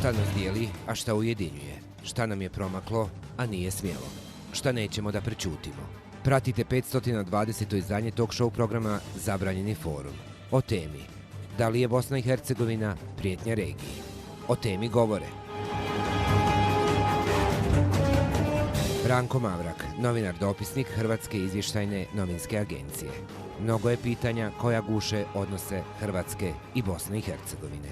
Šta nas dijeli, a šta ujedinjuje? Šta nam je promaklo, a nije smjelo? Šta nećemo da prećutimo? Pratite 520. izdanje talk show programa Zabranjeni forum. O temi: da li je Bosna i Hercegovina prijetnja regiji? O temi govore Ranko Mavrak, novinar dopisnik Hrvatske izvještajne novinske agencije. Mnogo je pitanja koja guše odnose Hrvatske i Bosne i Hercegovine.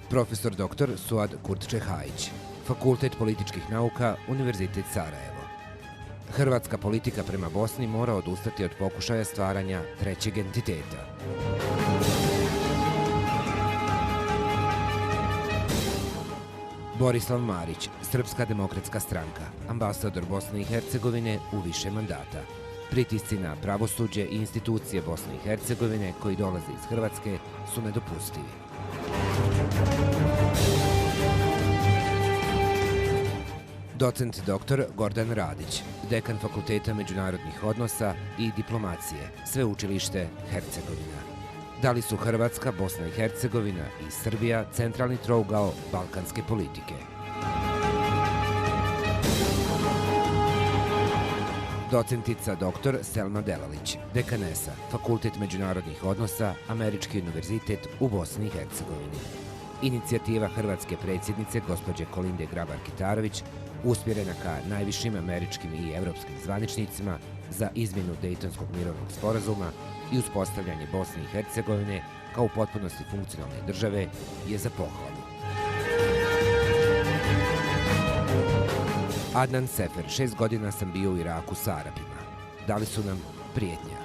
Profesor dr. Suad Kurtčehajić, Fakultet političkih nauka, Univerzitet Sarajevo. Hrvatska politika prema Bosni mora odustati od pokušaja stvaranja trećeg entiteta. Borislav Marić, Srpska demokratska stranka, ambasador Bosne i Hercegovine u više mandata. Pritisci na pravosuđe i institucije Bosne i Hercegovine koji dolaze iz Hrvatske su nedopustivi. Docent dr. Gordan Radić, dekan Fakulteta međunarodnih odnosa i diplomacije, Sveučilište Hercegovina. Da li su Hrvatska, Bosna i Hercegovina i Srbija centralni trougao balkanske politike? Docentica dr. Selma Delalić, dekanesa, Fakultet međunarodnih odnosa, Američki univerzitet u Bosni i Hercegovini. Inicijativa hrvatske predsjednice gospođe Kolinde Grabar-Kitarović usmjerena ka najvišim američkim i evropskim zvaničnicima za izmjenu Dejtonskog mirovnog sporazuma i uspostavljanje Bosne i Hercegovine kao u potpunosti funkcionalne države je za pohvalu. Adnan Sefer, 6 godina sam bio u Iraku sa Arapima. Da li su nam prijetnja?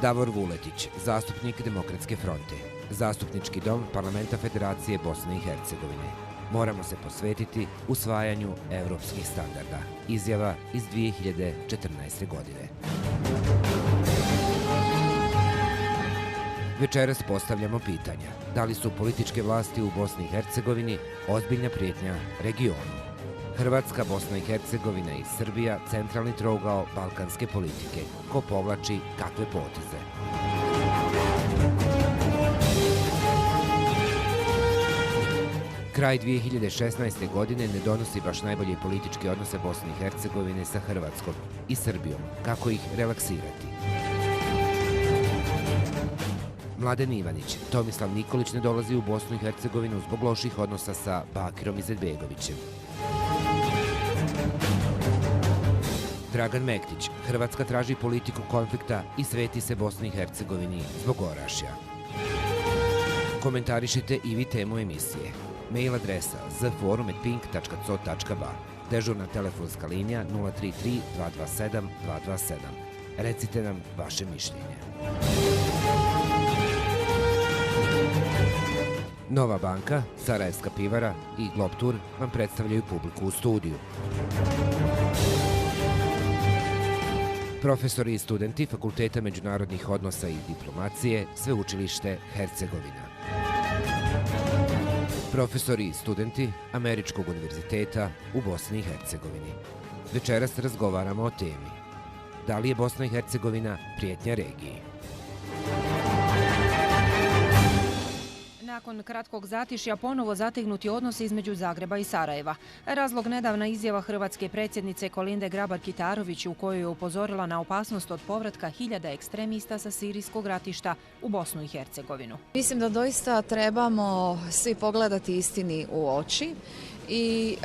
Davor Vuletić, zastupnik Demokratske fronte, Zastupnički dom Parlamenta Federacije Bosne i Hercegovine. Moramo se posvetiti usvajanju evropskih standarda. Izjava iz 2014. godine. Večeras postavljamo pitanja: da li su političke vlasti u Bosni i Hercegovini ozbiljna prijetnja regionu? Hrvatska, Bosna i Hercegovina i Srbija centralni trougao balkanske politike. Ko povlači kakve poteze? Kraj 2016. godine ne donosi baš najbolje političke odnose Bosne i Hercegovine sa Hrvatskom i Srbijom. Kako ih relaksirati? Mladen Ivanić, Tomislav Nikolić ne dolazi u Bosnu i Hercegovinu zbog loših odnosa sa Bakirom Izetbegovićem. Dragan Mektić, Hrvatska traži politiku konflikta i sveti se Bosni i Hercegovini zbog Orašja. Komentarišite i vi temu emisije. Mail adresa zforum@pink.co.ba. Dežurna telefonska linija 033 227 227. Recite nam vaše mišljenje. Nova banka, Sarajevska pivara i Globtur vam predstavljaju publiku u studiju. Profesori i studenti Fakulteta međunarodnih odnosa i diplomacije, Sveučilište Hercegovina. Profesori i studenti Američkog univerziteta u Bosni i Hercegovini. Večeras razgovaramo o temi: da li je Bosna i Hercegovina prijetnja regiji? Nakon kratkog zatišja ponovo zategnuti odnosi između Zagreba i Sarajeva. Razlog nedavna izjava hrvatske predsjednice Kolinde Grabar-Kitarović u kojoj je upozorila na opasnost od povratka hiljada ekstremista sa sirijskog ratišta u Bosnu i Hercegovinu. Mislim da doista trebamo svi pogledati istini u oči i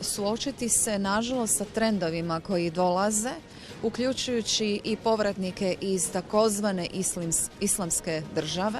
suočiti se nažalost sa trendovima koji dolaze, uključujući i povratnike iz takozvane islamske države,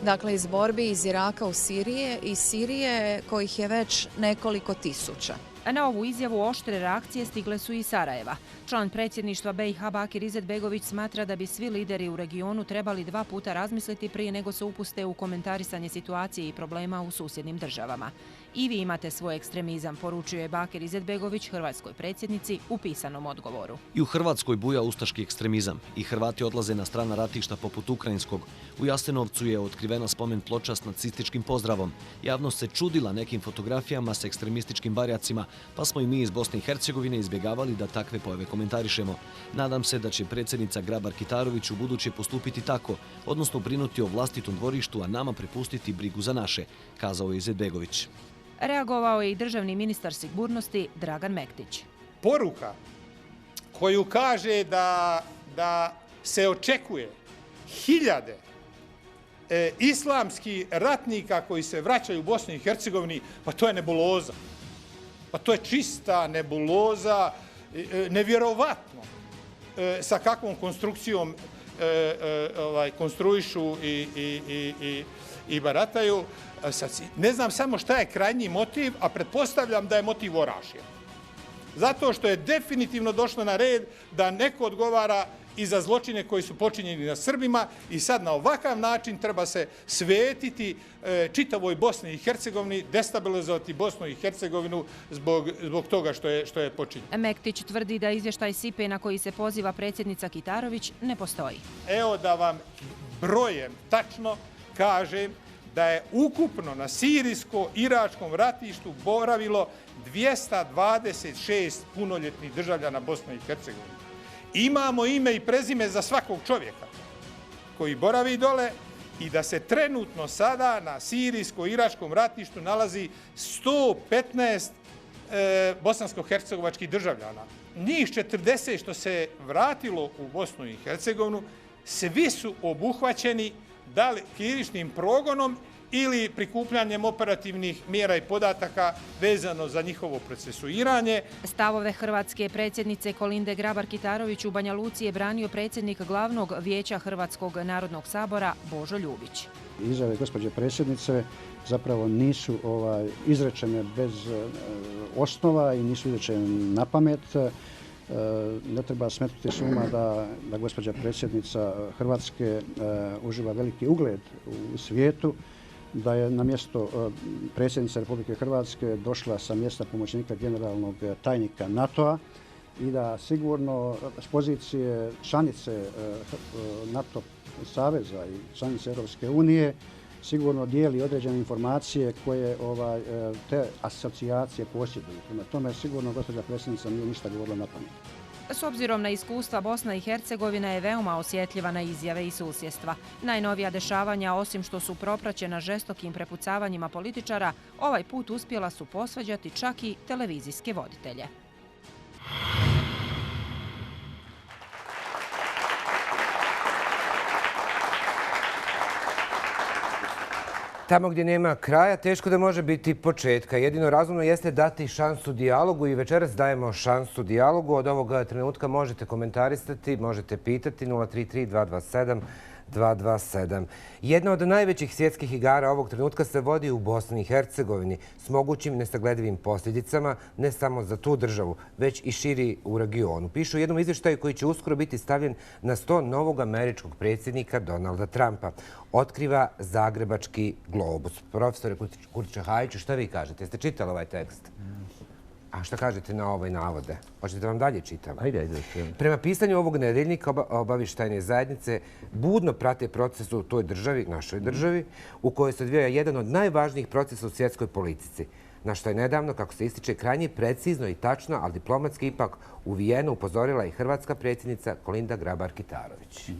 dakle iz borbi iz Iraka u Sirije i Sirije kojih je već nekoliko tisuća. Na ovu izjavu oštre reakcije stigle su i Sarajeva. Član predsjedništva BiH Bakir Izetbegović smatra da bi svi lideri u regionu trebali 2 puta razmisliti prije nego se upuste u komentarisanje situacije i problema u susjednim državama. I vi imate svoj ekstremizam, poručio je Bakir Izetbegović hrvatskoj predsjednici u pisanom odgovoru. I u Hrvatskoj buja ustaški ekstremizam i Hrvati odlaze na strana ratišta poput ukrajinskog. U Jasenovcu je otkrivena spomen ploča s nacističkim pozdravom. Javnost se čudila nekim fotografijama s ekstremističkim barjacima, pa smo i mi iz Bosne i Hercegovine izbjegavali da takve pojave komentarišemo. Nadam se da će predsjednica Grabar-Kitarović u buduće postupiti tako, odnosno brinuti o vlastitom dvorištu, a nama prepustiti brigu za naše, kazao je Izetbegović. Reagovao je i državni ministar sigurnosti Dragan Mektić. Poruka koju kaže da se očekuje hiljade islamskih ratnika koji se vraćaju u Bosni i Hercegovini, pa to je nebuloza. Pa to je čista nebuloza, nevjerovatno sa kakvom konstrukcijom konstruišu i barataju. Ne znam samo šta je krajnji motiv, a pretpostavljam da je motiv orašje. Zato što je definitivno došlo na red da neko odgovara i za zločine koji su počinjeni na Srbima i sad na ovakav način treba se svetiti čitavoj Bosni i Hercegovini, destabilizovati Bosnu i Hercegovinu zbog toga što je počinjeno. Mektić tvrdi da izvještaj SIPA na koji se poziva predsjednica Kitarović ne postoji. Evo da vam brojem tačno kažem da je ukupno na sirijsko-iračkom ratištu boravilo 226 punoljetnih državljana Bosne i Hercegovine. Imamo ime i prezime za svakog čovjeka koji boravi dole i da se trenutno sada na sirijsko-iračkom ratištu nalazi 115 bosansko-hercegovačkih državljana. Njih 40 što se vratilo u Bosnu i Hercegovinu, svi su obuhvaćeni da li krivičnim progonom ili prikupljanjem operativnih mjera i podataka vezano za njihovo procesuiranje. Stavove hrvatske predsjednice Kolinde Grabar-Kitarović u Banja Luci je branio predsjednik glavnog vijeća Hrvatskog narodnog sabora Božo Ljubić. Izjave gospođe predsjednice zapravo nisu izrečene bez osnova i nisu izrečene na pamet. Ne treba smetnuti s uma da gospođa predsjednica Hrvatske uživa veliki ugled u svijetu, da je na mjesto predsjednice Republike Hrvatske došla sa mjesta pomoćnika generalnog tajnika NATO-a i da sigurno s pozicije članice NATO saveza i članice Europske unije sigurno dijeli određene informacije koje te asocijacije posjeduju. Prema tome sigurno gospođa predsjednica nije ništa govorila na pamet. S obzirom na iskustva, Bosna i Hercegovina je veoma osjetljiva na izjave i susjedstva. Najnovija dešavanja, osim što su propraćena žestokim prepucavanjima političara, ovaj put uspjela su posvađati čak i televizijske voditelje. Tamo gdje nema kraja, teško da može biti početka. Jedino razumno jeste dati šansu dijalogu i večeras dajemo šansu dijalogu. Od ovog trenutka možete komentarisati, možete pitati 033 227. Jedna od najvećih svjetskih igara ovog trenutka se vodi u Bosni i Hercegovini s mogućim nesagledivim posljedicama ne samo za tu državu, već i širi u regionu. Pišu u jednom izvještaju koji će uskoro biti stavljen na sto novog američkog predsjednika Donalda Trumpa. Otkriva Zagrebački globus. Profesore Kurčahajiću, šta vi kažete? Jeste čitali ovaj tekst? A šta kažete na ovaj navode? Hoćete da vam dalje čitam? Ajde. Prema pisanju ovog nedeljnika obavještajne zajednice budno prate proces u toj državi, našoj državi, u kojoj se odvija jedan od najvažnijih procesa u svjetskoj politici. Na što je nedavno, kako se ističe, krajnje precizno i tačno, ali diplomatski ipak u Vijenu upozorila i hrvatska predsjednica Kolinda Grabar-Kitarović.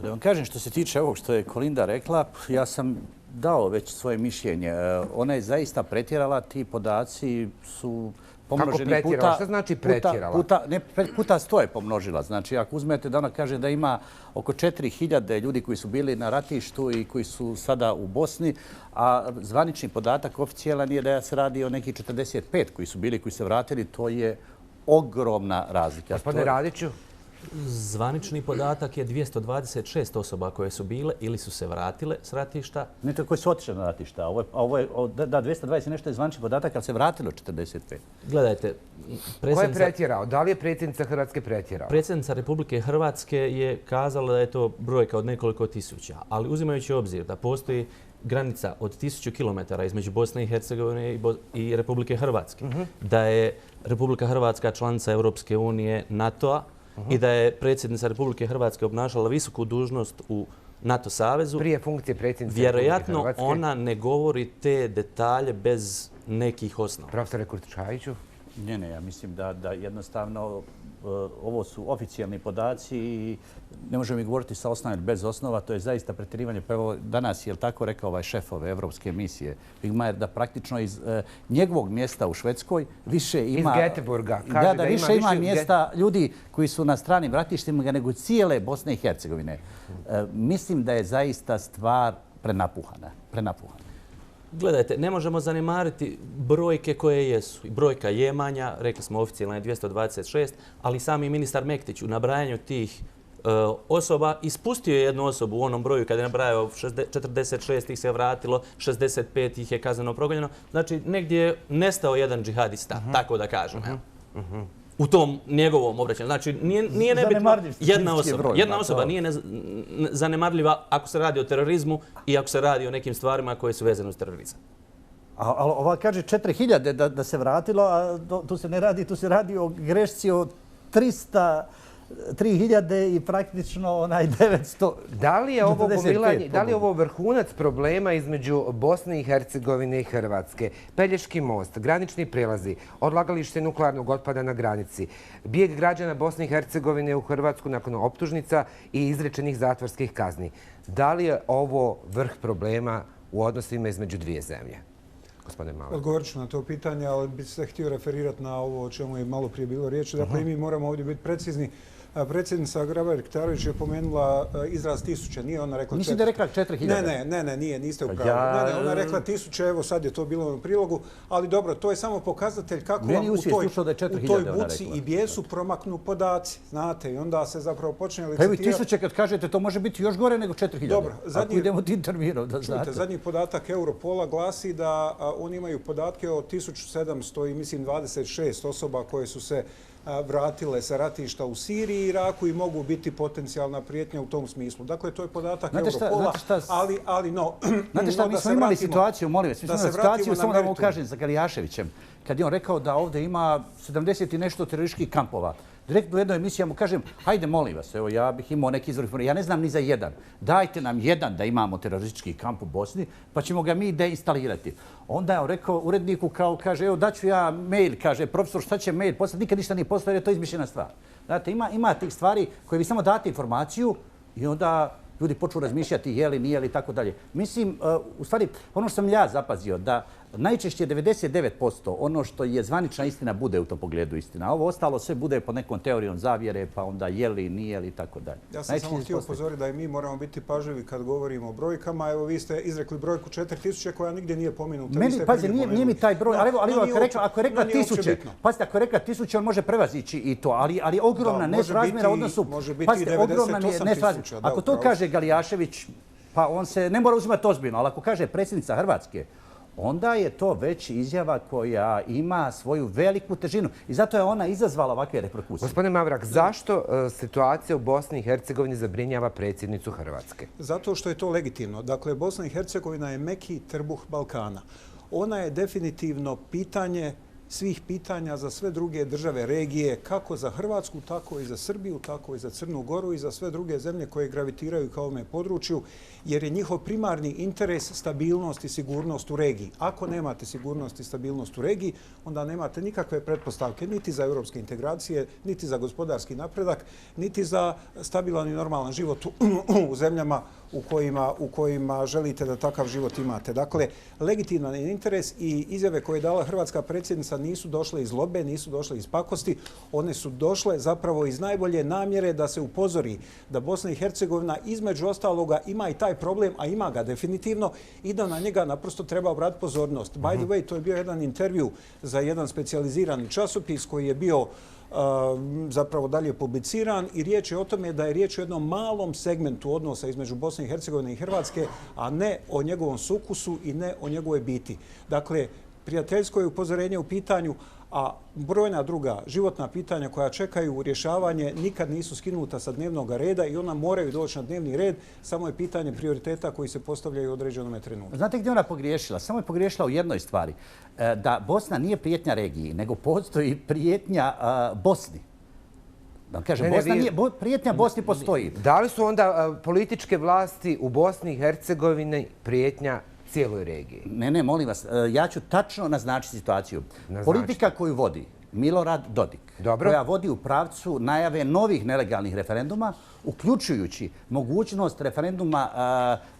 Da vam kažem, što se tiče ovog što je Kolinda rekla, ja sam dao već svoje mišljenje. Ona je zaista pretjerala, ti podaci su pomnoženi puta... Kako pretjerala? Šta znači pretjerala? Puta 100 je pomnožila. Znači, ako uzmete da ona kaže da ima oko 4000 ljudi koji su bili na ratištu i koji su sada u Bosni, a zvanični podatak oficijalan je da se radi o nekih 45 koji su bili, koji se vratili, to je ogromna razlika. Gospodine Radiću? Zvanični podatak je 226 osoba koje su bile ili su se vratile s ratišta. Ne to koji su otišli na ratišta. Da, 220 nešto je zvanični podatak, ali se vratilo 45. Gledajte, ko je pretjerao? Da li je predsjednica Hrvatske pretjerala? Predsjednica Republike Hrvatske je kazala da je to brojka od nekoliko tisuća, ali uzimajući obzir da postoji granica od 1000 km između Bosne i Hercegovine i Republike Hrvatske, da je Republika Hrvatska članica Europske unije, NATO-a i da je predsjednica Republike Hrvatske obnašala visoku dužnost u NATO savezu. Prije funkcije predsjednice vjerojatno Republike Hrvatske. Ona ne govori te detalje bez nekih osnova. Profesore Kurtičajiću? Ne, ja mislim da jednostavno ovo su oficijalni podaci i ne možemo mi govoriti sa osnova ili bez osnova, to je zaista pretjerivanje. Pa evo danas je tako rekao ovaj šef ove evropske misije, Wigmajer, da praktično iz njegovog mjesta u Švedskoj više ima... Iz Göteborga. Da više ima mjesta ljudi koji su na stranim ratištima nego cijele Bosne i Hercegovine. Mislim da je zaista stvar prenapuhana. Gledajte, ne možemo zanemariti brojke koje jesu. Brojka je manja, rekli smo oficijalno je 226, ali sami ministar Mektić u nabrajanju tih osoba ispustio je jednu osobu u onom broju kada je nabrajao 46 ih se vratilo, 65 ih je kazneno progonjeno. Znači, negdje je nestao jedan džihadista, tako da kažem. U tom njegovom obraćanju. Znači, nije nebitno jedna osoba nije zanemarljiva ako se radi o terorizmu i ako se radi o nekim stvarima koje su vezane uz terorizam. Ali ova kaže 4000 da se vratilo, a tu se ne radi, tu se radi o grešci od 3000 i praktično 900. Da li je ovo vrhunac problema između Bosne i Hercegovine i Hrvatske? Pelješki most, granični prelazi, odlagalište nuklearnog otpada na granici, bijeg građana Bosne i Hercegovine u Hrvatsku nakon optužnica i izrečenih zatvorskih kazni. Da li je ovo vrh problema u odnosima između dvije zemlje? Odgovorit ću na to pitanje, ali bih se htio referirati na ovo o čemu je malo prije bilo riječi. Dakle, i mi moramo ovdje biti precizni. Predsjednica Grabar-Kitarović je pomenula izraz 1000, nije ona rekla 4000. Mislim da je rekla 4000. Ne, niste u pravu. Ona je rekla 1000, evo sad je to bilo u prilogu, ali dobro, to je samo pokazatelj kako vam u toj buci i bijesu promaknu podaci, znate, i onda se zapravo počne licitirati. Pa evo 1000 kad kažete, to može biti još gore nego 4000. Dobro, ako idemo tim terminom, da znate. Zadnji podatak Europola glasi da oni imaju podatke o 1700 i mislim 26 osoba koje su se vratile sa ratišta u Siriji i Iraku i mogu biti potencijalna prijetnja u tom smislu. Dakle, to je podatak Europola, ali no... Znate šta, mi smo imali situaciju, molim vas, mi smo imali situaciju, samo da vam kažem, sa Galijaševićem, kad je on rekao da ovdje ima 70 i nešto terorističkih kampova. Direktno u jednoj emisiji ja mu kažem, hajde molim vas, evo ja bih imao neki izvor informacije, ja ne znam ni za jedan. Dajte nam jedan da imamo teroristički kamp u Bosni, pa ćemo ga mi deinstalirati. Onda je on rekao uredniku, kaže, evo daću ja mail, kaže, profesor, šta će mail poslati, nikad ništa nije poslao jer je to izmišljena stvar. Znate, ima tih stvari koje vi samo date informaciju i onda ljudi počnu razmišljati je li, nije li i tako dalje. Mislim, u stvari, ono što sam ja zapazio, da najčešće 99% ono što je zvanična istina bude u tom pogledu istina. A ovo ostalo sve bude pod nekom teorijom zavjere, pa onda je li, nije li i tako dalje. Ja sam samo htio upozoriti da i mi moramo biti pažljivi kad govorimo o brojkama. Evo, vi ste izrekli brojku 4000 koja nigdje nije pominuta. Pazi, nije mi taj broj, ali ako je rekla 1000, pazite, ako je rekla 1000, on može prevazići i to, ali ogromna nesrazmjera odnosu... Može biti 98.000. Ako to kaže Galijašević, pa on se ne mora uzimati ozbiljno, ali ako kaže predsjednica Hrvatske, onda je to već izjava koja ima svoju veliku težinu. I zato je ona izazvala ovakve reperkusije. Gospodine Mavrak, zašto situacija u Bosni i Hercegovini zabrinjava predsjednicu Hrvatske? Zato što je to legitimno. Dakle, Bosna i Hercegovina je meki trbuh Balkana. Ona je definitivno pitanje svih pitanja za sve druge države regije, kako za Hrvatsku, tako i za Srbiju, tako i za Crnu Goru i za sve druge zemlje koje gravitiraju ka ovome području, jer je njihov primarni interes stabilnost i sigurnost u regiji. Ako nemate sigurnost i stabilnost u regiji, onda nemate nikakve pretpostavke niti za europske integracije, niti za gospodarski napredak, niti za stabilan i normalan život u zemljama u kojima želite da takav život imate. Dakle, legitiman je interes i izjave koje je dala hrvatska predsjednica nisu došle iz zlobe, nisu došle iz pakosti, one su došle zapravo iz najbolje namjere da se upozori da Bosna i Hercegovina između ostaloga ima i taj problem, a ima ga definitivno i da na njega naprosto treba obratiti pozornost. By the way, to je bio jedan intervju za jedan specijalizirani časopis koji je bio zapravo dalje publiciran i riječ je o tome da je riječ o jednom malom segmentu odnosa između Bosne i Hercegovine i Hrvatske, a ne o njegovom sukusu i ne o njegovoj biti. Dakle, prijateljsko je upozorenje u pitanju, a brojna druga životna pitanja koja čekaju rješavanje nikad nisu skinuta sa dnevnog reda i ona moraju doći na dnevni red, samo je pitanje prioriteta koji se postavljaju u određenom trenutku. Znate gdje ona pogriješila? Samo je pogriješila u jednoj stvari. Da Bosna nije prijetnja regiji, nego postoji prijetnja Bosni. Da kažem, prijetnja Bosni postoji. Da li su onda političke vlasti u Bosni i Hercegovini prijetnja cijeloj regiji? Ne, molim vas. Ja ću tačno naznačiti situaciju. Politika koju vodi Milorad Dodik, koja vodi u pravcu najave novih nelegalnih referenduma, uključujući mogućnost referenduma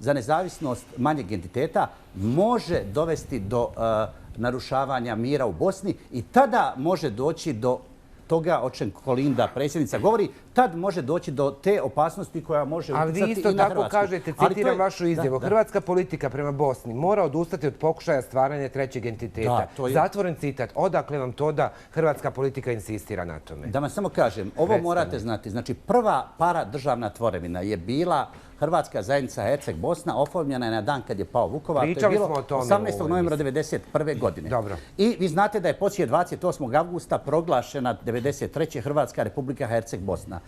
za nezavisnost manjeg entiteta, može dovesti do narušavanja mira u Bosni i tada može doći do toga o čem Kolinda, predsjednica, govori, tad može doći do te opasnosti koja može utjecati i na Hrvatsku. Ali vi isto tako kažete, citiram vašu izjavu, hrvatska politika prema Bosni mora odustati od pokušaja stvaranja trećeg entiteta. Zatvoren citat. Odakle vam to da hrvatska politika insistira na tome? Da vam samo kažem, ovo morate znati. Znači, prva paradržavna tvorevina je bila Hrvatska zajednica Herceg-Bosna, oformljena je na dan kad je pao Vukovar. Pričali smo o tome. 18. novembra 1991. godine. Dobro. I vi znate da je poslije 28. avgusta proglašena 1993. Hrvatska republika Herceg-Bosna.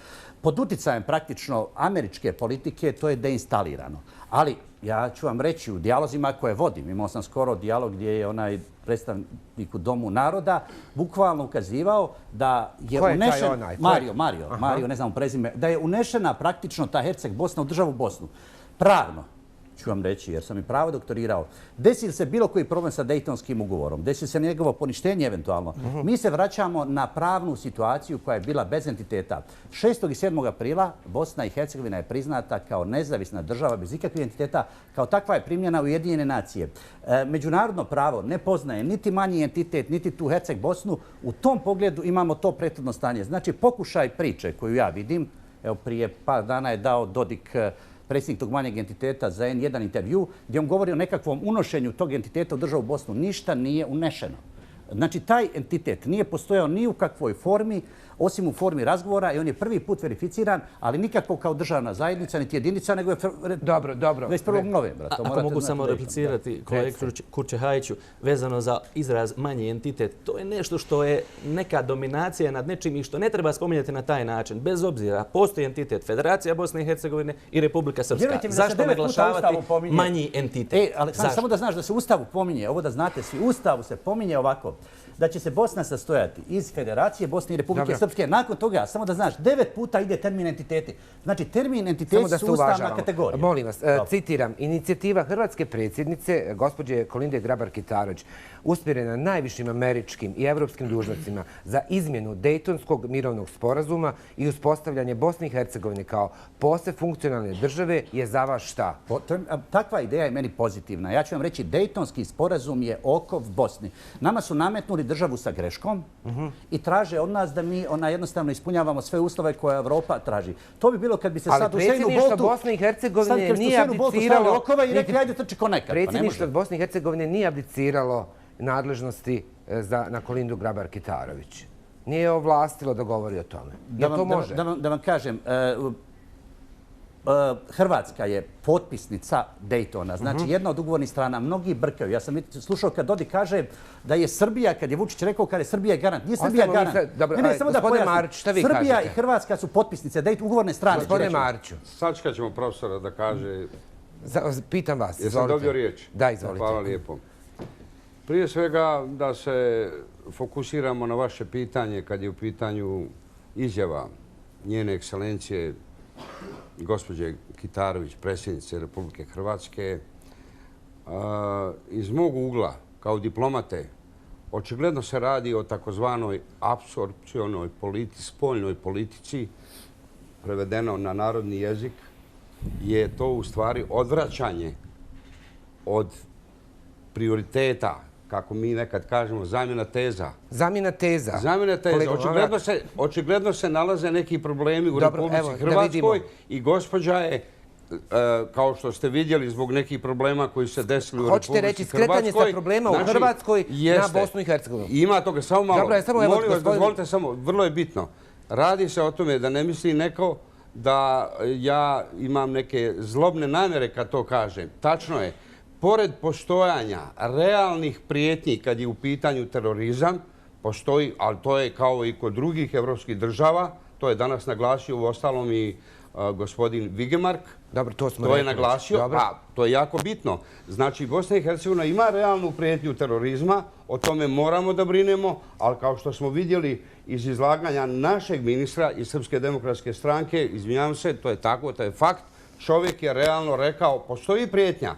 Pod uticajem praktično američke politike to je deinstalirano. Ali ja ću vam reći u dijalozima koje vodim, imao sam skoro dijalog gdje je onaj predstavnik u Domu naroda bukvalno ukazivao da je unešen... Mario, ne znam prezime, da je unešena praktično ta Herceg-Bosna u državu Bosnu. Pravno, ću vam reći, jer sam i pravo doktorirao, desi li se bilo koji problem sa Dejtonskim ugovorom, desi li se njegovo poništenje eventualno, mi se vraćamo na pravnu situaciju koja je bila bez entiteta. 6. i 7. aprila Bosna i Hercegovina je priznata kao nezavisna država bez ikakvih entiteta, kao takva je primljena u Ujedinjene nacije. Međunarodno pravo ne poznaje niti manji entitet, niti tu Herceg-Bosnu. U tom pogledu imamo to prethodno stanje. Znači, pokušaj priče koju ja vidim, evo prije par dana je dao Dodik, predsjednik tog manjeg entiteta, za N1 intervju, gdje on govori o nekakvom unošenju tog entiteta u državu Bosnu. Ništa nije unešeno. Znači, taj entitet nije postojao ni u kakvoj formi, osim u formi razgovora i on je prvi put verificiran, ali nikako kao državna zajednica, niti jedinica, nego je 21. novembra. Ako mogu samo replicirati kolegi Kurčehajiću, vezano za izraz manji entitet, to je nešto što je neka dominacija nad nečim i što ne treba spominjati na taj način. Bez obzira, postoji entitet Federacija Bosne i Hercegovine i Republika Srpska. Zašto naglašavati manji entitet? Ali samo da znaš da se u Ustavu pominje, ovo da znate svi, u Ustavu se pominje ovako, da će se Bosna sastojati iz Federacije Bosne i Republike Srpske. Nakon toga, samo da znaš, 9 puta ide termin entiteti. Znači, termin entiteti su ustavna kategorija. Molim vas, citiram, inicijativa hrvatske predsjednice, gospođe Kolinde Grabar-Kitarović, usmjerena najvišim američkim i evropskim dužnostima za izmjenu Dejtonskog mirovnog sporazuma i uspostavljanje Bosne i Hercegovine kao posve funkcionalne države je za vas šta? Takva ideja je meni pozitivna. Ja ću vam reći, Dejtonski sporazum je okov Bosni. Nama su nametnuli državu sa greškom i traže od nas da mi jednostavno ispunjavamo sve uslove koje Evropa traži. To bi bilo kad bi se sad u Sejnu Boltu... Bosne i Hercegovine nije abdiciralo... ...i rekli, ajde trči ko nekad. Predsjedništvo Bosne i Hercegovine nije abdiciralo nadležnosti na Kolindu Grabar-Kitarović. Nije ovlastilo da govori o tome. Da vam kažem, Hrvatska je potpisnica Dejtona. Znači, jedna od ugovornih strana. Mnogi brkaju. Ja sam slušao kad Dodik kaže da je Srbija, kad je Vučić rekao kada je Srbija garant. Nije Srbija garant. Ne, samo da pojasnim. Srbija i Hrvatska su potpisnice Dejtona, ugovorne strane. Gospodine Mariću. Sačekat ćemo profesora da kaže... Pitam vas, izvolite. Jesam dobio riječ? Da, izvolite. Hvala lijepo. Prije svega da se fokusiramo na vaše pitanje kad je u pitanju izjava njene ekscelencije gospođe Kitarović, predsjednice Republike Hrvatske. Iz mog ugla, kao diplomate, očigledno se radi o takozvanoj apsorpcionoj spoljnoj politici, prevedeno na narodni jezik, je to u stvari odvraćanje od prioriteta, kako mi nekad kažemo, zamjena teza. Zamjena teza? Zamjena teza. Očigledno se nalaze neki problemi u Republici Hrvatskoj i gospođa je kao što ste vidjeli, zbog nekih problema koji se desili u Republici Hrvatskoj. Hoćete reći skretanje sa problema u Hrvatskoj na Bosnu i Hercegovinu? Ima toga, samo malo. Molim vas, dozvolite samo, vrlo je bitno. Radi se o tome da ne misli neko da ja imam neke zlobne namjere kad to kažem. Tačno je, pored postojanja realnih prijetnji kad je u pitanju terorizam, postoji, ali to je kao i kod drugih evropskih država, to je danas naglasio u ostalom i gospodin Vigemark. Dobro, to je naglasio, a to je jako bitno. Znači, Bosna i Hercegovina ima realnu prijetnju terorizma, o tome moramo da brinemo, ali kao što smo vidjeli iz izlaganja našeg ministra iz Srpske demokratske stranke, izvinjavam se, to je tako, to je fakt, čovjek je realno rekao, postoji prijetnja,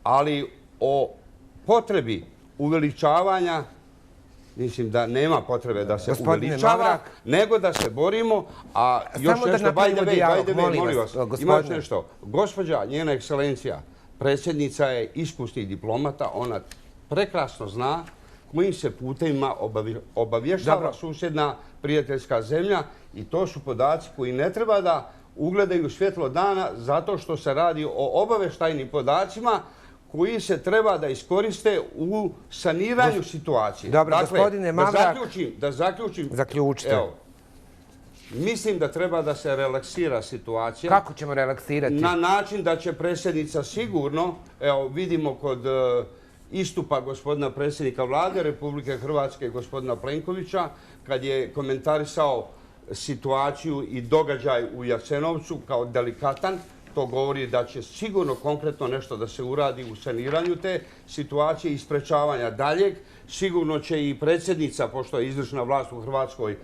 ali o potrebi uveličavanja mislim da nema potrebe da se uveličava, nego da se borimo, a još nešto, molim vas, ima još nešto. Gospođa, njena ekscelencija, predsjednica je iskusni diplomata, ona prekrasno zna kojim se putevima obavještava susjedna prijateljska zemlja i to su podaci koji ne treba da ugledaju svjetlo dana zato što se radi o obavještajnim podacima koji se treba da iskoriste u saniranju situacije. Dobro, gospodine Mavrak. Da zaključim. Zaključite. Evo, mislim da treba da se relaksira situacija. Kako ćemo relaksirati? Na način da će predsjednica sigurno, evo vidimo kod istupa gospodina predsjednika vlade Republike Hrvatske, gospodina Plenkovića, kad je komentarisao situaciju i događaj u Jasenovcu kao delikatan, to govori da će sigurno konkretno nešto da se uradi u saniranju te situacije i sprečavanja daljeg. Sigurno će i predsjednica, pošto je izvršna vlast u Hrvatskoj,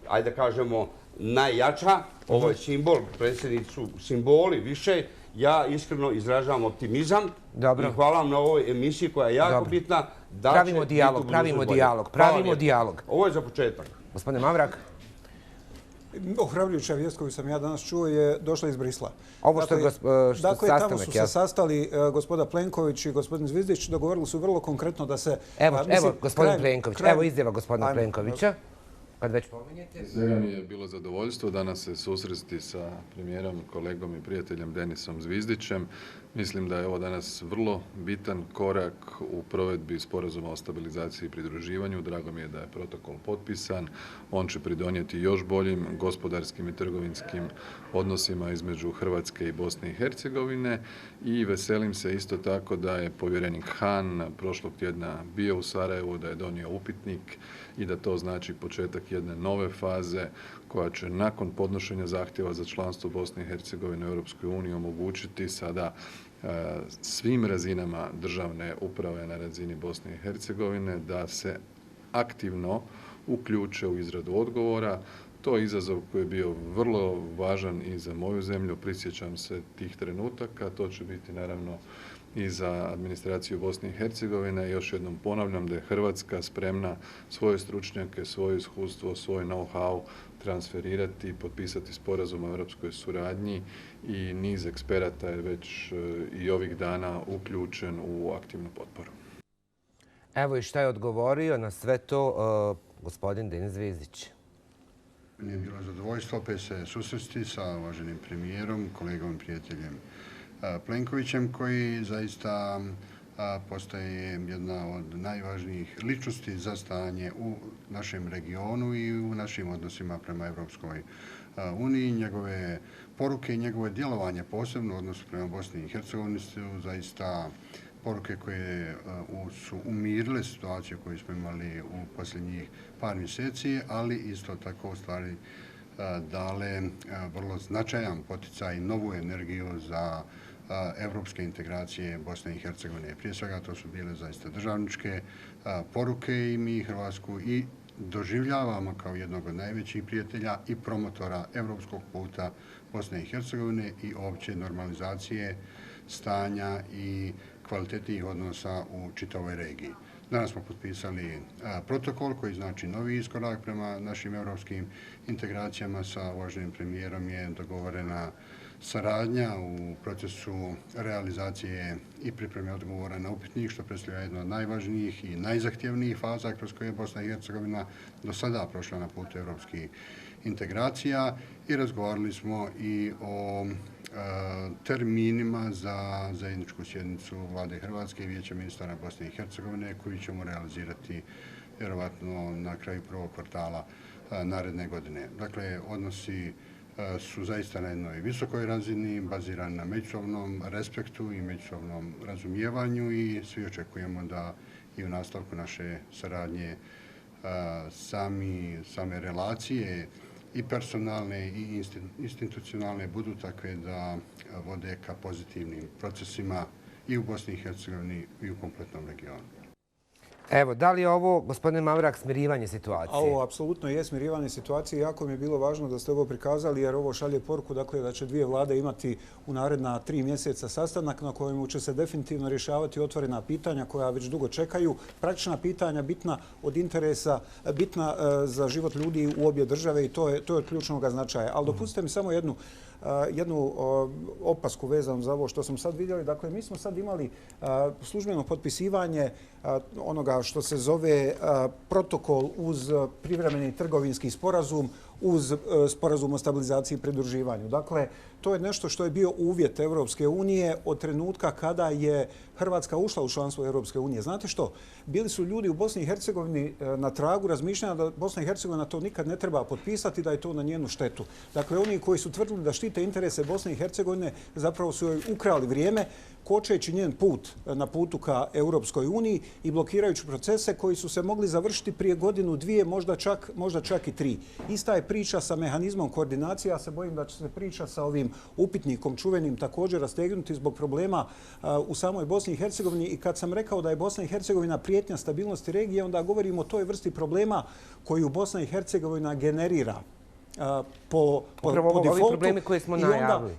ajde da kažemo, najjača, ovo je simbol, predsjednicu simboli više, ja iskreno izražavam optimizam i hvala vam na ovoj emisiji koja je jako bitna. Pravimo dijalog. Ovo je za početak. Gospodine Mavrak. Ohrabrujuća vijest koju sam ja danas čuo je došla iz Brisla. Ovo što je sastanak. Dakle, tamo su se sastali gospoda Plenković i gospodin Zvizdić. Dogovorili su vrlo konkretno da se... Evo, gospodin Plenković. Evo izjava gospodina Plenkovića. Kad već pominjete. Svega mi je bilo zadovoljstvo danas se susresti sa premijerom, kolegom i prijateljem Denisom Zvizdićem. Mislim da je ovo danas vrlo bitan korak u provedbi sporazuma o stabilizaciji i pridruživanju. Drago mi je da je protokol potpisan. On će pridonijeti još boljim gospodarskim i trgovinskim odnosima između Hrvatske i Bosne i Hercegovine. I veselim se isto tako da je povjerenik Han prošlog tjedna bio u Sarajevu, da je donio upitnik i da to znači početak jedne nove faze koja će nakon podnošenja zahtjeva za članstvo Bosne i Hercegovine u Europskoj uniji omogućiti sada svim razinama državne uprave na razini Bosne i Hercegovine da se aktivno uključe u izradu odgovora. To je izazov koji je bio vrlo važan i za moju zemlju. Prisjećam se tih trenutaka. To će biti naravno i za administraciju Bosne i Hercegovine. Još jednom ponavljam da je Hrvatska spremna svoje stručnjake, svoje iskustvo, svoj know-how transferirati i potpisati sporazum o europskoj suradnji i niz eksperata je već i ovih dana uključen u aktivnu potporu. Evo i šta je odgovorio na sve to gospodin Denis Zvizdić. Meni je bilo zadovoljstvo opet se susresti sa uvaženim premijerom, kolegom i prijateljem Plenkovićem, koji zaista postaje jedna od najvažnijih ličnosti za stanje u našem regionu i u našim odnosima prema Evropskoj uniji. Njegove poruke i njegove djelovanje, posebno u odnosu prema Bosni i Hercegovini, su zaista poruke koje su umirile situaciju koju smo imali u posljednjih par mjeseci, ali isto tako u stvari dale vrlo značajan poticaj i novu energiju za evropske integracije Bosne i Hercegovine. Prije svega to su bile zaista državničke poruke i mi Hrvatsku i doživljavamo kao jednog od najvećih prijatelja i promotora evropskog puta Bosne i Hercegovine i opće normalizacije stanja i kvalitetnijih odnosa u čitavoj regiji. Danas smo potpisali protokol koji znači novi iskorak prema našim evropskim integracijama. Sa uvaženim premijerom je dogovorena saradnja u procesu realizacije i pripreme odgovora na upitnik, što predstavlja jedno od najvažnijih i najzahtjevnijih faza kroz koje je Bosna i Hercegovina do sada prošla na putu evropskih integracija i razgovarali smo i o terminima za zajedničku sjednicu Vlade Hrvatske i Vijeća ministara Bosne i Hercegovine koju ćemo realizirati vjerovatno na kraju prvog kvartala naredne godine. Dakle, odnosi su zaista na jednoj visokoj razini, bazirani na međusobnom respektu i međusobnom razumijevanju i svi očekujemo da i u nastavku naše saradnje same relacije i personalne i institucionalne budu takve da vode ka pozitivnim procesima i u Bosni i Hercegovini i u kompletnom regionu. Evo, da li je ovo, gospodine Mavrak, smirivanje situacije? Ovo apsolutno je smirivanje situacije. Jako mi je bilo važno da ste ovo prikazali jer ovo šalje poruku da će dvije vlade imati u naredna 3 mjeseca sastanak na kojem će se definitivno rješavati otvorena pitanja koja već dugo čekaju. Praktična pitanja bitna od interesa, bitna za život ljudi u obje države i to je od ključnog značaja. Ali dopustite mi samo jednu opasku vezanu za ovo što smo sad vidjeli. Dakle, mi smo sad imali službeno potpisivanje onoga što se zove protokol uz privremeni trgovinski sporazum, uz sporazum o stabilizaciji i pridruživanju. Dakle, to je nešto što je bio uvjet Europske unije od trenutka kada je Hrvatska ušla u članstvo Europske unije. Znate što? Bili su ljudi u Bosni i Hercegovini na tragu razmišljanja da Bosna i Hercegovina to nikad ne treba potpisati, da je to na njenu štetu. Dakle, oni koji su tvrdili da štite interese Bosne i Hercegovine zapravo su joj ukrali vrijeme, kočeći njen put na putu ka Europskoj uniji i blokirajući procese koji su se mogli završiti prije godinu, dvije, možda čak i 3. Ista je priča sa mehanizmom koordinacije. Ja se bojim da će se priča sa ovim upitnikom čuvenim također rastegnuti zbog problema u samoj Bosni i Hercegovini. I kad sam rekao da je Bosna i Hercegovina prijetnja stabilnosti regije, onda govorimo o toj vrsti problema koju Bosna i Hercegovina generira po defaultu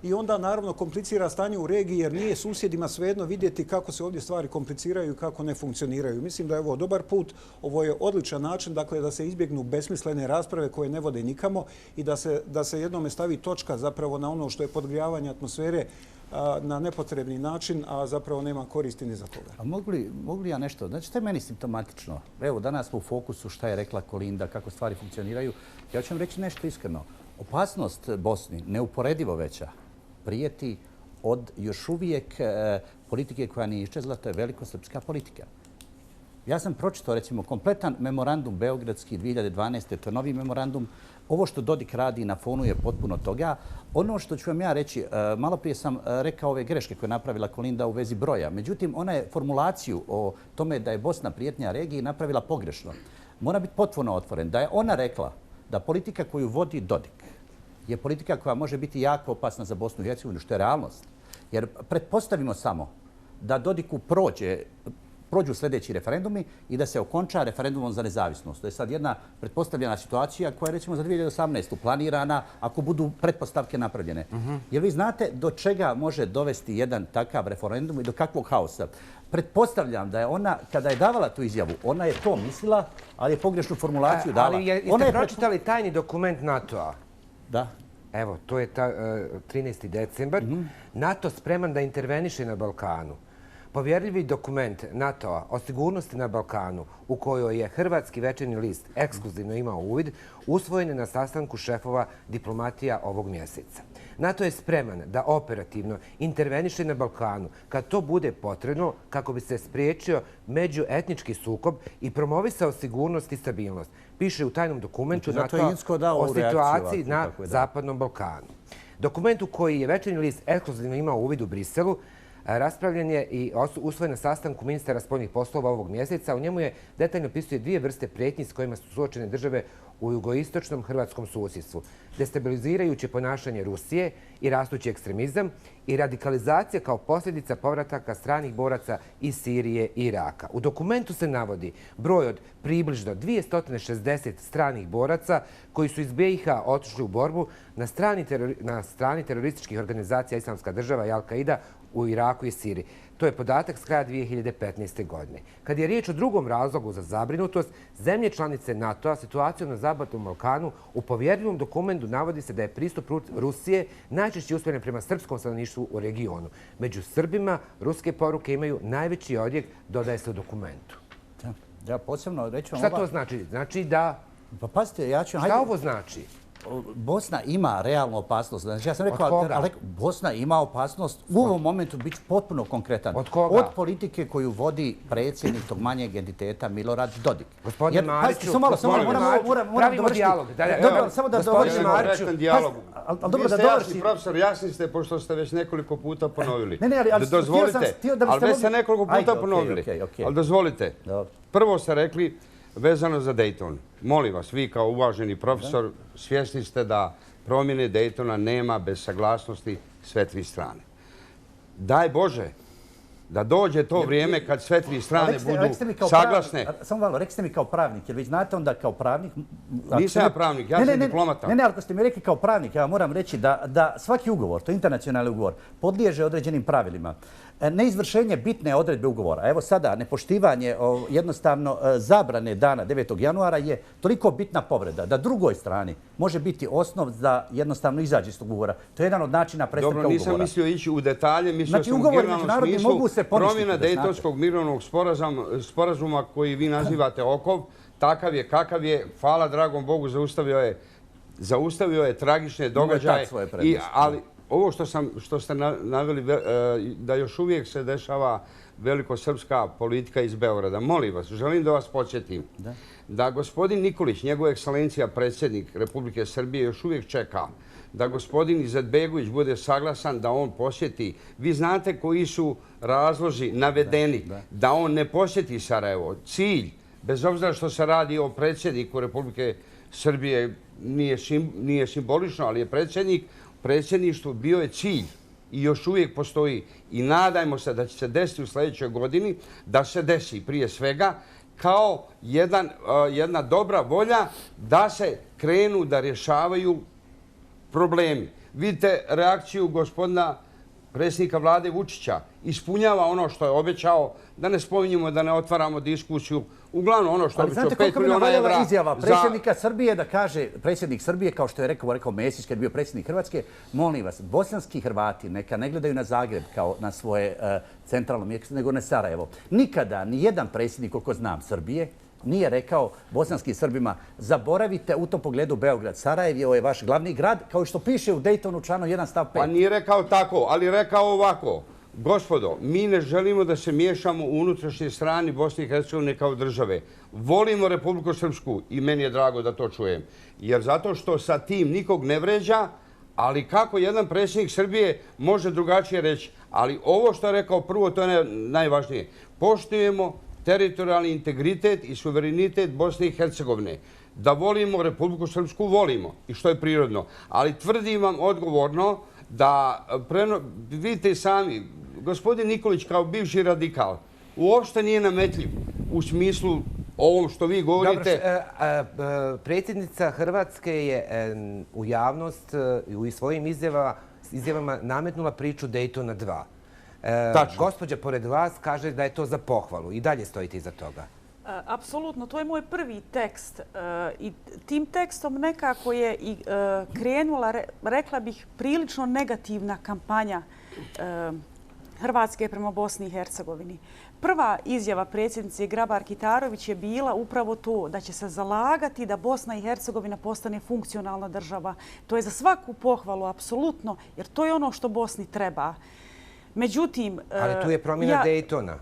i onda naravno komplicira stanje u regiji jer nije susjedima svejedno vidjeti kako se ovdje stvari kompliciraju i kako ne funkcioniraju. Mislim da je ovo dobar put, ovo je odličan način da se izbjegnu besmislene rasprave koje ne vode nikamo i da se jednome stavi točka zapravo na ono što je podgrijavanje atmosfere na nepotrebni način, a zapravo nema koristi ni za koga. A mogu li ja nešto? Znači, što je meni simptomatično? Evo, danas smo u fokusu šta je rekla Kolinda, kako stvari funkcioniraju. Ja ću vam reći nešto iskreno. Opasnost Bosni, neuporedivo veća, prijeti od još uvijek politike koja nije iščezla, to je velikosrpska politika. Ja sam pročitao, recimo, kompletan memorandum Beogradski 2012. To je novi memorandum. Ovo što Dodik radi na fonu je potpuno toga. Ono što ću vam ja reći, malo prije sam rekao ove greške koje je napravila Kolinda u vezi broja. Međutim, ona je formulaciju o tome da je Bosna prijetnja regiji napravila pogrešno. Mora biti potpuno otvoren. Da je ona rekla da politika koju vodi Dodik je politika koja može biti jako opasna za Bosnu i Hercegovinu, što je realnost. Jer pretpostavimo samo da Dodiku prođu sljedeći referendumi i da se okonča referendumom za nezavisnost. To je sad jedna pretpostavljena situacija koja je recimo za 2018. planirana ako budu pretpostavke napravljene. Jer vi znate do čega može dovesti jedan takav referendum i do kakvog haosa? Pretpostavljam da je ona, kada je davala tu izjavu, ona je to mislila, ali je pogrešnu formulaciju dala. Ali jeste pročitali tajni dokument NATO-a? Da. Evo, to je 13. decembar. NATO spreman da interveniše na Balkanu. Povjerljivi dokument NATO-a o sigurnosti na Balkanu, u kojoj je hrvatski Večernji list ekskluzivno imao uvid, usvojen je na sastanku šefova diplomatija ovog mjeseca. NATO je spreman da operativno interveniše na Balkanu kad to bude potrebno kako bi se spriječio međuetnički sukob i promovisao sigurnost i stabilnost. Piše u tajnom dokumentu NATO-a o situaciji na Zapadnom Balkanu. Dokument u koji je Večernji list ekskluzivno imao uvid u Briselu raspravljen je i usvojen na sastanku ministara spoljnih poslova ovog mjeseca. U njemu je detaljno opisuje dvije vrste prijetnji s kojima su suočene države u jugoistočnom hrvatskom susjedstvu. Destabilizirajuće ponašanje Rusije i rastući ekstremizam i radikalizacija kao posljedica povrataka stranih boraca iz Sirije i Iraka. U dokumentu se navodi broj od približno 260 stranih boraca koji su iz BiH otišli u borbu na strani terorističkih organizacija Islamska država i Al-Qaida u Iraku i Siriji. To je podatak s kraja 2015. godine. Kad je riječ o drugom razlogu za zabrinutost, zemlje članice NATO-a situacijom na Zapadnom Balkanu u povjerljivom dokumentu navodi se da je pristup Rusije najčešće usmjeren prema srpskom stanovništvu u regionu. Među Srbima ruske poruke imaju najveći odjek, dodaje se u dokumentu. Ja posebno reću vam... Šta to znači? Znači da... Pa pazite, ja ću... Šta ovo znači? Bosna ima realnu opasnost. Znači, ja sam rekao, Bosna ima opasnost u ovom momentu biti potpuno konkretan. Od koga? Od politike koju vodi predsjednik tog manjeg entiteta Milorad Dodik. Gospodin Mariću, pravimo dijalog. Dobro, samo da dovršim. Vi ste jasni, profesor, jasni ste, pošto ste već nekoliko puta ponovili. Dozvolite, ali već ste nekoliko puta ponovili. Ali dozvolite, prvo ste rekli vezano za Dayton. Molim vas, vi kao uvaženi profesor, svjesni ste da promjene Daytona nema bez saglasnosti sve tri strane. Daj Bože da dođe to vrijeme kad sve tri strane budu saglasne. Samo malo, rekli ste mi kao pravnik, jer vi znate onda kao pravnik... Nisam ja pravnik, ja sam diplomata. Ne, ali ako ste mi rekli kao pravnik, ja vam moram reći da svaki ugovor, to je internacionalni ugovor, podliježe određenim pravilima. Neizvršenje bitne odredbe ugovora, evo sada nepoštivanje jednostavno zabrane dana 9. januara je toliko bitna povreda da drugoj strani može biti osnov da jednostavno izađe iz tog ugovora. To je jedan od načina prestanka ugovora. Dobro, nisam mislio ići u detalje, mislio sam u generalnom smislu promjena Dejtonskog mirovnog sporazuma koji vi nazivate okov, takav je kakav je, hvala dragom Bogu, zaustavio je tragične događaje. Ali ovo što ste naveli da još uvijek se dešava velikosrpska politika iz Beograda. Molim vas, želim da vas podsjetim da gospodin Nikolić, njegov ekscelencija predsjednik Republike Srbije, još uvijek čeka da gospodin Izetbegović bude saglasan da on posjeti. Vi znate koji su razlozi navedeni da on ne posjeti Sarajevo. Cilj, bez obzira što se radi o predsjedniku Republike Srbije, nije simbolično, ali je predsjednik, predsjedništvu bio je cilj i još uvijek postoji i nadajmo se da će se desiti u sljedećoj godini, da se desi prije svega kao jedna dobra volja da se krenu da rješavaju problemi. Vidite reakciju gospodina predsjednika vlade Vučića. Ispunjava ono što je obećao, da ne spominjemo, da ne otvaramo diskusiju. Uglavnom ono što je obećao 5 miliona evra. Ali izjava predsjednika Srbije da kaže, predsjednik Srbije, kao što je rekao Mesić kad je bio predsjednik Hrvatske, molim vas, bosanski Hrvati neka ne gledaju na Zagreb kao na svoje centralno mjesto, nego na Sarajevo. Nikada ni jedan predsjednik, koliko znam, Srbije, nije rekao bosanskim Srbima zaboravite u tom pogledu Beograd. Sarajevo je vaš glavni grad, kao što piše u Daytonu članu 1 stav 5. Pa nije rekao tako, ali rekao ovako. Gospodo, mi ne želimo da se miješamo u unutrašnje strani Bosne i Hercegovine kao države. Volimo Republiku Srpsku i meni je drago da to čujem. Jer zato što sa tim nikog ne vređa, ali kako jedan predsjednik Srbije može drugačije reći. Ali ovo što je rekao prvo, to je najvažnije. Poštujemo teritorijalni integritet i suverenitet Bosne i Hercegovine. Da volimo Republiku Srpsku, volimo i što je prirodno. Ali tvrdim vam odgovorno da, vidite sami, gospodin Nikolić kao bivši radikal uopšte nije nametljiv u smislu ovom što vi govorite. Predsjednica Hrvatske je u javnost i u svojim izjavama nametnula priču Daytona 2. Gospođa pored vas kaže da je to za pohvalu. I dalje stojite iza toga. Apsolutno, to je moj prvi tekst i tim tekstom nekako je i krenula, rekla bih, prilično negativna kampanja Hrvatske prema Bosni i Hercegovini. Prva izjava predsjednice Grabar-Kitarović je bila upravo to da će se zalagati da Bosna i Hercegovina postane funkcionalna država. To je za svaku pohvalu, apsolutno, jer to je ono što Bosni treba. Međutim... Ali tu je promjena Daytona.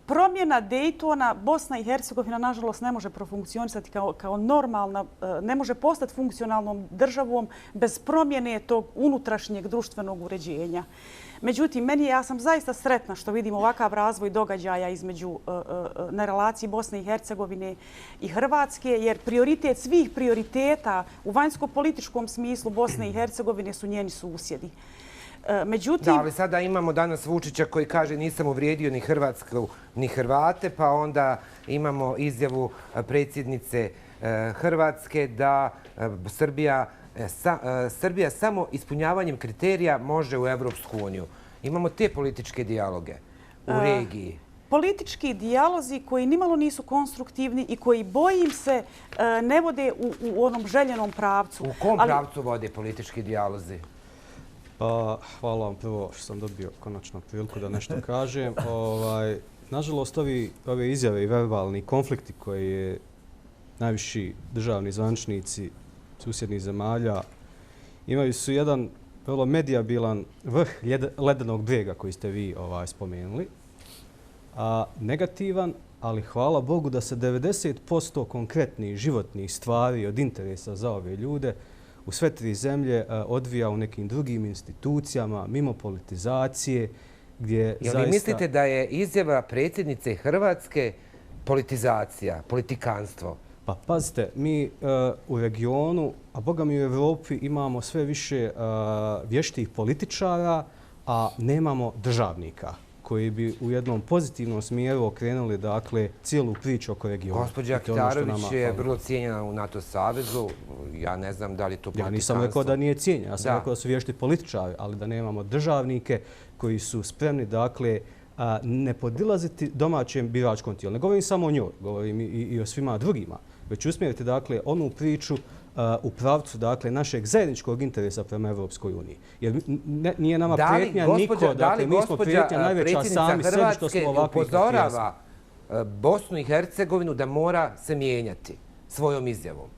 Promjena Daytona, Bosna i Hercegovina, nažalost, ne može profunkcionisati kao normalna, ne može postati funkcionalnom državom bez promjene tog unutrašnjeg društvenog uređenja. Međutim, ja sam zaista sretna što vidim ovakav razvoj događaja na relaciji Bosne i Hercegovine i Hrvatske, jer prioritet svih prioriteta u vanjsko-političkom smislu Bosne i Hercegovine su njeni susjedi. Da, ali sada imamo danas Vučića koji kaže nisam uvrijedio ni Hrvatsku ni Hrvate, pa onda imamo izjavu predsjednice Hrvatske da Srbija samo ispunjavanjem kriterija može u Evropsku uniju. Imamo te političke dijaloge u regiji. Politički dijalozi koji nimalo nisu konstruktivni i koji, bojim se, ne vode u onom željenom pravcu. U kom pravcu vode politički dijalozi? Pa, hvala vam prvo što sam dobio konačno priliku da nešto kažem. Nažalost, ove izjave i verbalni konflikti koje najviši državni zvaničnici susjednih zemalja imaju su jedan vrlo medijabilan vrh ledenog brijega koji ste vi spomenuli. Negativan, ali hvala Bogu da se 90% konkretnih životnih stvari od interesa za ove ljude u sve tri zemlje odvija u nekim drugim institucijama, mimo politizacije, gdje zaista... Jel vi mislite da je izjava predsjednice Hrvatske politizacija, politikanstvo? Pa pazite, mi u regionu, a boga mi u Evropi, imamo sve više vještih političara, a nemamo državnika koji bi u jednom pozitivnom smjeru okrenuli cijelu priču oko regiona. Gospođa Kitarović je vrlo cijenjena u NATO savezu. Ja ne znam da li je to politikanstvo. Ja nisam rekao da nije cijenjena. Ja sam rekao da su vješti političari, ali da nemamo državnike koji su spremni, ne podilaziti domaćem biračkom tijelu. Ne govorim samo o njoj, govorim i o svima drugima. Već usmjeriti, onu priču u pravcu, našeg zajedničkog interesa prema Evropskoj uniji. Jer nije nama prijetnja niko, mi smo prijetnja najveća sami sebi što smo ovakvi kakvi jesmo. Upozorava Bosnu i Hercegovinu da mora se mijenjati svojom izjavom.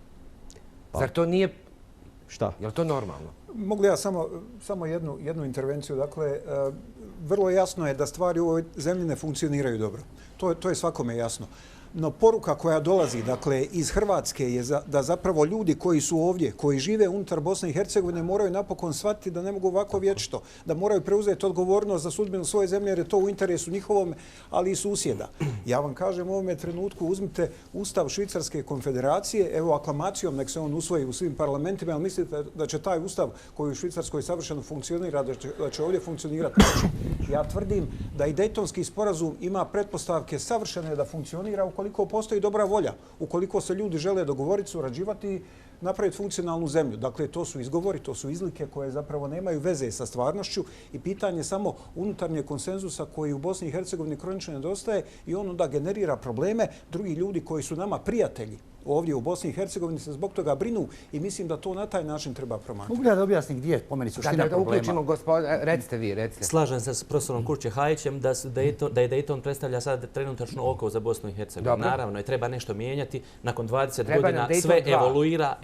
Zar to nije... Šta? Je li to normalno? Mogu li ja samo jednu intervenciju? Dakle, vrlo jasno je da stvari u ovoj zemlji ne funkcioniraju dobro. To je svakome jasno. No poruka koja dolazi iz Hrvatske je da zapravo ljudi koji su ovdje, koji žive unutar Bosne i Hercegovine, moraju napokon shvatiti da ne mogu ovako vječito, da moraju preuzeti odgovornost za sudbinu svoje zemlje jer je to u interesu njihovom, ali i susjeda. Ja vam kažem u ovome trenutku uzmite Ustav Švicarske konfederacije, evo aklamacijom nek se on usvoji u svim parlamentima, ali mislite da će taj Ustav koji u Švicarskoj savršeno funkcionira, da će ovdje funkcionirati? Ja tvrdim da i Dejtonski sporazum ima pretpostavke savršene da funkcionira ukoliko postoji dobra volja, ukoliko se ljudi žele dogovoriti, surađivati i napraviti funkcionalnu zemlju. Dakle, to su izgovori, to su izlike koje zapravo nemaju veze sa stvarnošću i pitanje samo unutarnjeg konsenzusa koji u Bosni i Hercegovini kronično nedostaje i on onda generira probleme. Drugi ljudi koji su nama prijatelji ovdje u Bosni i Hercegovini se zbog toga brinu i mislim da to na taj način treba promatrati. Mogu da objasnim gdje je po meni suština problema? Da uključimo gospodina, recite vi. Slažem se s profesorom Kurče-Hajićem da je Dayton predstavlja sad trenutačno oko za Bosnu i Hercegovinu. Naravno, treba nešto mijenjati. Nakon 20 godina sve evoluira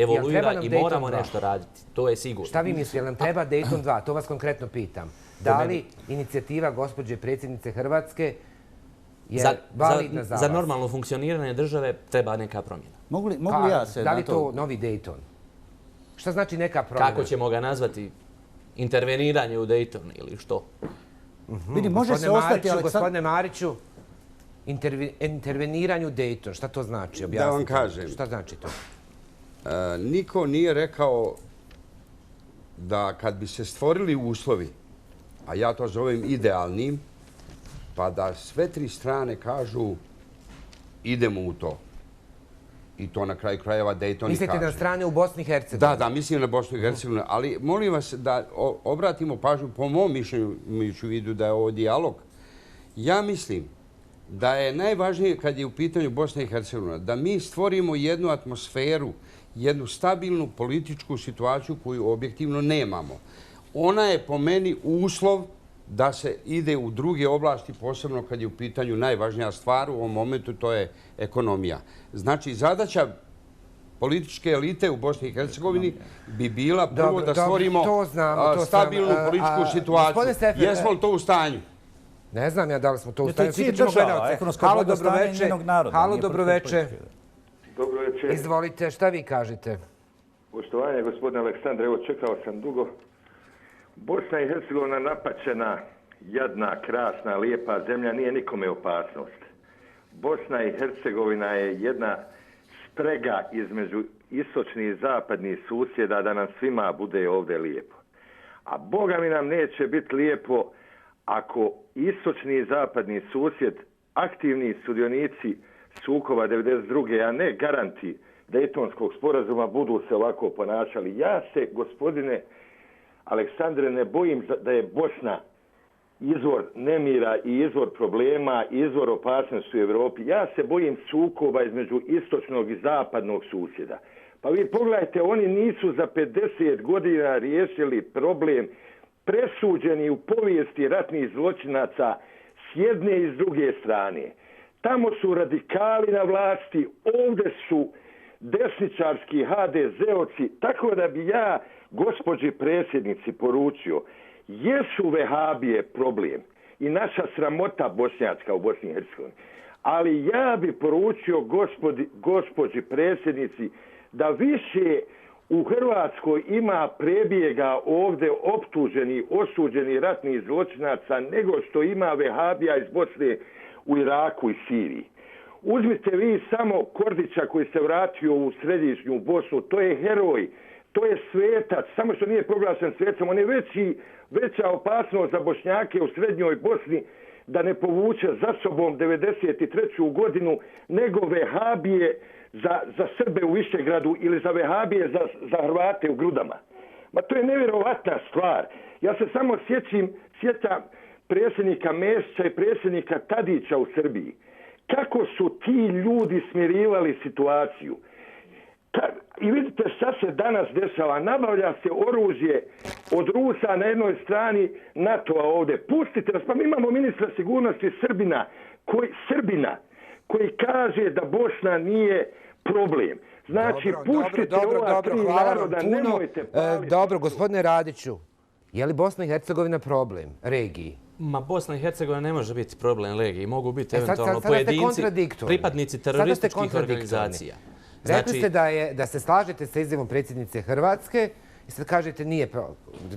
i moramo nešto raditi. To je sigurno. Šta vi mislite, nam treba Dayton 2? To vas konkretno pitam. Da li inicijativa gospođe predsjednice Hrvatske je validna za vas? Za normalno funkcioniranje države treba neka promjena. Mogu li ja se... Da li to novi Dayton? Šta znači neka promjena? Kako ćemo ga nazvati? Interveniranje u Dayton ili što? Vidi, može se ostati... Gospodine Mariću, interveniranje u Dayton. Šta to znači? Da vam kažem. Šta znači to? Niko nije rekao da kad bi se stvorili uslovi, a ja to zovem idealnim, pa da sve tri strane kažu idemo u to. I to na kraju krajeva Dayton i kaže. Mislite na strane u Bosni i Hercegovini? Da, mislim na Bosnu i Hercegovinu. Ali molim vas da obratimo pažnju, po mom mišljenju, imajući u vidu da je ovo dijalog. Ja mislim da je najvažnije kad je u pitanju Bosna i Hercegovina da mi stvorimo jednu atmosferu, jednu stabilnu političku situaciju koju objektivno nemamo. Ona je po meni uslov da se ide u druge oblasti, posebno kad je u pitanju najvažnija stvar u ovom momentu, to je ekonomija. Znači, zadaća političke elite u Bosni i Hercegovini bi bila prvo da stvorimo stabilnu političku situaciju. Jesmo li to u stanju? Ne znam ja da li smo to u stanju. To je cilj država, ekonomsko blagostanje njenog naroda. Halo, dobroveče. Dobroveče. Izvolite, šta vi kažete? Poštovanje, gospodine Aleksandre, evo čekao sam dugo. Bosna i Hercegovina napačena, jadna, krasna, lijepa zemlja, nije nikome opasnost. Bosna i Hercegovina je jedna sprega između istočnih i zapadnih susjeda da nam svima bude ovdje lijepo. A Boga mi nam neće biti lijepo ako istočni i zapadni susjed, aktivni sudionici sukoba 92. a ne garanti Dejtonskog sporazuma budu se ovako ponašali. Ja se, gospodine Aleksandre, ne bojim da je Bosna izvor nemira i izvor problema, izvor opasnosti u Evropi. Ja se bojim sukoba između istočnog i zapadnog susjeda. Pa vi pogledajte, oni nisu za 50 godina riješili problem presuđeni u povijesti ratnih zločinaca s jedne i s druge strane. Tamo su radikali na vlasti, ovdje su desničarski HDZ-ovci, tako da bi ja gospođi predsjednici poručio, jesu vehabije problem i naša sramota bošnjačka u Bosni i Hercegovini, ali ja bi poručio gospođi predsjednici da više u Hrvatskoj ima prebjega ovdje optuženi, osuđeni ratnih zločinaca nego što ima vehabija iz Bosne u Iraku i Siriji. Uzmite vi samo Kordića koji se vratio u središnju Bosnu, to je heroj, to je svetac, samo što nije proglašen svetcem, on je veća opasnost za Bošnjake u srednjoj Bosni da ne povuče za sobom 1993. godinu nego vehabije za Srbe u Višegradu ili za vehabije za Hrvate u Grudama. Ma to je nevjerovatna stvar. Ja se samo sjećam predsjednika Mesića i predsjednika Tadića u Srbiji. Kako su ti ljudi smirivali situaciju. I vidite šta se danas dešava. Nabavlja se oružje od Rusa na jednoj strani, NATO-a ovdje. Pustite nas, pa mi imamo ministra sigurnosti Srbina koji kaže da Bosna nije problem. Znači, pustite ova tri naroda, nemojte paliti. Dobro, gospodine Radiću, je li Bosna i Hercegovina problem regiji? Ma Bosna i Hercegovina ne može biti problem regiji. Mogu biti eventualno pojedinci, pripadnici terorističkih organizacija. Rekli ste da se slažete sa izjavom predsjednice Hrvatske i sad kažete nije problem.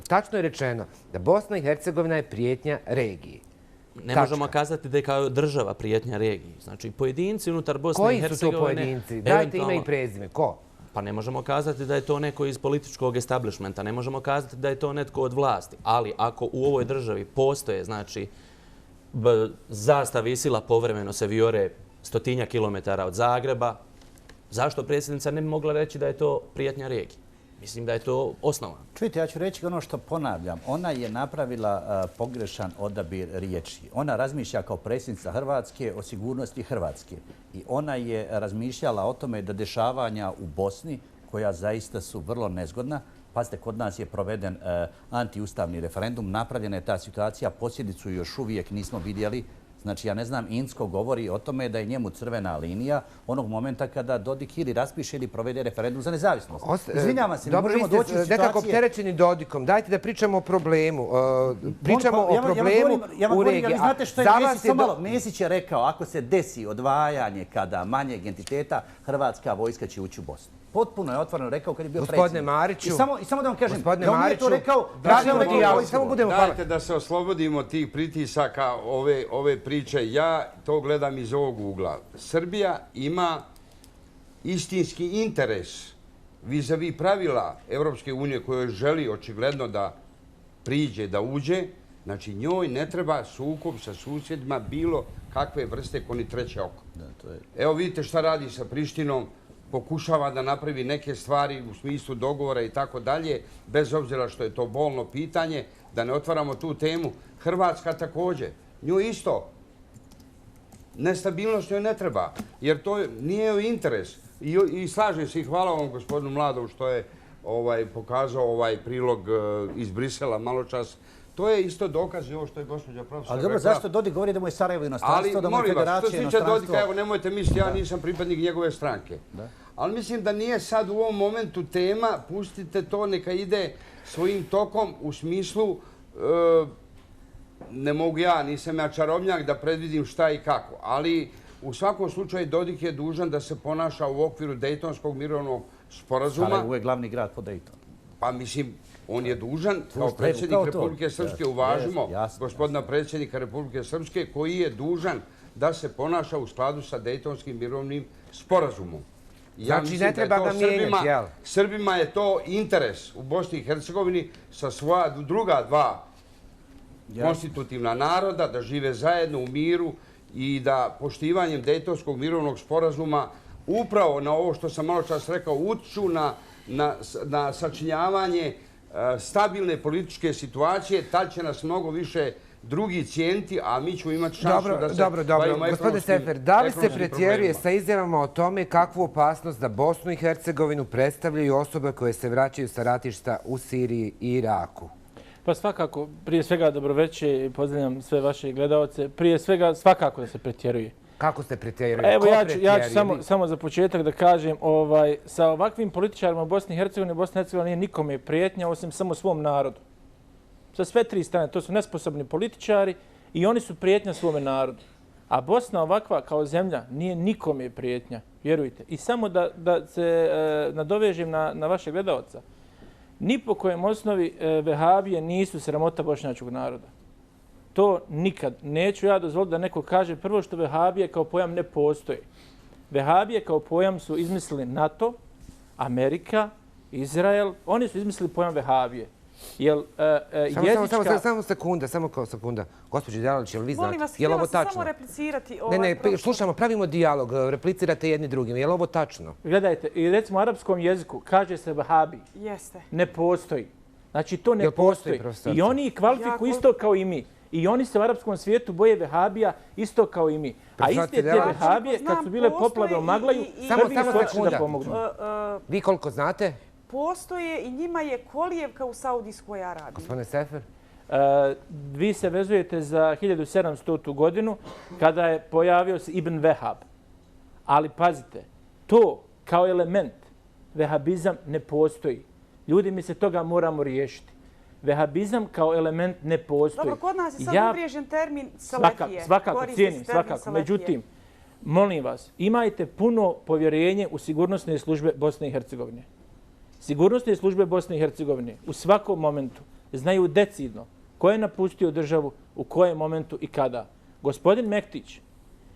Tačno je rečeno da Bosna i Hercegovina je prijetnja regiji. Ne možemo kazati da je kao država prijetnja regiji. Znači, pojedinci unutar Bosne i Hercegovine... Koji su to pojedinci? Dajte ime i prezime. Ko? Pa ne možemo kazati da je to neko iz političkog establishmenta. Ne možemo kazati da je to netko od vlasti. Ali ako u ovoj državi postoje, znači, zastave i sila povremeno se vijore 100 kilometara od Zagreba, zašto predsjednica ne bi mogla reći da je to prijetnja regiji? Mislim da je to osnova. Čujte, ja ću reći ono što ponavljam. Ona je napravila pogrešan odabir riječi. Ona razmišlja kao predsjednica Hrvatske o sigurnosti Hrvatske. I ona je razmišljala o tome da dešavanja u Bosni, koja zaista su vrlo nezgodna, pazite, kod nas je proveden antiustavni referendum, napravljena je ta situacija, posljedicu još uvijek nismo vidjeli. Znači, ja ne znam, Incko govori o tome da je njemu crvena linija onog momenta kada Dodik ili raspiše ili provede referendum za nezavisnost. Izvinjavam se, ne možemo doći u situacije... Dobro, nekako opterećeni Dodikom. Dajte da pričamo o problemu. Pričamo o problemu u regiji. Ali znate što je Mesić? Mesić je rekao, ako se desi odvajanje kada manjeg entiteta, Hrvatska vojska će ući u Bosnu. Potpuno je otvoreno rekao kad je bio predsjednik. Gospodine Mariću... I samo da vam kažem, da on nije to rekao... Dajte da se oslobodimo tih pritisaka ove priče. Ja to gledam iz ovog ugla. Srbija ima istinski interes vis-a-vis pravila Evropske unije koje želi očigledno da priđe, da uđe. Znači, njoj ne treba sukob sa susjedima bilo kakve vrste ko ni treće oko. Evo vidite šta radi sa Prištinom. Pokušava da napravi neke stvari u smislu dogovora i tako dalje, bez obzira što je to bolno pitanje, da ne otvaramo tu temu. Hrvatska također. Nju isto. Nestabilnost joj ne treba, jer to nije joj interes. I slažem se i hvala vam gospodinu Mladovu što je pokazao ovaj prilog iz Brisela malo čas. To je isto dokaz i ovo što je gospođa profesor rekla. Ali dobro, zašto Dodik govori da mu je Sarajevo inostranstvo, da mu je federacija inostranstvo? Što se tiče Dodika, evo nemojte misliti, ja nisam pripadnik njegove stranke. Ali mislim da nije sad u ovom momentu tema, pustite to, neka ide svojim tokom u smislu, ne mogu ja, nisam ja čarobnjak da predvidim šta i kako, ali u svakom slučaju Dodik je dužan da se ponaša u okviru Dejtonskog mirovnog sporazuma. Sarajevo je glavni grad po Dejtonu. Pa mislim, on je dužan, kao predsjednik Republike Srpske, uvažimo gospodina predsjednika Republike Srpske, koji je dužan da se ponaša u skladu sa Dejtonskim mirovnim sporazumom. Znači, ne treba ga mijenjati, jel? Srbima je to interes u Bosni i Hercegovini sa svoja druga dva konstitutivna naroda, da žive zajedno u miru i da poštivanjem Dejtonskog mirovnog sporazuma upravo na ovo što sam malo čas rekao, utiču na sačinjavanje stabilne političke situacije, tad će nas mnogo više drugi cijeniti, a mi ćemo imati šansu da se bavimo ekonomskim problemima. Gospodine Sefer, da li se pretjeruje sa izjavama o tome kakvu opasnost za Bosnu i Hercegovinu predstavljaju osobe koje se vraćaju sa ratišta u Siriji i Iraku? Pa svakako, prije svega dobroveče i pozdravljam sve vaše gledalce. Prije svega svakako da se pretjeruje. Kako ste pretjerili? Evo ja ću samo za početak da kažem, sa ovakvim političarima u Bosni i Hercegovini, Bosna i Hercegovina nije nikome prijetnja osim samo svom narodu. Sa sve tri strane, to su nesposobni političari i oni su prijetnja svome narodu. A Bosna ovakva kao zemlja nije nikome prijetnja, vjerujte. I samo da se nadovežem na vaše gledalca. Ni po kojem osnovi vehabije nisu sramota bošnjačkog naroda. To nikad. Neću ja dozvoliti da neko kaže prvo što vehabije kao pojam ne postoji. Vehabije kao pojam su izmislili NATO, Amerika, Izrael. Oni su izmislili pojam vehabije. Samo sekunda. Gospođo Delalić, je li vi znate? Je li ovo tačno? Molim vas, samo replicirati. Ne, slušamo, pravimo dijalog, replicirate jedni drugim. Je li ovo tačno? Gledajte, i recimo u arapskom jeziku kaže se vehabi. Jeste. Ne postoji. Znači to ne postoji. I oni kvalifikuju isto kao i mi. I oni se u arapskom svijetu boje vehabija isto kao i mi. A iste te vehabije, kad su bile poplave u Maglaju, prvi su otišli da pomognu. Vi koliko znate? Postoje i njima je kolijevka u Saudijskoj Arabiji. Gospodine Sefer? Vi se vezujete za 1700. godinu kada je pojavio se Ibn Vehab. Ali pazite, to kao element vehabizam ne postoji. Ljudi, mi se toga moramo riješiti. Vehabizam kao element ne postoji. Dobro, kod nas je sad uvriježen termin Salefije. Svakako, cijenim, svakako. Međutim, molim vas, imajte puno povjerenje u sigurnosne službe Bosne i Hercegovine. Sigurnosne službe Bosne i Hercegovine u svakom momentu znaju decidno ko je napustio državu, u kojem momentu i kada. Gospodin Mektić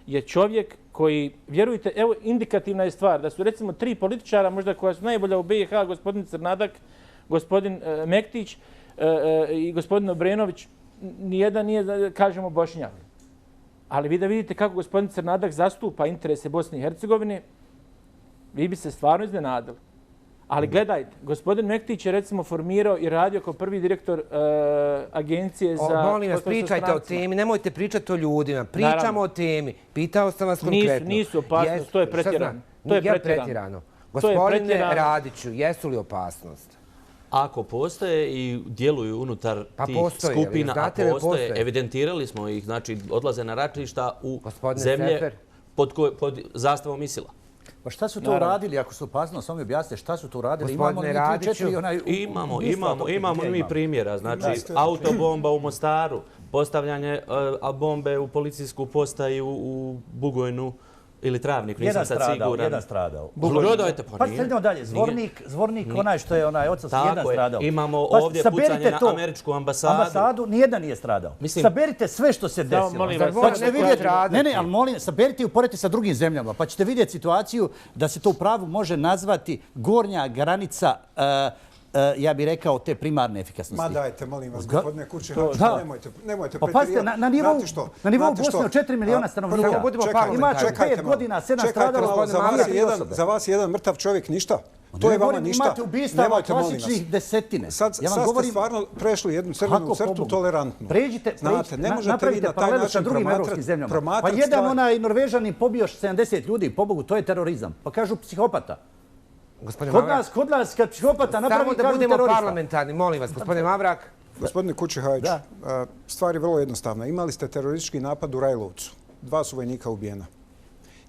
je čovjek koji, vjerujte, evo indikativna je stvar, da su recimo 3 političara možda koja su najbolja u BiH, gospodin Crnadak, gospodin Mektić i gospodin Obrenović, nijedan nije, kažemo, Bošnjak. Ali vi da vidite kako gospodin Crnadak zastupa interese Bosne i Hercegovine, vi bi se stvarno iznenadili. Ali gledajte, gospodin Mektić je recimo formirao i radio kao prvi direktor agencije za... Molim vas, pričajte o temi, nemojte pričati o ljudima. Pričamo o temi. Pitao sam vas konkretno. Nisu opasnost, to je pretjerano. To je pretjerano. Gospodine Radiću, jesu li opasnost? Ako postoje i djeluju unutar tih skupina, a postoje, evidentirali smo ih, znači odlaze na ratišta u zemlje pod zastavom ISIL-a. Pa šta su to uradili, ako su opasno, samo mi objasnite šta su to uradili? Imamo mi primjera, znači autobomba u Mostaru, postavljanje bombe u policijsku postaju u Bugojnu ili Travniku, nisam sad siguran. Jedan stradao. Gledajte, pa nije. Pa idemo dalje, Zvornik, onaj što je onaj otac, jedan stradao. Imamo ovdje pucanje na američku ambasadu. Nijedan nije stradao. Saberite sve što se desilo. Pa ćete vidjeti, ali molim, saberite i uporedite sa drugim zemljama, pa ćete vidjeti situaciju da se to u pravu može nazvati gornja granica, ja bih rekao, te primarne efikasnosti. Ma dajte, molim vas, gospodine Kurčehač, nemojte pretjerivati. Pa pazite, na nivou Bosne od 4 miliona stanovnika ima 5 godina, 7 stradalo. Za vas je jedan mrtav čovjek ništa. To je vama ništa. Imate ubistava klasičnih desetine. Sad ste stvarno prešli jednu crvenu crtu tolerantnu. Napravite paralelu sa drugim evropskim zemljama. Pa jedan onaj Norvežanin pobio 70 ljudi, pobogu, to je terorizam. Pa kažu psihopata. Kod nas kad psihopata napravi, kažu terorista. Samo da budemo parlamentarni, molim vas, gospodine Mavrak. Gospodine Kučehajić, stvar je vrlo jednostavna. Imali ste teroristički napad u Rajlovcu. 2 su vojnika ubijena.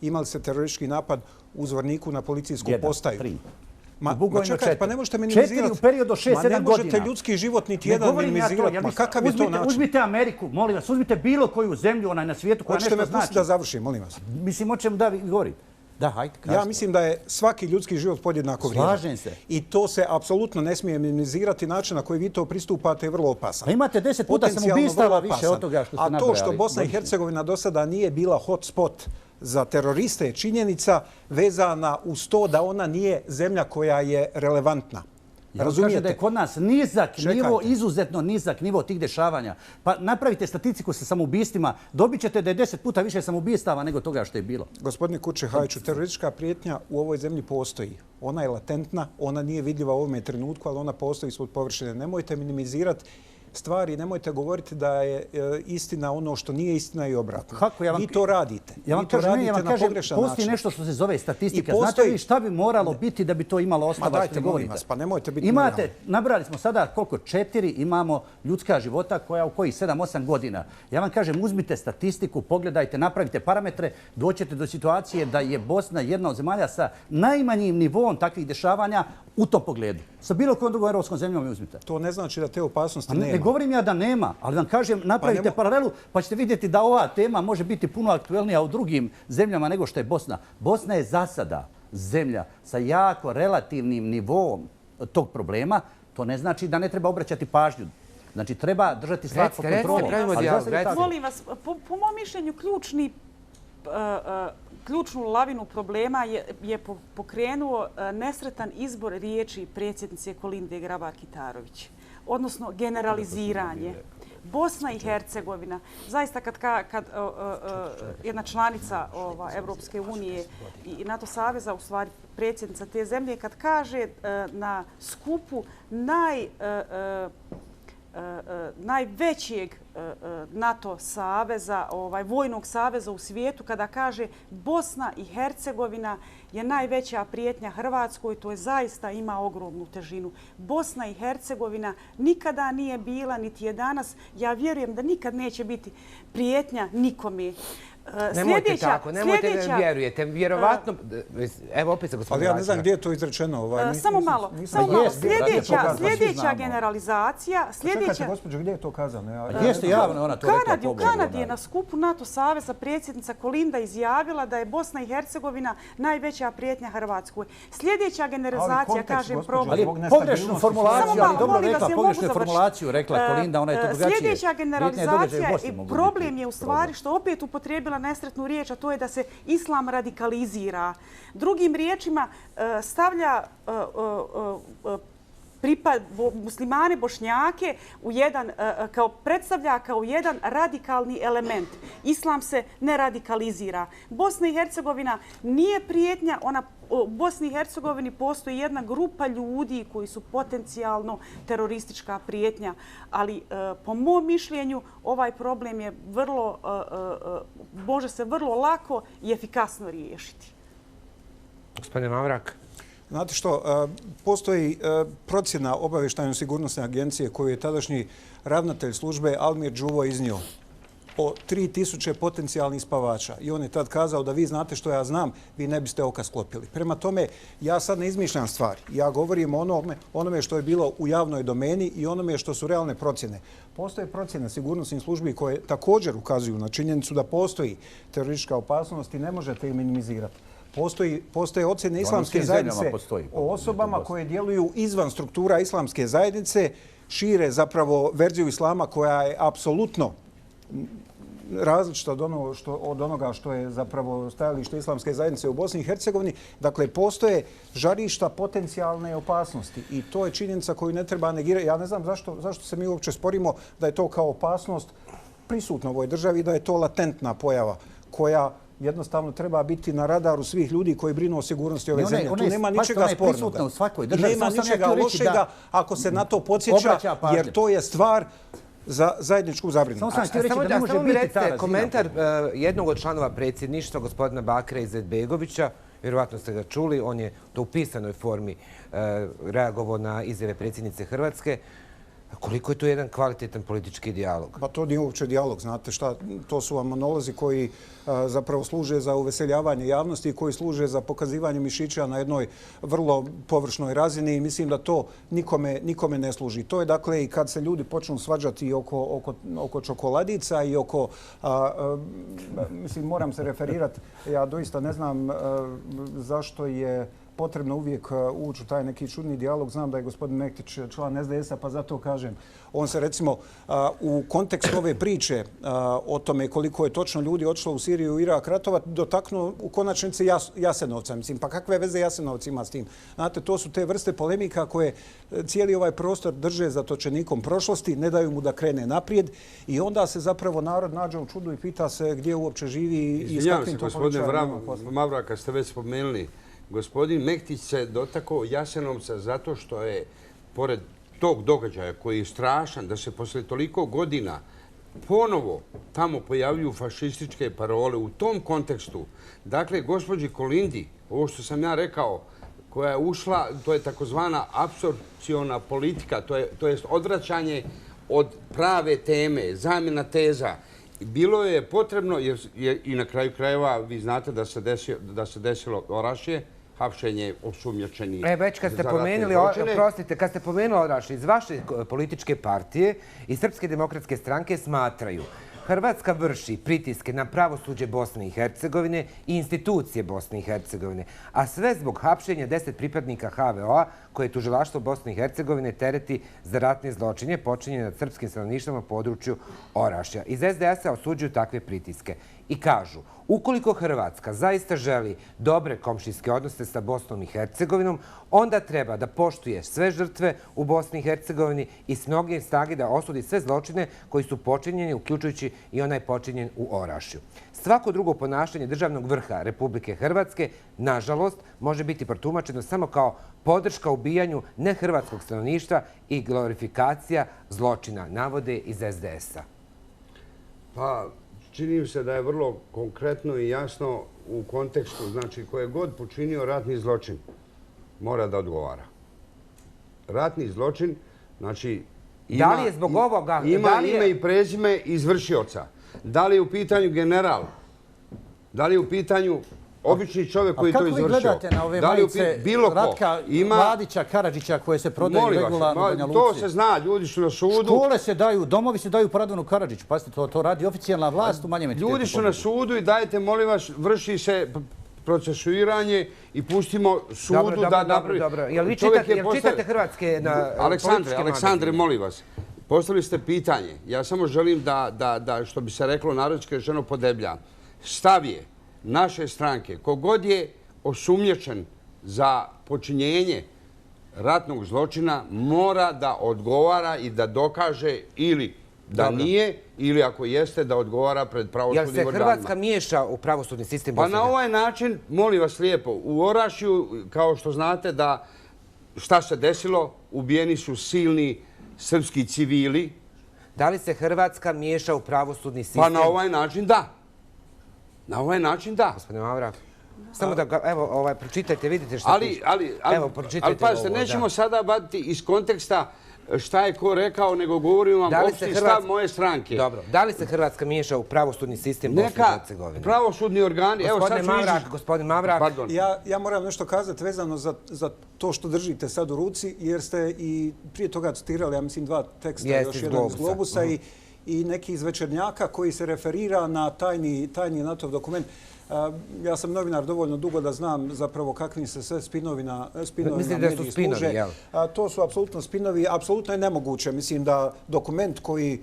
Imali ste teroristički napad u Zvorniku na policijsku postaju. 3. Ma čekajte, pa ne možete minimizirati. 4 u periodu 6-7 godina. Ma ne možete ljudski život niti jedan minimizirati. Ma kakav je to način? Uzmite Ameriku, molim vas, uzmite bilo koju zemlju na svijetu koja nešto znači. Hoćete me pustiti da završim, molim vas. Mislim, o čemu da vi govorite? Ja mislim da je svaki ljudski život podjednako vrijedan. Slažem se. I to se apsolutno ne smije minimizirati. Način na koji vi to pristupate je vrlo opasan. A imate 10 puta samoubistava više od toga što ste nabrojali. A to što Bosna i Hercegovina do sada nije bila hotspot za teroriste je činjenica vezana uz to da ona nije zemlja koja je relevantna. Razumijete da je kod nas nizak nivo, izuzetno nizak nivo tih dešavanja. Pa napravite statistiku sa samoubistvima, dobit ćete da je 10 puta više samoubistava nego toga što je bilo. Gospodine Kučehajiću, teroristička prijetnja u ovoj zemlji postoji. Ona je latentna, ona nije vidljiva u ovome trenutku, ali ona postoji ispod površine. Nemojte minimizirati stvari, nemojte govoriti da je istina ono što nije istina i obratno. Kako? Vi to radite. Ja vam kažem, postoji nešto što se zove statistika. Znate li šta bi moralo biti da bi to imalo osnova? Ma dajte, molim vas, pa nemojte biti... Imate, nabrali smo sada koliko 4 imamo ljudska života u kojih 7-8 godina. Ja vam kažem, uzmite statistiku, pogledajte, napravite parametre, doćete do situacije da je Bosna jedna od zemalja sa najmanjim nivom takvih dešavanja u tom pogledu. Sa bilo kojom drugom europskom zemljom mi uzmite. To ne znači da te opasnosti nema. Ne govorim ja da nema, ali vam kažem, napravite paralelu pa ćete vidjeti da ova tema može biti puno aktuelnija u drugim zemljama nego što je Bosna. Bosna je za sada zemlja sa jako relativnim nivom tog problema. To ne znači da ne treba obraćati pažnju. Znači, treba držati stvar pod kontrolom. Molim vas, po mom mišljenju ključnu lavinu problema je pokrenuo nesretan izbor riječi predsjednice Kolinde Grabar-Kitarović, odnosno generaliziranje. Bosna i Hercegovina, zaista kad jedna članica Evropske unije i NATO saveza, u stvari predsjednica te zemlje, kad kaže na skupu najvećeg NATO saveza, vojnog saveza u svijetu, kada kaže Bosna i Hercegovina je najveća prijetnja Hrvatskoj, to je zaista ima ogromnu težinu. Bosna i Hercegovina nikada nije bila, niti je danas. Ja vjerujem da nikad neće biti prijetnja nikome. Nemojte tako, nemojte da vjerujete. Vjerovatno, evo opet se gospodin Ali ja ne znam gdje je to izrečeno. Samo malo. Sljedeća generalizacija... Čekajte, gospođo, gdje je to kazano? Jeste javno, ona to rekla. U Kanadi je na skupu NATO saveza predsjednica Kolinda izjavila da je Bosna i Hercegovina najveća prijetnja Hrvatskoj. Sljedeća generalizacija, kažem, problem... Ali pogrešnu formulaciju, ali dobro rekla, pogrešnu formulaciju rekla Kolinda, ona je to drugačije. Sljedeća generalizacija i problem je u stvari što opet upotrijebila nesretnu riječ, a to je da se islam radikalizira. Drugim riječima stavlja muslimane, bošnjake predstavlja kao jedan radikalni element. Islam se ne radikalizira. Bosna i Hercegovina nije prijetnja, u Bosni i Hercegovini postoji jedna grupa ljudi koji su potencijalno teroristička prijetnja, ali po mom mišljenju ovaj problem je može se vrlo lako i efikasno riješiti. Gospodine Mavrak. Znate što, postoji procjena obavještajno sigurnosne agencije koju je tadašnji ravnatelj službe Almir Đuvo iznio o 3000 potencijalnih spavača. I on je tad kazao da vi znate što ja znam, vi ne biste oka sklopili. Prema tome, ja sad ne izmišljam stvari. Ja govorim o onome što je bilo u javnoj domeni i onome što su realne procjene. Postoje procjene sigurnosnih službi koje također ukazuju na činjenicu da postoji teroristička opasnost i ne možete ih minimizirati. Postoje ocjene islamske zajednice o osobama koje djeluju izvan struktura islamske zajednice, šire zapravo verziju islama koja je apsolutno različita od onoga što je zapravo stajalište islamske zajednice u Bosni i Hercegovini. Dakle, postoje žarišta potencijalne opasnosti i to je činjenica koju ne treba negirati. Ja ne znam zašto se mi uopće sporimo da je to kao opasnost prisutna u ovoj državi i da je to latentna pojava koja jednostavno treba biti na radaru svih ljudi koji brinu o sigurnosti ove zemlje. Tu nema ničega spornoga. I nema ničega lošega ako se na to podsjeća, jer to je stvar za zajedničku zabrinutost. Samo mi recite komentar jednog od članova predsjedništva, gospodina Bakira Izetbegovića. Vjerovatno ste ga čuli, on je to u pisanoj formi reagovao na izjave predsjednice Hrvatske. Koliko je to jedan kvalitetan politički dijalog? Pa to nije uopće dijalog, znate šta, to su vam monolozi koji zapravo služe za uveseljavanje javnosti i koji služe za pokazivanje mišića na jednoj vrlo površnoj razini i mislim da to nikome ne služi. To je dakle i kad se ljudi počnu svađati oko čokoladica i oko, mislim, moram se referirati, ja doista ne znam zašto je potrebno uvijek ući u taj neki čudni dijalog. Znam da je gospodin Mektić član SDS-a, pa zato kažem. On se recimo u kontekstu ove priče o tome koliko je točno ljudi odšlo u Siriju i Irak ratovati dotaknuo u konačnici Jasenovca. Mislim, pa kakve veze Jasenovac ima s tim? Znate, to su te vrste polemika koje cijeli ovaj prostor drže zatočenikom prošlosti, ne daju mu da krene naprijed i onda se zapravo narod nađe u čudu i pita se gdje uopće živi i s kakvim to političarima. Gospodine Mavraka, ste već spomenuli, gospodin Mektić se dotakao Jasenovca zato što je, pored tog događaja koji je strašan, da se posle toliko godina ponovo tamo pojavljuju fašističke parole u tom kontekstu. Dakle, gospođi Kolindi, ovo što sam ja rekao, koja je ušla, to je takozvana apsorpciona politika, to je odvraćanje od prave teme, zamjena teza. Bilo je potrebno, i na kraju krajeva vi znate da se desilo Orašje, hapšenje osumnjičenih. Već kad ste pomenuli, prostite, kad ste pomenuli Orašje, iz vaše političke partije i Srpske demokratske stranke smatraju Hrvatska vrši pritiske na pravosuđe Bosne i Hercegovine i institucije Bosne i Hercegovine, a sve zbog hapšenja 10 pripadnika HVO-a koje je tužilaštvo Bosne i Hercegovine tereti za ratne zločine počinjene nad srpskim stanovništvom na području Orašja. Iz SDS-a osuđuju takve pritiske i kažu, ukoliko Hrvatska zaista želi dobre komšijske odnose sa Bosnom i Hercegovinom, onda treba da poštuje sve žrtve u Bosni i Hercegovini i snage snage da osudi sve zločine koji su počinjeni, uključujući i onaj počinjen u Orašju. Svako drugo ponašanje državnog vrha Republike Hrvatske, nažalost, može biti protumačeno samo kao podrška ubijanju nehrvatskog stanovništva i glorifikacija zločina, navode iz SDS-a. Pa, čini mi se da je vrlo konkretno i jasno u kontekstu, znači, ko je god počinio ratni zločin, mora da odgovara. Ratni zločin, znači, Da li je zbog ovoga... Ima ime i prezime izvršioca. Da li je u pitanju general? Da li je u pitanju obični čovjek koji to izvršio? Kako vi gledate na ove majice Ratka Mladića, Karadžića koje se prodaju regularno u Banja Luci? To se zna, ljudi su na sudu. Škole se daju, domovi se daju Radovanu Karadžiću. Pazite, to radi oficijalna vlast u manjem entitetu. Ljudi su na sudu i dajte, molim vas, vrši se procesuiranje i pustimo sudu da napravi... Dobro. Jel vi čitate hrvatske Aleksandre, molim vas, postavili ste pitanje. Ja samo želim da, što bi se reklo narodski rečeno, podeblja. Stav je naše stranke, kogod je osumnjičen za počinjenje ratnog zločina, mora da odgovara i da dokaže ili da nije, ili ako jeste, da odgovara pred pravosudnim organima. Jel se Hrvatska miješa u pravosudni sistem Bosne? Pa na ovaj način, molim vas lijepo, u Orašju, kao što znate, da šta se desilo, ubijeni su silni srpski civili. Da li se Hrvatska miješa u pravosudni sistem? Pa na ovaj način da. Na ovaj način da. Gospodine Mavrak, samo da, evo, pročitajte, vidite što piše. Ali pazite, nećemo sada vaditi iz konteksta šta je ko rekao, nego govorim vam opšti stav moje stranke. Dobro. Da li se Hrvatska miješa u pravosudni sistem Bosne i Hercegovine? Neka pravosudni organi... Gospodin Mavrak. Ja moram nešto kazati vezano za to što držite sad u ruci, jer ste i prije toga citirali, ja mislim, 2 teksta, još jedan iz Globusa i neki iz Večernjaka koji se referira na tajni NATO dokument. Ja sam novinar dovoljno dugo da znam zapravo kakvim se sve spinovima mediji služe. To su apsolutno spinovi. Apsolutno je nemoguće. Mislim da dokument koji,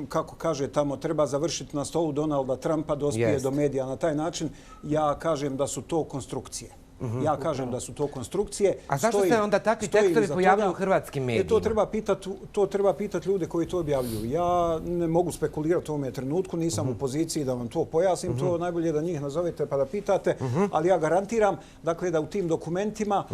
kako kaže tamo, treba završiti na stolu Donalda Trumpa dospije do medija na taj način. Ja kažem da su to konstrukcije. A zašto se onda takvi tekstovi pojavljaju u hrvatskim medijima? To treba pitati ljude koji to objavljuju. Ja ne mogu spekulirati u ovome trenutku, nisam u poziciji da vam to pojasnim. To najbolje da njih nazovete pa da pitate, ali ja garantiram da u tim dokumentima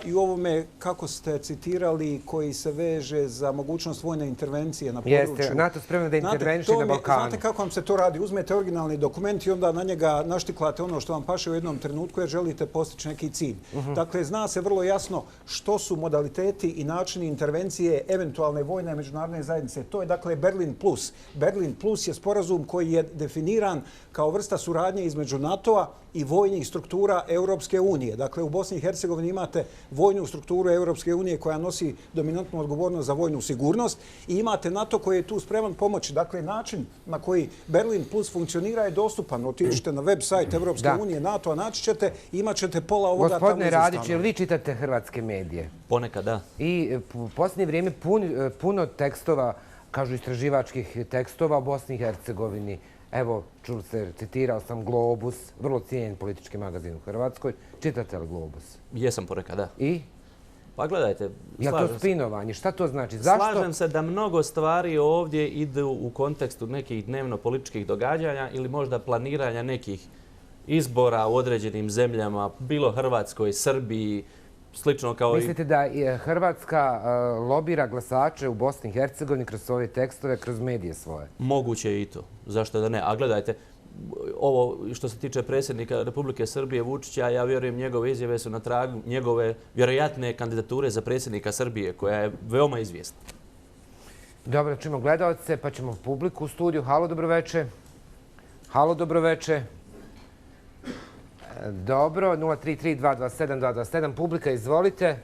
i u ovome kako ste citirali koji se veže za mogućnost vojne intervencije na području. Jeste, NATO spremno da interveniše na Balkanu. Znate kako vam se to radi? Uzmete originalni dokument i onda na njega naštiklate ono što vam paše u jednom trenutku jer želite postići neki cilj. Dakle, zna se vrlo jasno što su modaliteti i načini intervencije eventualne vojne međunarodne zajednice. To je, dakle, Berlin Plus. Berlin Plus je sporazum koji je definiran kao vrsta suradnje između NATO-a i vojnih struktura Europske unije. Dakle, u Bosni i Hercegovini imate vojnu strukturu Europske unije koja nosi dominantnu odgovornost za vojnu sigurnost i imate NATO koji je tu spreman pomoći. Dakle, način na koji Berlin Plus funkcionira je dostupan. Otiđite na web sajt Europske unije, NATO-a, naći ćete i imat ćete pola ovoga tamo Gospodine Radić, jel vi čitate hrvatske medije? Ponekad, da. I u posljednje vrijeme puno tekstova, kažu istraživačkih tekstova o Bosni i Hercegovini. Evo, citirao sam Globus, vrlo cijenjen politički magazin u Hrvatskoj. Čitate li Globus? Jesam ponekad, da. I? Pa gledajte, je li to spinovanje? Šta to znači? Slažem se da mnogo stvari ovdje idu u kontekstu nekih dnevno-političkih događanja ili možda planiranja nekih izbora u određenim zemljama, bilo Hrvatskoj, Srbiji, slično kao i... Mislite da Hrvatska lobira glasače u Bosni i Hercegovini kroz svoje tekstove, kroz medije svoje? Moguće je i to. Zašto da ne? A gledajte, ovo što se tiče predsjednika Republike Srbije Vučića, ja vjerujem njegove izjave su na tragu njegove vjerojatne kandidature za predsjednika Srbije, koja je veoma izvjesna. Dobro, čujemo gledalce, pa ćemo publiku u studiju. Halo, dobroveče. Halo, dobroveče. Dobro, 033-227-227. Publika, izvolite.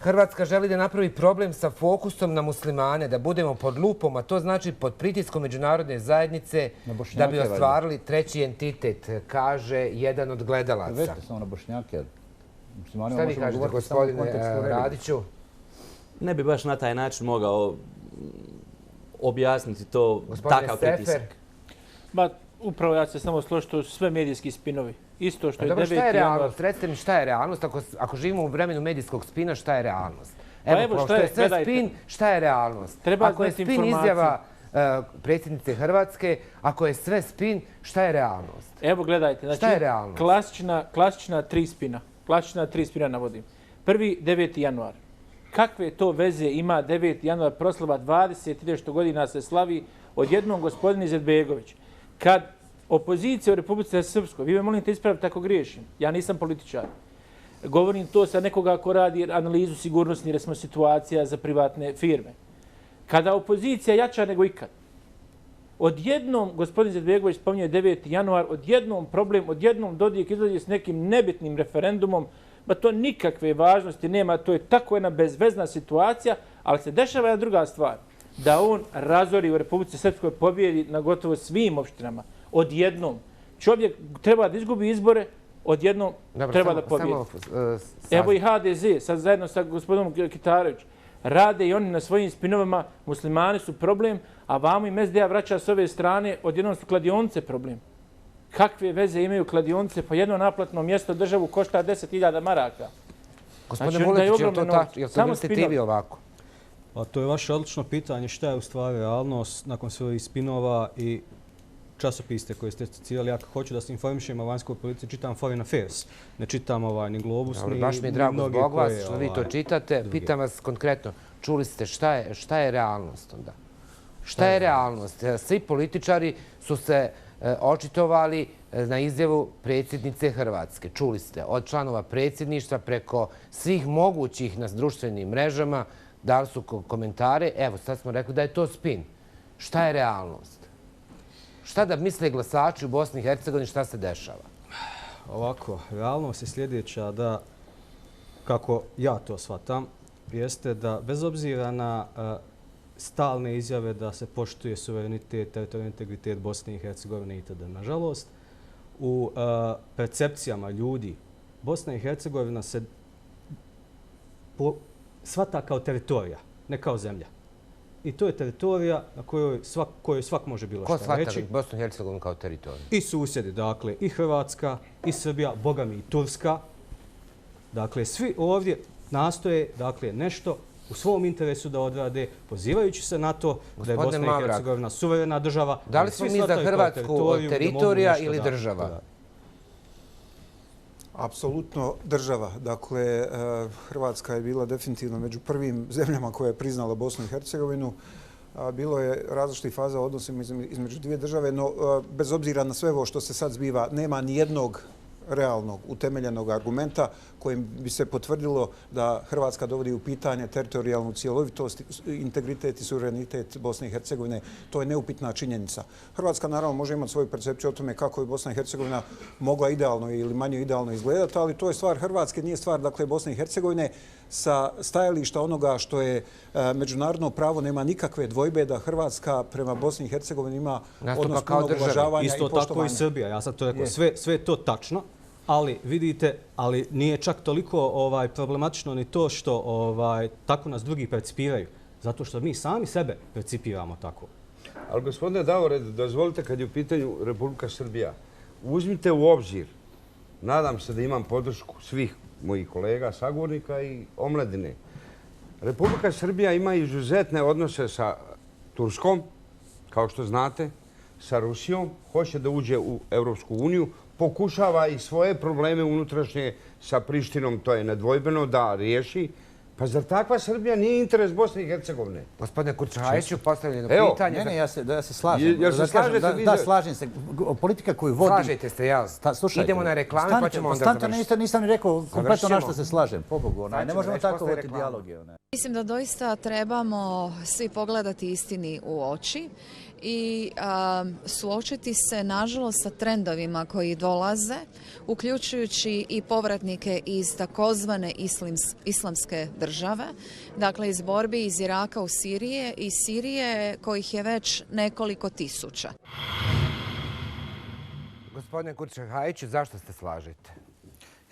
Hrvatska želi da napravi problem sa fokusom na muslimane, da budemo pod lupom, a to znači pod pritiskom međunarodne zajednice da bi ostvarili treći entitet, kaže jedan od gledalaca. Vete samo na Bošnjake. Šta vi kažete, gospodine Radiću? Ne bi baš na taj način mogao objasniti to, takav pritisak. Upravo ja se samo složiti, to su sve medijski spinovi. Isto što je 9. Dobro, šta je realnost? Recite mi šta je realnost? Ako živimo u vremenu medijskog spina, šta je realnost? Evo, što je sve spin, šta je realnost? Ako je spin izjava predsjednice Hrvatske, ako je sve spin, šta je realnost? Evo, gledajte. Šta je realnost? Klasična tri spina. Klasična tri spina navodim. Prvi, 9. januar. Kakve to veze ima 9. januar proslava 20 godina se slavi odjednom gospodin Izetbegović? Kad opozicija u Republici Srpskoj, vi me molite ispraviti ako griješim, ja nisam političar, govorim to sa nekoga ko radi analizu sigurnosnih situacija za privatne firme. Kada opozicija jača nego ikad, odjednom gospodin Izetbegović spominje 9. januar, odjednom problem, odjednom Dodik izlazi s nekim nebitnim referendumom, ba to nikakve važnosti nema, to je tako jedna bezvezna situacija, ali se dešava jedna druga stvar. Da on razori u Republici Srpskoj, pobjedi na gotovo svim opštinama. Odjednom. Čovjek treba da izgubi izbore, odjednom treba da pobjedi. Evo i HDZ, sad zajedno sa gospodinom Kitarovićem, rade i oni na svojim spinovima, muslimani su problem, a vamo im SDA vraća s ove strane, odjednom su kladionice problem. Kakve veze imaju kladionice? Pa jedno naplatno mjesto državu košta 10.000 maraka. Gospodine Vuletić, je li to tačno? Jel se mislite i vi ovako? A to je vaše odlično pitanje. Šta je u stvari realnost nakon svojih spinova i časopiste koje ste citirali? Ja hoću da se informišem o vanjskoj politici, čitam Foreign Affairs. Ne čitam ni Globus, ni mnoge koje... Baš mi je drago zbog vas što vi to čitate. Pitam vas konkretno, čuli ste šta je realnost onda? Šta je realnost? Svi političari su se očitovali na izjavu predsjednice Hrvatske. Čuli ste od članova predsjedništva preko svih mogućih na društvenim mrežama, dali su komentare. Evo, sad smo rekli da je to spin. Šta je realnost? Šta da misle glasači u Bosni i Hercegovini, šta se dešava? Ovako, realnost je sljedeća da, kako ja to shvatam, jeste da bez obzira na stalne izjave da se poštuje suverenitet, teritorijalni integritet Bosne i Hercegovine itd. Nažalost, u percepcijama ljudi Bosna i Hercegovina se shvata kao teritorija, ne kao zemlja. I to je teritorija na kojoj svak može bilo šta reći. Ko shvata Bosnu i Hercegovinu kao teritoriju? I susjedi, dakle, i Hrvatska, i Srbija, boga mi i Turska. Dakle, svi ovdje nastoje nešto u svom interesu da odrade, pozivajući se na to da je Bosna i Hercegovina suverena država. Da li smo mi za Hrvatsku teritorija ili država? Apsolutno država. Dakle, Hrvatska je bila definitivno među prvim zemljama koja je priznala Bosnu i Hercegovinu. Bilo je različitih faza odnosima između dvije države, no bez obzira na sve ovo što se sad zbiva, nema ni jednog realnog, utemeljenog argumenta kojim bi se potvrdilo da Hrvatska dovodi u pitanje teritorijalnu cjelovitost, integritet i suverenitet Bosne i Hercegovine. To je neupitna činjenica. Hrvatska naravno može imati svoju percepciju o tome kako je Bosna i Hercegovina mogla idealno ili manje idealno izgledati, ali to je stvar Hrvatske, nije stvar Bosne i Hercegovine. Sa stajališta onoga što je međunarodno pravo, nema nikakve dvojbe da Hrvatska prema Bosni i Hercegovini ima odnos punog uvažavanja i poštovanja. Isto tako i Srbija. Ja sam to rekao. Sve je to tačno, ali vidite, ali nije čak toliko problematično ni to što tako nas drugi percipiraju. Zato što mi sami sebe percipiramo tako. Ali gospodine Davore, dozvolite kad je u pitanju Republika Srbija, uzmite u obzir, nadam se da imam podršku svih mojih kolega, sagovornika i omladine. Republika Srbija ima izuzetne odnose sa Turskom, kao što znate, sa Rusijom, hoće da uđe u Evropsku uniju, pokušava i svoje probleme unutrašnje sa Prištinom, to je nedvojbeno, da riješi. Pa zar takva Srbija nije interes Bosne i Hercegovine? Gospodine Kurčajiću, postavljeno pitanje. Ne, ja se slažem. Jel se slažete vi? Da, slažem se. Politika koju vodi... Slažete se, jel? Idemo na reklame pa ćemo onda završiti. Nisam ni rekao kompletno na što se slažem. Pobogu, ne možemo tako voditi dijaloge. Mislim da doista trebamo svi pogledati istini u oči i suočiti se, nažalost, sa trendovima koji dolaze, uključujući i povratnike iz takozvane islamske države, dakle iz borbi iz Iraka u Sirije i Sirije kojih je već nekoliko tisuća. Gospodine Kurčajiću, zašto se slažete?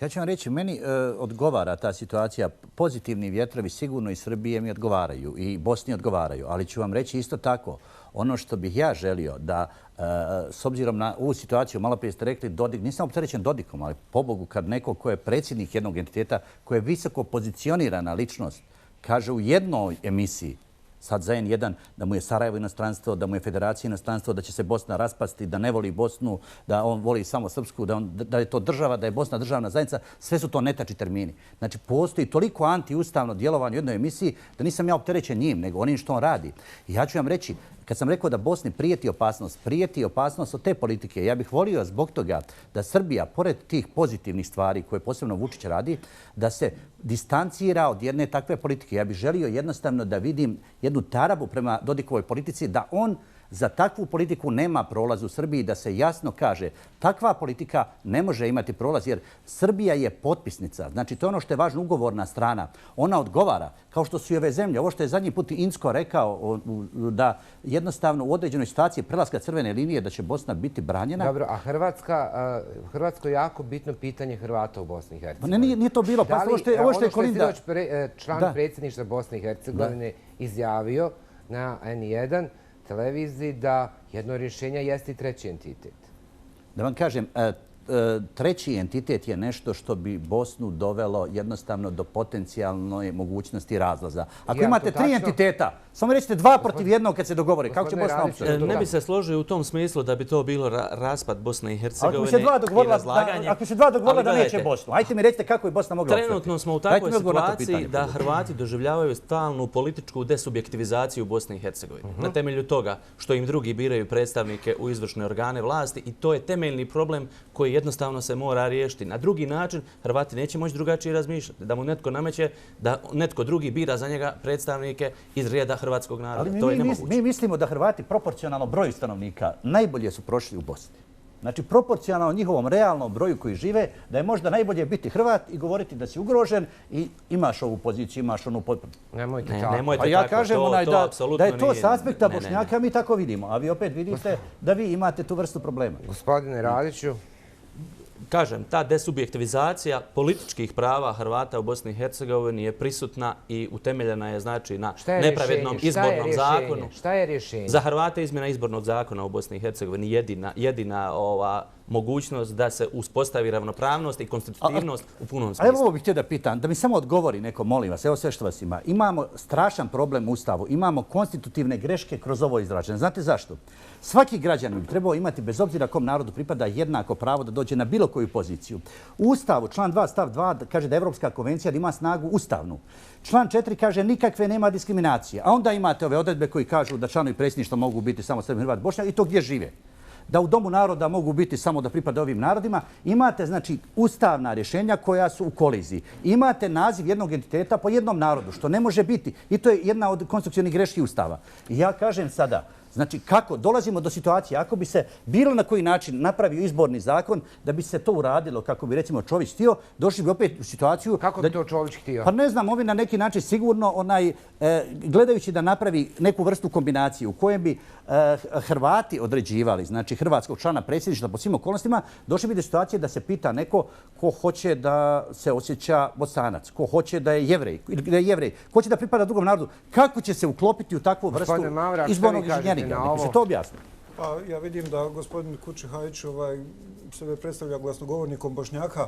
Ja ću vam reći, meni odgovara ta situacija. Pozitivni vjetrovi sigurno iz Srbije mi odgovaraju i Bosni odgovaraju, ali ću vam reći isto tako. Ono što bih ja želio da, s obzirom na ovu situaciju, malo prije ste rekli Dodik, nisam opterećen Dodikom, ali pobogu kad neko ko je predsjednik jednog entiteta, ko je visoko pozicionirana ličnost, kaže u jednoj emisiji, sad za N1, da mu je Sarajevo inostranstvo, da mu je Federacija inostranstvo, da će se Bosna raspasti, da ne voli Bosnu, da on voli samo Srpsku, da je to država, da je Bosna državna zajednica, sve su to netačni termini. Znači, postoji toliko antiustavno djelovanje u jednoj emisiji da nisam ja opterećen njim, nego onim što on radi. I ja ću vam reći, kad sam rekao da Bosni prijeti opasnost od te politike, ja bih volio zbog toga da Srbija, pored tih pozitivnih stvari koje posebno Vučić radi, da se distancira od jedne takve politike. Ja bih želio jednostavno da vidim jednu tarabu prema Dodikovoj politici, da on za takvu politiku nema prolaz u Srbiji, da se jasno kaže takva politika ne može imati prolaz jer Srbija je potpisnica. Znači, to je ono što je važno, ugovorna strana. Ona odgovara, kao što su i ove zemlje. Ovo što je zadnji put Incko rekao da jednostavno u određenoj situaciji prelaska crvene linije da će Bosna biti branjena. Dobro, a Hrvatsko je jako bitno pitanje Hrvata u Bosni i Hercegovini. Nije to bilo. Ovo što je sinoć član predsjedništva Bosne i Hercegovine izjavio na N1 televiziji da jedno rješenje jeste i treći entitet. Da vam kažem, treći entitet je nešto što bi Bosnu dovelo jednostavno do potencijalne mogućnosti razlaza. Ako imate tri entiteta, samo recite dva protiv jednog kad se dogovore. Kako će Bosna opstati? Ne bi se složio u tom smislu da bi to bilo raspad Bosne i Hercegovine i razlaganje. Ako se dva dogovorila da neće Bosnu, ajte mi recite kako je Bosna mogla opstati. Trenutno smo u takvoj situaciji da Hrvati doživljavaju stalnu političku desubjektivizaciju Bosne i Hercegovine. Na temelju toga što im drugi biraju predstavnike u izvršne organe vlasti i to je temeljni problem koji jednostavno se mora riješiti. Na drugi način Hrvati neće moći drugačije razmišljati. Da mu netko nameće, da netko drugi bira za njega predstavnike iz reda hrvatskog naroda. To je nemoguće. Mi mislimo da Hrvati proporcionalno broju stanovnika najbolje su prošli u Bosni. Znači, proporcionalno njihovom realnom broju koji žive, da je možda najbolje biti Hrvat i govoriti da si ugrožen i imaš ovu poziciju, imaš onu potpuno. Nemojte tako. A ja kažem da je to s aspekta Bošnjaka, mi tako vidimo. A vi opet vidite da vi imate tu vrstu problema. Gospodine Radiću. Kažem, ta desubjektivizacija političkih prava Hrvata u Bosni i Hercegovini je prisutna i utemeljena je znači na nepravednom izbornom zakonu. Šta je rješenje? Za Hrvate izmjena izbornog zakona u Bosni i Hercegovini jedina mogućnost da se uspostavi ravnopravnost i konstitutivnost u punom smislu. Evo ovo bih htio da pitam, da mi samo odgovori neko, molim vas, evo sve što vas ima. Imamo strašan problem u Ustavu, imamo konstitutivne greške kroz ovo izražene. Znate zašto? Svaki građanin bi trebao imati, bez obzira kom narodu pripada, jednako pravo da dođe na bilo koju poziciju. U Ustavu, član 2, stav 2, kaže da Evropska konvencija ima snagu ustavnu. Član 4 kaže nikakve nema diskriminacije. A onda imate ove odredbe koji kažu da članovi predsjedništva mogu biti samo Srbi, Hrvati, Bošnjak i to gdje žive. Da u Domu naroda mogu biti samo da pripada ovim narodima. Imate, znači, ustavna rješenja koja su u koliziji. Imate naziv jednog entiteta po jednom narodu, što ne može biti. I to je jedna od konstrukcionih greški Ustava. I ja kažem sada, znači, kako dolazimo do situacije, ako bi se bilo na koji način napravio izborni zakon, da bi se to uradilo, kako bi recimo Čović htio, došli bi opet u situaciju... Kako bi to Čović htio? Pa ne znam, ovi na neki način sigurno, gledajući da napravi neku vrstu kombinacije u kojem bi Hrvati određivali, znači hrvatskog člana predsjedništva po svim okolnostima, došli bi do situacije da se pita neko ko hoće da se osjeća Bosanac, ko hoće da je Jevrej, ko hoće da pripada drugom narodu, kako će se uklopiti u takvu vrstu izbornog inženjeringa. Neka se to objasni. Pa ja vidim da gospodin Kurčajić sebe predstavlja glasnogovornikom Bošnjaka,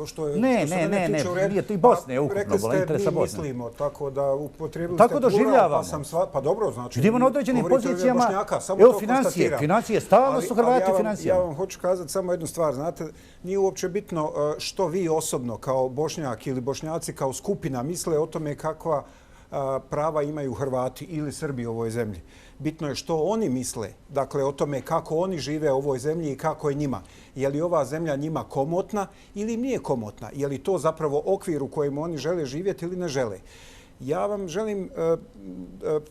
što se Ne, nije to i Bosne je ukupno, rekli ste interesa mi Bosne. mislimo, tako da upotrijebili ste doživljavamo. Pa dobro, znači... Vidimo na određenim pozicijama, evo financije, stalno su Hrvati u financijama. Ja vam hoću kazati samo jednu stvar, znate, nije uopće bitno što vi osobno kao Bošnjak ili Bošnjaci kao skupina misle o tome kakva prava imaju Hrvati ili Srbi u ovoj zemlji. Bitno je što oni misle, dakle o tome kako oni žive u ovoj zemlji i kako je njima. Je li ova zemlja njima komotna ili im nije komotna? Je li to zapravo okvir u kojem oni žele živjeti ili ne žele? Ja vam želim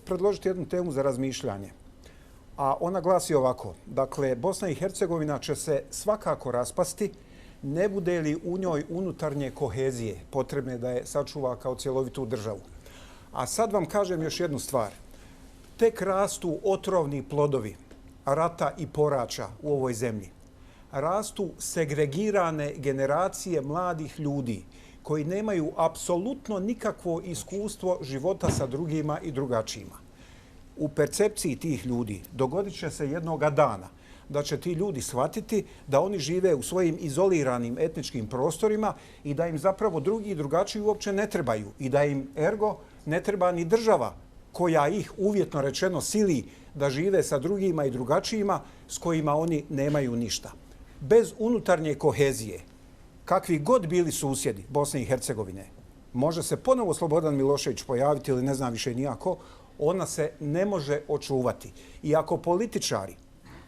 predložiti jednu temu za razmišljanje. A ona glasi ovako. Dakle, Bosna i Hercegovina će se svakako raspasti ne bude li u njoj unutarnje kohezije potrebne da je sačuva kao cjelovitu državu. A sad vam kažem još jednu stvar. Tek rastu otrovni plodovi rata i porača u ovoj zemlji. Rastu segregirane generacije mladih ljudi koji nemaju apsolutno nikakvo iskustvo života sa drugima i drugačijima. U percepciji tih ljudi dogodit će se jednoga dana da će ti ljudi shvatiti da oni žive u svojim izoliranim etničkim prostorima i da im zapravo drugi i drugačiji uopće ne trebaju i da im ergo ne treba ni država koja ih uvjetno rečeno sili da žive sa drugima i drugačijima s kojima oni nemaju ništa. Bez unutarnje kohezije, kakvi god bili susjedi Bosne i Hercegovine, može se ponovo Slobodan Milošević pojaviti ili ne znam više nijako, ona se ne može očuvati. I ako političari,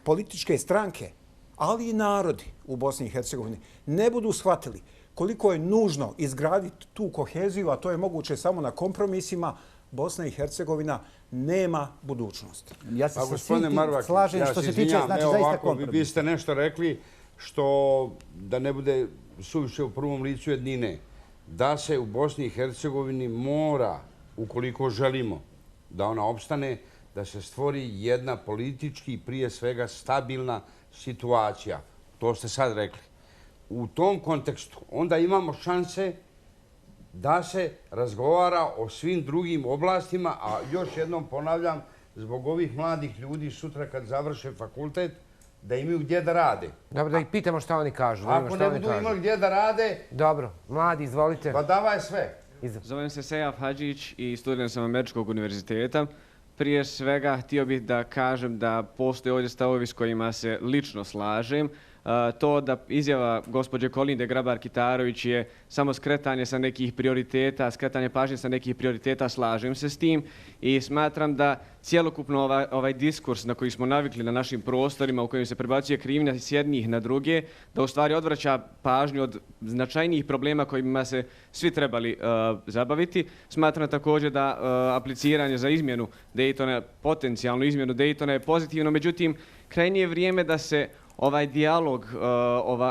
političke stranke, ali i narodi u Bosni i Hercegovini ne budu shvatili koliko je nužno izgraditi tu koheziju, a to je moguće samo na kompromisima, Bosna i Hercegovina nema budućnost. Ja se sa svim slažem što se tiče, znači zaista kompromis. Vi ste nešto rekli što, da ne bude suviše u prvom licu jednine, da se u Bosni i Hercegovini mora, ukoliko želimo da ona opstane, da se stvori jedna politički, prije svega stabilna situacija. To ste sad rekli. U tom kontekstu onda imamo šanse da se razgovara o svim drugim oblastima, a još jednom ponavljam, zbog ovih mladih ljudi sutra kad završe fakultet, da imaju gdje da rade. Dobro, da ih pitamo šta oni kažu. Ako ne budu imali gdje da rade... Dobro, mladi, izvolite. Pa davaj sve. Zovem se Sejaf Hadžić i student sam Američkog univerziteta. Prije svega, htio bih da kažem da postoje ovdje stavovi s kojima se lično slažem. To da izjava gospođe Kolinde Grabar-Kitarović je samo skretanje sa nekih prioriteta, skretanje pažnje sa nekih prioriteta, slažem se s tim i smatram da cijelokupno ovaj diskurs na koji smo navikli na našim prostorima u kojem se prebacuje krivnja s jednih na druge, da u stvari odvraća pažnju od značajnijih problema kojima se svi trebali zabaviti. Smatram također da apliciranje za izmjenu Daytona, potencijalnu izmjenu Daytona je pozitivno, međutim, krajnje je vrijeme da se ovaj dijalog,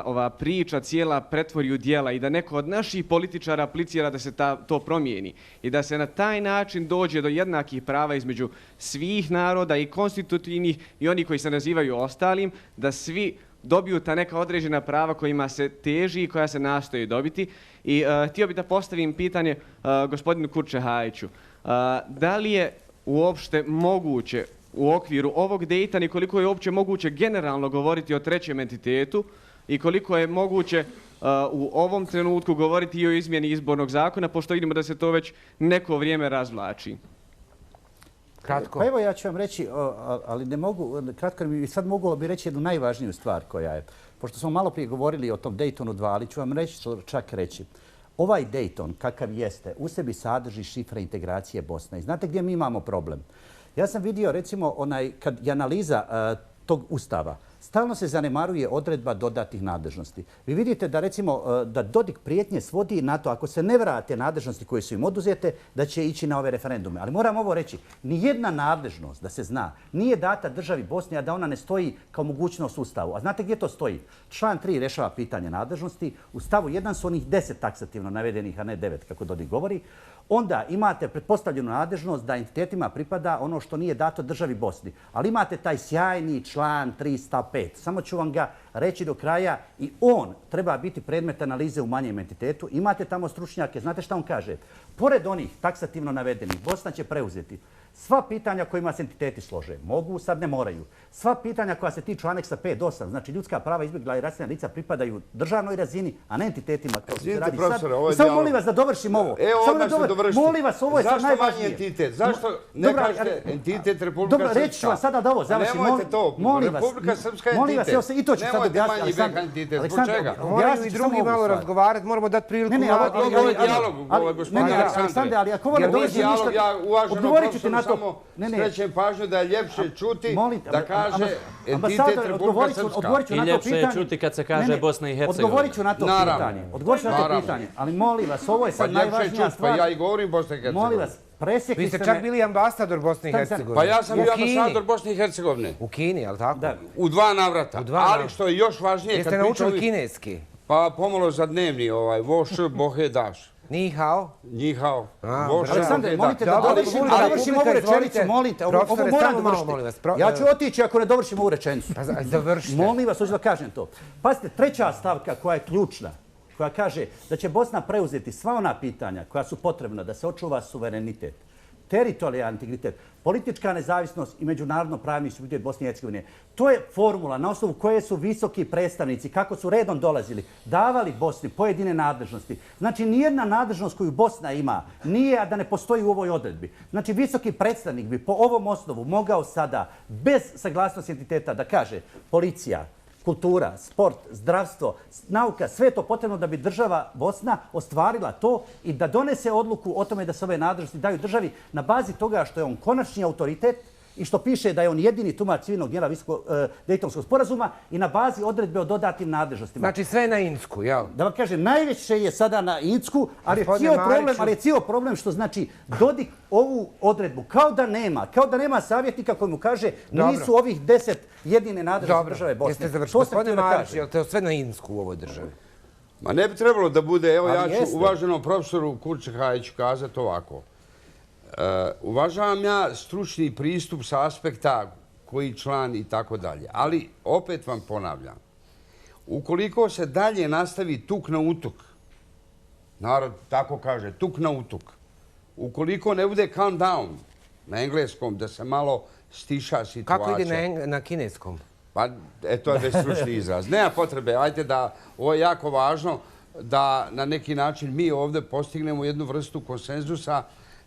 ova priča cijela pretvori u djela i da neko od naših političara aplicira da se to promijeni i da se na taj način dođe do jednakih prava između svih naroda i konstitutivnih i oni koji se nazivaju ostalim, da svi dobiju ta neka određena prava kojima se teži i koja se nastoji dobiti. I htio bih da postavim pitanje gospodinu Kurčehajiću. Da li je uopšte moguće u okviru ovog Daytona i koliko je uopće moguće generalno govoriti o trećem entitetu i koliko je moguće u ovom trenutku govoriti i o izmjeni izbornog zakona, pošto vidimo da se to već neko vrijeme razvlači. Kratko. Pa evo ja ću vam reći, ali ne mogu, kratko mi sad mogu bi reći jednu najvažniju stvar koja je, pošto smo malo prije govorili o tom Daytonu 2, ali ću vam čak reći. Ovaj Dayton, kakav jeste, u sebi sadrži šifre integracije Bosne. I znate gdje mi imamo problem? Ja sam vidio, recimo, kad je analiza tog ustava, stalno se zanemaruje odredba dodatnih nadležnosti. Vi vidite da, recimo, da Dodik prijetnje svodi na to, ako se ne vrate nadležnosti koje su im oduzete, da će ići na ove referendume. Ali moram ovo reći, nijedna nadležnost, da se zna, nije data državi Bosni, a da ona ne stoji kao mogućnost u ustavu. A znate gdje to stoji? Član 3 rješava pitanje nadležnosti. U stavu 1 su onih 10 taksativno navedenih, a ne 9, kako Dodik govori. Onda imate pretpostavljenu nadležnost da entitetima pripada ono što nije dato državi Bosni. Ali imate taj sjajni član 3 stav 5. Samo ću vam ga reći do kraja i on treba biti predmet analize u manjem entitetu. Imate tamo stručnjake. Znate šta on kaže? Pored onih taksativno navedenih, Bosna će preuzeti Sva pitanja kojima se entiteti slože mogu, sad ne moraju. Sva pitanja koja se tiču aneksa 5.8, znači ljudska prava izbjegla i raseljena lica pripadaju državnoj razini, a ne entitetima kao se radi sad. Samo molim vas da dovršim ovo. Evo, odmah ćete dovršiti. Molim vas, ovo je sad najvažnije. Zašto manji entitet? Zašto ne kažete entitet Republika Srpska? Dobro, reći ću vam sada da ovo završim. Nemojte to. Republika Srpska je entitet. Molim vas, i to ću sad objasniti. Nemojte manji veka entitet. Zbog čega? Moraju i drugi malo razgovarati, moramo dati priliku. Ovo je dijalog, gospodine Aleksandre. Ali ako ovo ne dovrši ništa, ja uvaženom profesoru samo skrećem pažnju da je ljepše čuti da kaže entitet Republika Srpska. I ljepše je čuti kad se kaže Bosna i Hercegovina. Odgovorit ću na to pitanje. Odgovorit ću na to pitanje. Ali molim vas, ovo je sad najvažnija stvar. Pa ja i govorim Bosna i Hercegovina. Molim vas, presjekli ste me. Vi ste čak bili ambasador Bosne i Hercegovine. Pa ja sam bio ambasador Bosne i Hercegovine. U Kini, je li tako? U 2 navrata. Ali što je još važnije... Jeste naučili kineski? Pa pomalo za dnevni, Voš, Bohe, Daš. Ni hao? Ni hao. Aleksandre, molite da dovršim ovu rečenicu, molite. Ovo moram dovršiti. Ja ću otići ako ne dovršim ovu rečenicu. Završite. Molim vas, hoću da kažem to. Pazite, treća stavka koja je ključna, koja kaže da će Bosna preuzeti sva ona pitanja koja su potrebna da se očuva suverenitet, teritorijalni integritet, politička nezavisnost i međunarodno pravni suverenitet Bosne i Hercegovine. To je formula na osnovu koje su visoki predstavnici, kako su redom dolazili, davali Bosni pojedine nadležnosti. Znači, nijedna nadležnost koju Bosna ima nije, a da ne postoji u ovoj odredbi. Znači, visoki predstavnik bi po ovom osnovu mogao sada, bez saglasnosti entiteta, da kaže policija, kultura, sport, zdravstvo, nauka, sve je to potrebno da bi država Bosna ostvarila to i da donese odluku o tome da se ove nadležnosti daju državi na bazi toga što je on konačni autoritet i što piše da je on jedini tumač civilnog dijela Dejtonskog sporazuma i na bazi odredbe o dodatnim nadležnostima. Znači sve na Insku, jel? Da vam kažem, najveće je sada na Insku, ali je cijel problem što znači Dodik ovu odredbu kao da nema savjetnika koji mu kaže nisu ovih 10 jedine nadležnosti države Bosne. Jeste završili. Gospodine Marić, je li to sve na Insku u ovoj državi? Ma ne bi trebalo da bude, evo ja ću uvaženom profesoru Kurčehajiću kazati ovako. Uvažavam ja stručni pristup sa aspekta koji član i tako dalje. Ali opet vam ponavljam, ukoliko se dalje nastavi tuk na utuk, narod tako kaže, tuk na utuk, ukoliko ne bude calm down na engleskom, da se malo stiša situacija. Kako ide na kineskom? Pa, to je već stručni izraz. Nema potrebe, ajde da, ovo je jako važno, da na neki način mi ovdje postignemo jednu vrstu konsenzusa,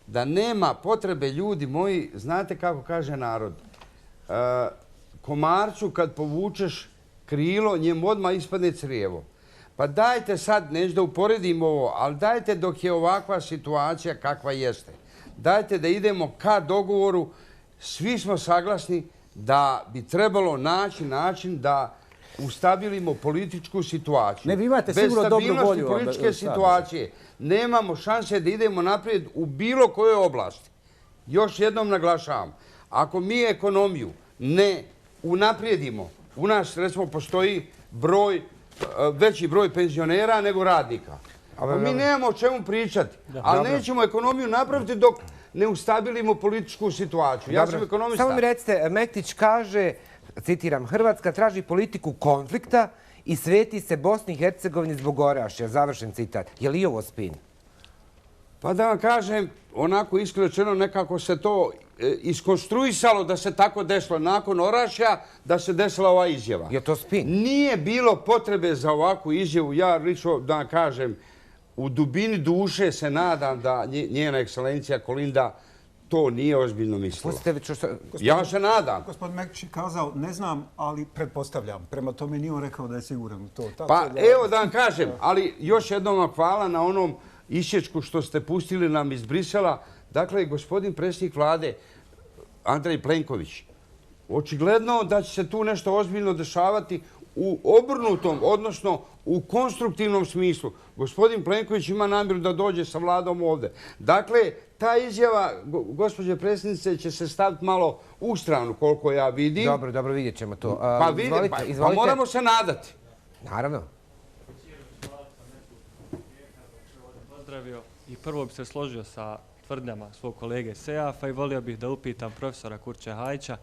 da nema potrebe, ljudi moji, znate kako kaže narod, komarcu kad povučeš krilo, njemu odmah ispadne crijevo. Pa dajte sad, neću da uporedim ovo, ali dajte dok je ovakva situacija kakva jeste. Dajte da idemo ka dogovoru, svi smo saglasni da bi trebalo naći način da ustabilimo političku situaciju. Ne, vi imate sigurno dobru volju. Bez stabilnosti političke situacije nemamo šanse da idemo naprijed u bilo kojoj oblasti. Još jednom naglašavam, ako mi ekonomiju ne unaprijedimo, u nas recimo postoji veći broj penzionera nego radnika. Mi nemamo o čemu pričati, ali nećemo ekonomiju napraviti dok ne ustabilimo političku situaciju. Ja sam ekonomista. Samo mi recite, Mektić kaže, citiram, Hrvatska traži politiku konflikta i sveti se Bosni i Hercegovini zbog Orašja. Završen citat. Je li ovo spin? Pa da vam kažem, onako isključeno nekako se to iskonstruisalo da se tako desilo nakon Orašja, da se desila ova izjava. Je to spin? Nije bilo potrebe za ovakvu izjavu. Ja lično da vam kažem, u dubini duše se nadam da njena ekscelencija Kolinda to nije ozbiljno mislila. Ja se nadam. Gospodin Mektić je kazao, ne znam, ali pretpostavljam. Prema tome nije on rekao da je siguran u to. Pa evo da vam kažem, ali još jednom vam hvala na onom isječku što ste pustili nam iz Brisela. Dakle, gospodin predsjednik vlade, Andrej Plenković, očigledno da će se tu nešto ozbiljno dešavati u obrnutom, odnosno u konstruktivnom smislu. Gospodin Plenković ima namjeru da dođe sa vladom ovdje. Dakle, ta izjava, gospođe predsjednice, će se staviti malo u stranu, koliko ja vidim. Dobro, vidjet ćemo to. Pa moramo se nadati. Naravno. Pozdravio i prvo bi se složio sa tvrdnjama svog kolege Sejafa i volio bih da upitam profesora Kurčehajića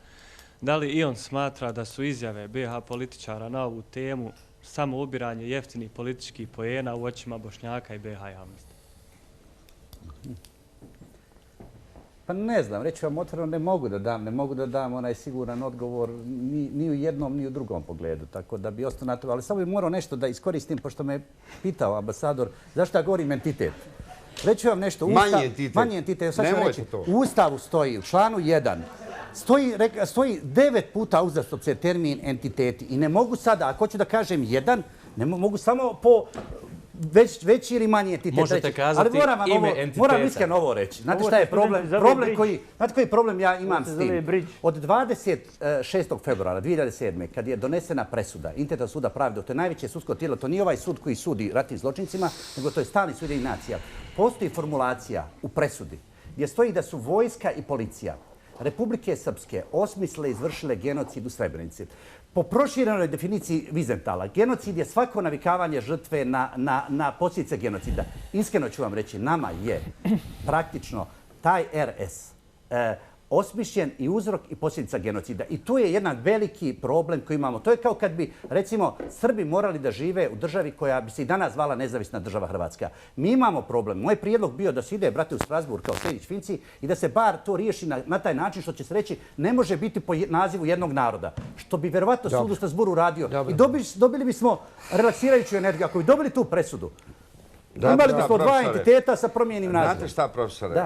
da li i on smatra da su izjave BiH političara na ovu temu samo ubiranje jeftinih političkih poena u očima Bošnjaka i BiH javnosti. Pa ne znam, reći vam otvoreno, ne mogu da dam onaj siguran odgovor ni u jednom, ni u drugom pogledu. Tako da bi ostao na to. Ali samo bi morao nešto da iskoristim, pošto me pitao ambasador, zašto ja govorim entitet. Reći vam nešto. Manji entitet. Nemojte to. U Ustavu stoji, u članu 1, stoji 9 puta uzastopce termin entiteti. I ne mogu sada, ako hoću da kažem jedan, ne mogu samo po veći ili manji entitet. Možete kazati ime entiteta. Moram iskreno ovo reći. Znate šta je problem? Znate koji problem ja imam s tim? Od 26. februara 2007. kad je donesena presuda Internacionalnog suda pravde, to je najveće sudsko tijelo, to nije ovaj sud koji sudi ratnim zločincima, nego to je Stalni sud Ujedinjenih nacija. Postoji formulacija u presudi gdje stoji da su vojska i policija Republike Srpske osmisle izvršile genocid u Srebrenici. Po proširenoj definiciji Vizentala, genocid je svako navikavanje žrtve na posljedice genocida. Iskreno ću vam reći, nama je praktično taj RS osmišljen i uzrok i posljedica genocida. I tu je jedan veliki problem koji imamo. To je kao kad bi, recimo, Srbi morali da žive u državi koja bi se i danas zvala nezavisna država Hrvatska. Mi imamo problem. Moj prijedlog bio da se ide, brate, u Strasbourg kao Sejdić-Finci i da se bar to riješi na taj način što će se reći ne može biti po nazivu jednog naroda. Što bi verovatno sud u Strasbourgu radio. I dobili bismo relaksirajuću energiju. Ako bi dobili tu presudu, imali bismo dva entiteta sa promijenim nazivom. Znate šta, profesore?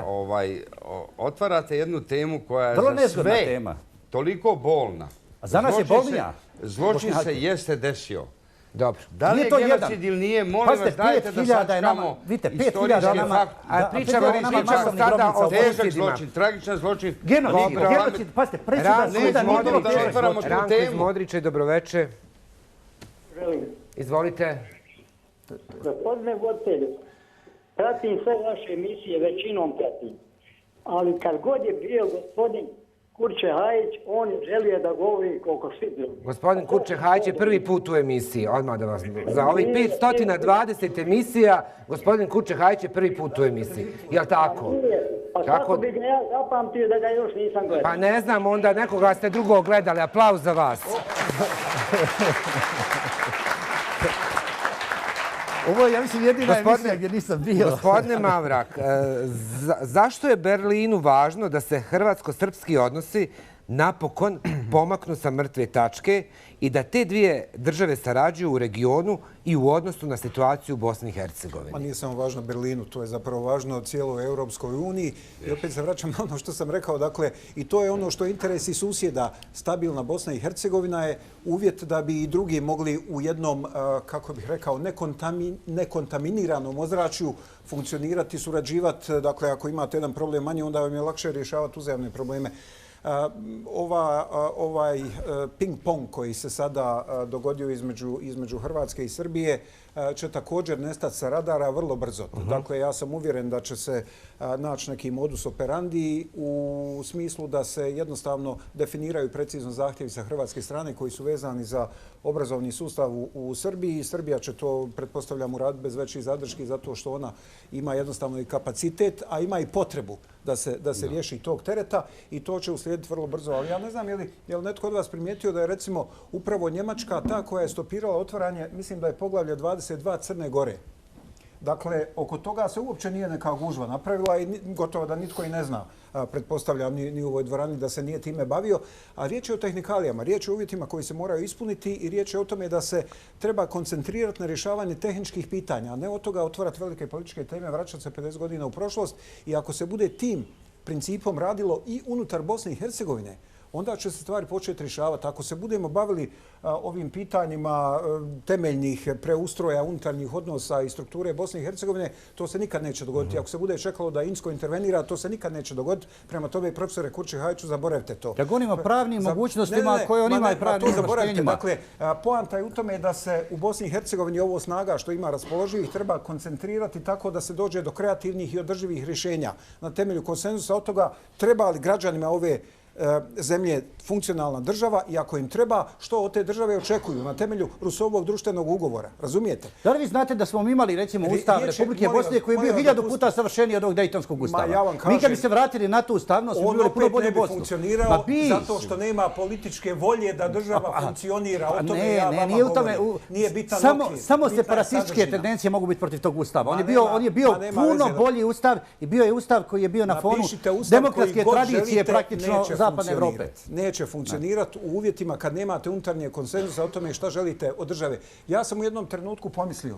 Otvarate jednu temu koja je za sve toliko bolna. A za nas je bolnija. Zločin se jeste desio. Dobro. Da li je genocid ili nije, molim vas, dajte da sačekamo istorijski fakt. Pričamo sada o težak zločin, tragičan zločin. Genocid, pazite, presuda suda nije bilo težak. Ranko iz Modriče, dobroveče. Izvolite. Gospodine voditelju, pratim sve vaše emisije, većinom pratim. Ali kad god je bio gospodin Kurče-Hajić, on želio da govori koliko svi bilo. Gospodin Kurče-Hajić je prvi put u emisiji, odmah da vas... Za ovih 520 emisija, gospodin Kurče-Hajić je prvi put u emisiji. Jel' tako? Pa kako bi ga ja zapamtio da ga još nisam gledao? Pa ne znam, onda nekoga ste drugog gledali. Aplauz za vas. Ovo je, ja mislim, jedina emisija gdje nisam bio. Gospodine Mavrak, zašto je Berlinu važno da se hrvatsko-srpski odnosi napokon pomaknu sa mrtve tačke i da te dvije države sarađuju u regionu i u odnosu na situaciju u Bosni i Hercegovini? Ma nije samo važno Berlinu, to je zapravo važno cijeloj Europskoj uniji. I opet se vraćam na ono što sam rekao, dakle, i to je ono što je interes i susjeda. Stabilna Bosna i Hercegovina je uvjet da bi i drugi mogli u jednom, kako bih rekao, nekontaminiranom ozračju funkcionirati, surađivati. Dakle, ako imate jedan problem manje, onda vam je lakše rješavati uzajamne probleme. Ovaj ping-pong koji se sada dogodio između Hrvatske i Srbije će također nestati sa radara vrlo brzo. Dakle, ja sam uvjeren da će se naći neki modus operandi u smislu da se jednostavno definiraju precizno zahtjevi sa hrvatske strane koji su vezani za obrazovni sustav u Srbiji. Srbija će to, pretpostavljam, uraditi bez većih zadrški zato što ona ima jednostavno i kapacitet, a ima i potrebu da se riješi tog tereta i to će uslijediti vrlo brzo. Ali ja ne znam je li netko od vas primijetio da je recimo upravo Njemačka ta koja je stopirala otvaranje, mislim da je poglavlje 22 Crne Gore. Dakle, oko toga se uopće nije neka gužva napravila i gotovo da nitko i ne zna, pretpostavljam, ni u ovoj dvorani da se nije time bavio. A riječ je o tehnikalijama, riječ je o uvjetima koji se moraju ispuniti i riječ je o tome da se treba koncentrirati na rješavanje tehničkih pitanja, a ne od toga otvarati velike političke teme, vraćati se 50 godina u prošlost. I ako se bude tim principom radilo i unutar Bosne i Hercegovine, onda će se stvari početi rješavati. Ako se budemo bavili ovim pitanjima temeljnih preustroja unutarnjih odnosa i strukture Bosne i Hercegovine, to se nikad neće dogoditi. Ako se bude čekalo da Insko intervenira, to se nikad neće dogoditi. Prema tome, profesore Kurče-Hajiću, zaboravite to. Da govorimo o pravnim mogućnostima koje on ima i pravnim ovlaštenjima. Dakle, poanta je u tome da se u Bosni i Hercegovini ovo snaga što ima raspoloživih treba koncentrirati tako da se dođe do kreativnih i održivih rješenja. Na temelju konsenzusa od toga treba li građanima ove zemlje funkcionalna država i ako im treba, što od te države očekuju na temelju Rusovog društvenog ugovora. Razumijete? Da li vi znate da smo imali, recimo, Ustav Republike Bosne koji je bio 1000 puta savršeniji od ovog Dejtonskog ustava? Mi kad bi se vratili na tu ustavnost, bi bili puno bolje Bosnu. On opet ne bi funkcionirao zato što nema političke volje da država funkcionira. O tome ja vama govorim. Nije bitan okvir. Samo separatističke tendencije mogu biti protiv tog ustava. On je bio puno bolji ustav i bio je ustav koji je bio na fonu demokratske tradicije praktično Zapadne Evrope. Neće funkcionirati u uvjetima kad nemate unutarnje konsenzusa o tome šta želite od države. Ja sam u jednom trenutku pomislio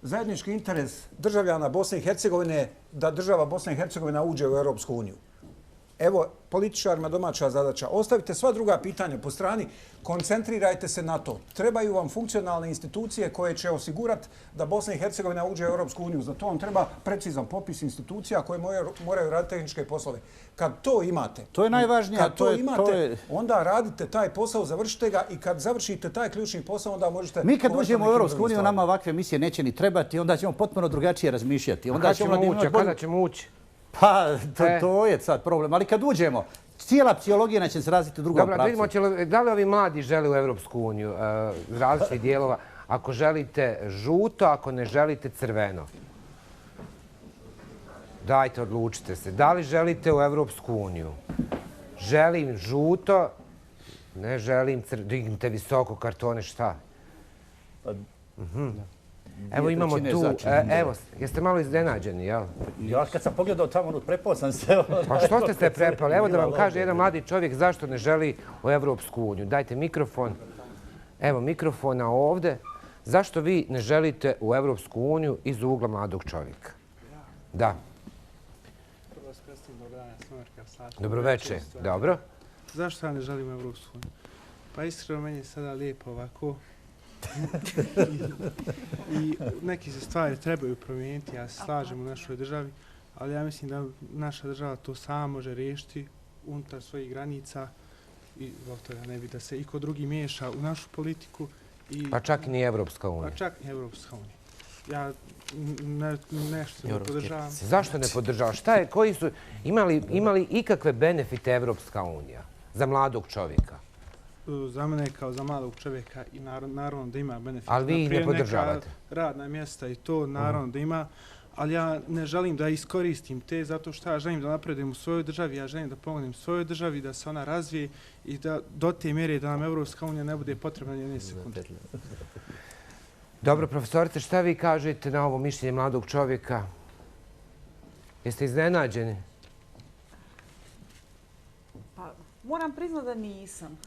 zajednički interes državljana Bosne i Hercegovine da država Bosna i Hercegovina uđe u Europsku uniju. Evo, političarima domaća zadaća. Ostavite sva druga pitanja po strani, koncentrirajte se na to. Trebaju vam funkcionalne institucije koje će osigurati da Bosna i Hercegovina uđe u Europsku uniju. Za to vam treba precizan popis institucija koje moraju raditi tehničke poslove. Kad to imate, to je najvažnije. Kad to imate, onda radite taj posao, završite ga i kad završite taj ključni posao, onda možete... Mi kad uđemo u Europsku uniju, nama ovakve misije neće ni trebati, onda ćemo potpuno drugačije razmišljati. Kada ćemo ući? Pa, to je sad problem. Ali kad uđemo, cijela psihologija će se razviti u drugom pravcu. Dobro, vidimo, da li ovi mladi žele u Evropsku uniju, različitih dijelova, ako želite žuto, ako ne želite crveno? Dajte, odlučite se. Da li želite u Evropsku uniju? Želim žuto, ne želim crveno. Dignite visoko kartone, šta? Evo imamo tu, evo, jeste malo iznenađeni, jel? Ja kad sam pogledao tamo, prepao sam se. Pa što ste se prepali? Evo da vam kaže jedan mladi čovjek zašto ne želi u Evropsku uniju. Dajte mikrofon. Evo mikrofona ovdje. Zašto vi ne želite u Evropsku uniju iz ugla mladog čovjeka? Da. Dobroveče. Dobro. Zašto ja ne želim u Evropsku uniju? Pa iskreno meni je sada lijepo ovako. I neke se stvari trebaju promijeniti, ja se slažem u našoj državi, ali ja mislim da naša država to sama može riješiti unutar svojih granica i zbog toga ne bi da se iko drugi miješa u našu politiku. Pa čak i ni Evropska unija. Pa čak i Evropska unija. Ja nešto ne podržavam. Zašto ne podržavaš? Koji su, imali ikakve benefite Evropska unija za mladog čovjeka? Za mene kao za malog čovjeka i naravno da ima benefit. Ali vi ne podržavate? Radna mjesta i to naravno da ima, ali ja ne želim da iskoristim te zato što ja želim da napredujem u svojoj državi, ja želim da pomognem svojoj državi, da se ona razvije i da do te mjere da nam Evropska unija ne bude potrebna jedne sekunde. Dobro, profesorice, šta vi kažete na ovo mišljenje mladog čovjeka? Jeste iznenađeni? Pa, moram priznati da nisam.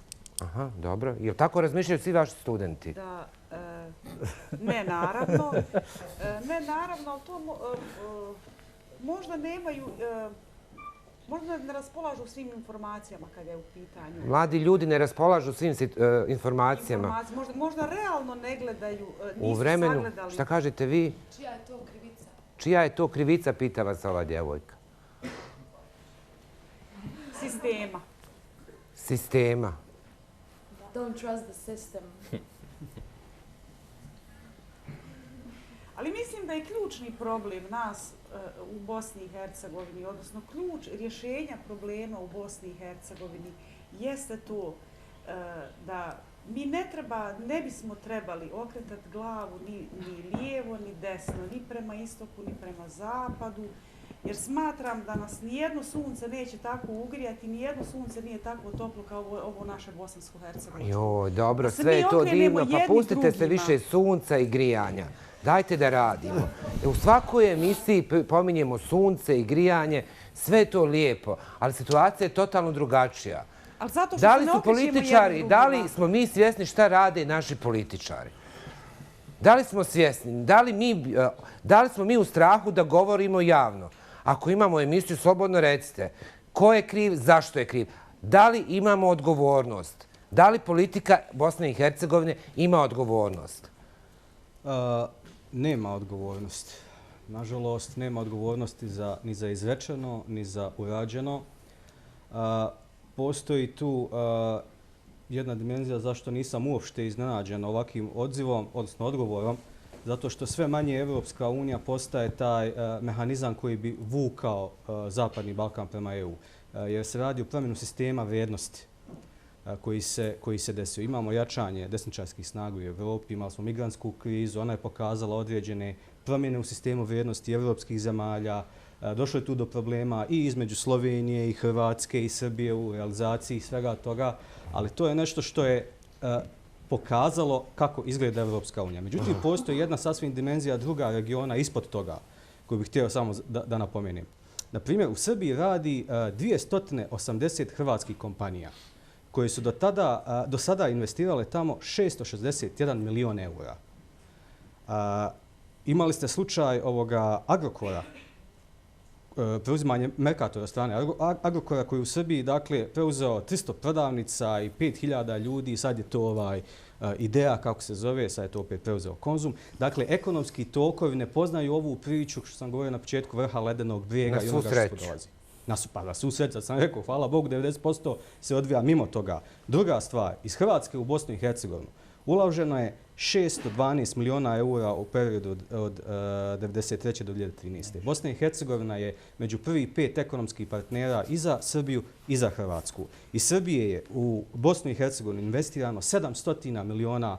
Aha, dobro. Je li tako razmišljaju svi vaši studenti? Da, ne naravno. Ne naravno, ali to možda nemaju, možda ne raspolažu svim informacijama kada je u pitanju. Mladi ljudi ne raspolažu svim informacijama. Možda realno ne gledaju, nisu u vremenu, sagledali. Šta kažete vi? Čija je to krivica? Čija je to krivica, pita vas ova djevojka. Sistema. Sistema. Don't trust the system. Ali mislim da je ključni problem nas u Bosni i Hercegovini, odnosno ključ rješenja problema u Bosni i Hercegovini jeste to da mi ne bismo trebali okretati glavu ni lijevo, ni desno, ni prema istoku, ni prema zapadu, jer smatram da nas nijedno sunce neće tako ugrijati, nijedno sunce nije tako toplo kao ovo naše bosansko-hercegovačko. Joj, dobro, sve je to divno, pa pustite se više sunca i grijanja. Dajte da radimo. U svakoj emisiji pominjemo sunce i grijanje, sve je to lijepo, ali situacija je totalno drugačija. Da li su političari, da li smo mi svjesni šta rade naši političari? Da li smo svjesni? Da li smo mi u strahu da govorimo javno? Ako imamo emisiju, slobodno recite ko je kriv, zašto je kriv. Da li imamo odgovornost? Da li politika Bosne i Hercegovine ima odgovornost? Nema odgovornosti. Nažalost, nema odgovornosti ni za izrečeno, ni za urađeno. Postoji tu jedna dimenzija zašto nisam uopšte iznenađen ovakvim odzivom, odnosno odgovorom, zato što sve manje Evropska unija postaje taj mehanizam koji bi vukao Zapadni Balkan prema EU. jer se radi o promjenu sistema vrijednosti koji se desio. Imamo jačanje desničarskih snaga u Evropi, imali smo migrantsku krizu, ona je pokazala određene promjene u sistemu vrijednosti evropskih zemalja. Došlo je tu do problema i između Slovenije i Hrvatske i Srbije u realizaciji svega toga, ali to je nešto što je pokazalo kako izgleda Evropska unija. Međutim, postoji jedna sasvim dimenzija druga regiona ispod toga koju bih htio samo da napomenem. Na primjer, u Srbiji radi 280 hrvatskih kompanija koje su do sada investirale tamo 661 milion eura. Imali ste slučaj ovoga Agrokora, preuzimanje Mercatora od strane Agrokora koji u Srbiji preuzeo 300 prodavnica i 5000 ljudi, sad je to Ideja, kako se zove, sad je to opet preuzeo Konzum. Dakle, ekonomski tokovi ne poznaju ovu priču što sam govorio na početku vrha ledenog brijega i onoga što dolazi. Na svu sreću, sad sam rekao, hvala Bogu, 90% se odvija mimo toga. Druga stvar, iz Hrvatske u Bosnu i Hercegovinu uloženo je 612 miliona eura u periodu od 1993. do 2013. Bosna i Hercegovina je među prvih 5 ekonomskih partnera i za Srbiju i za Hrvatsku. Iz Srbije je u Bosnu i Hercegovinu investirano 700 miliona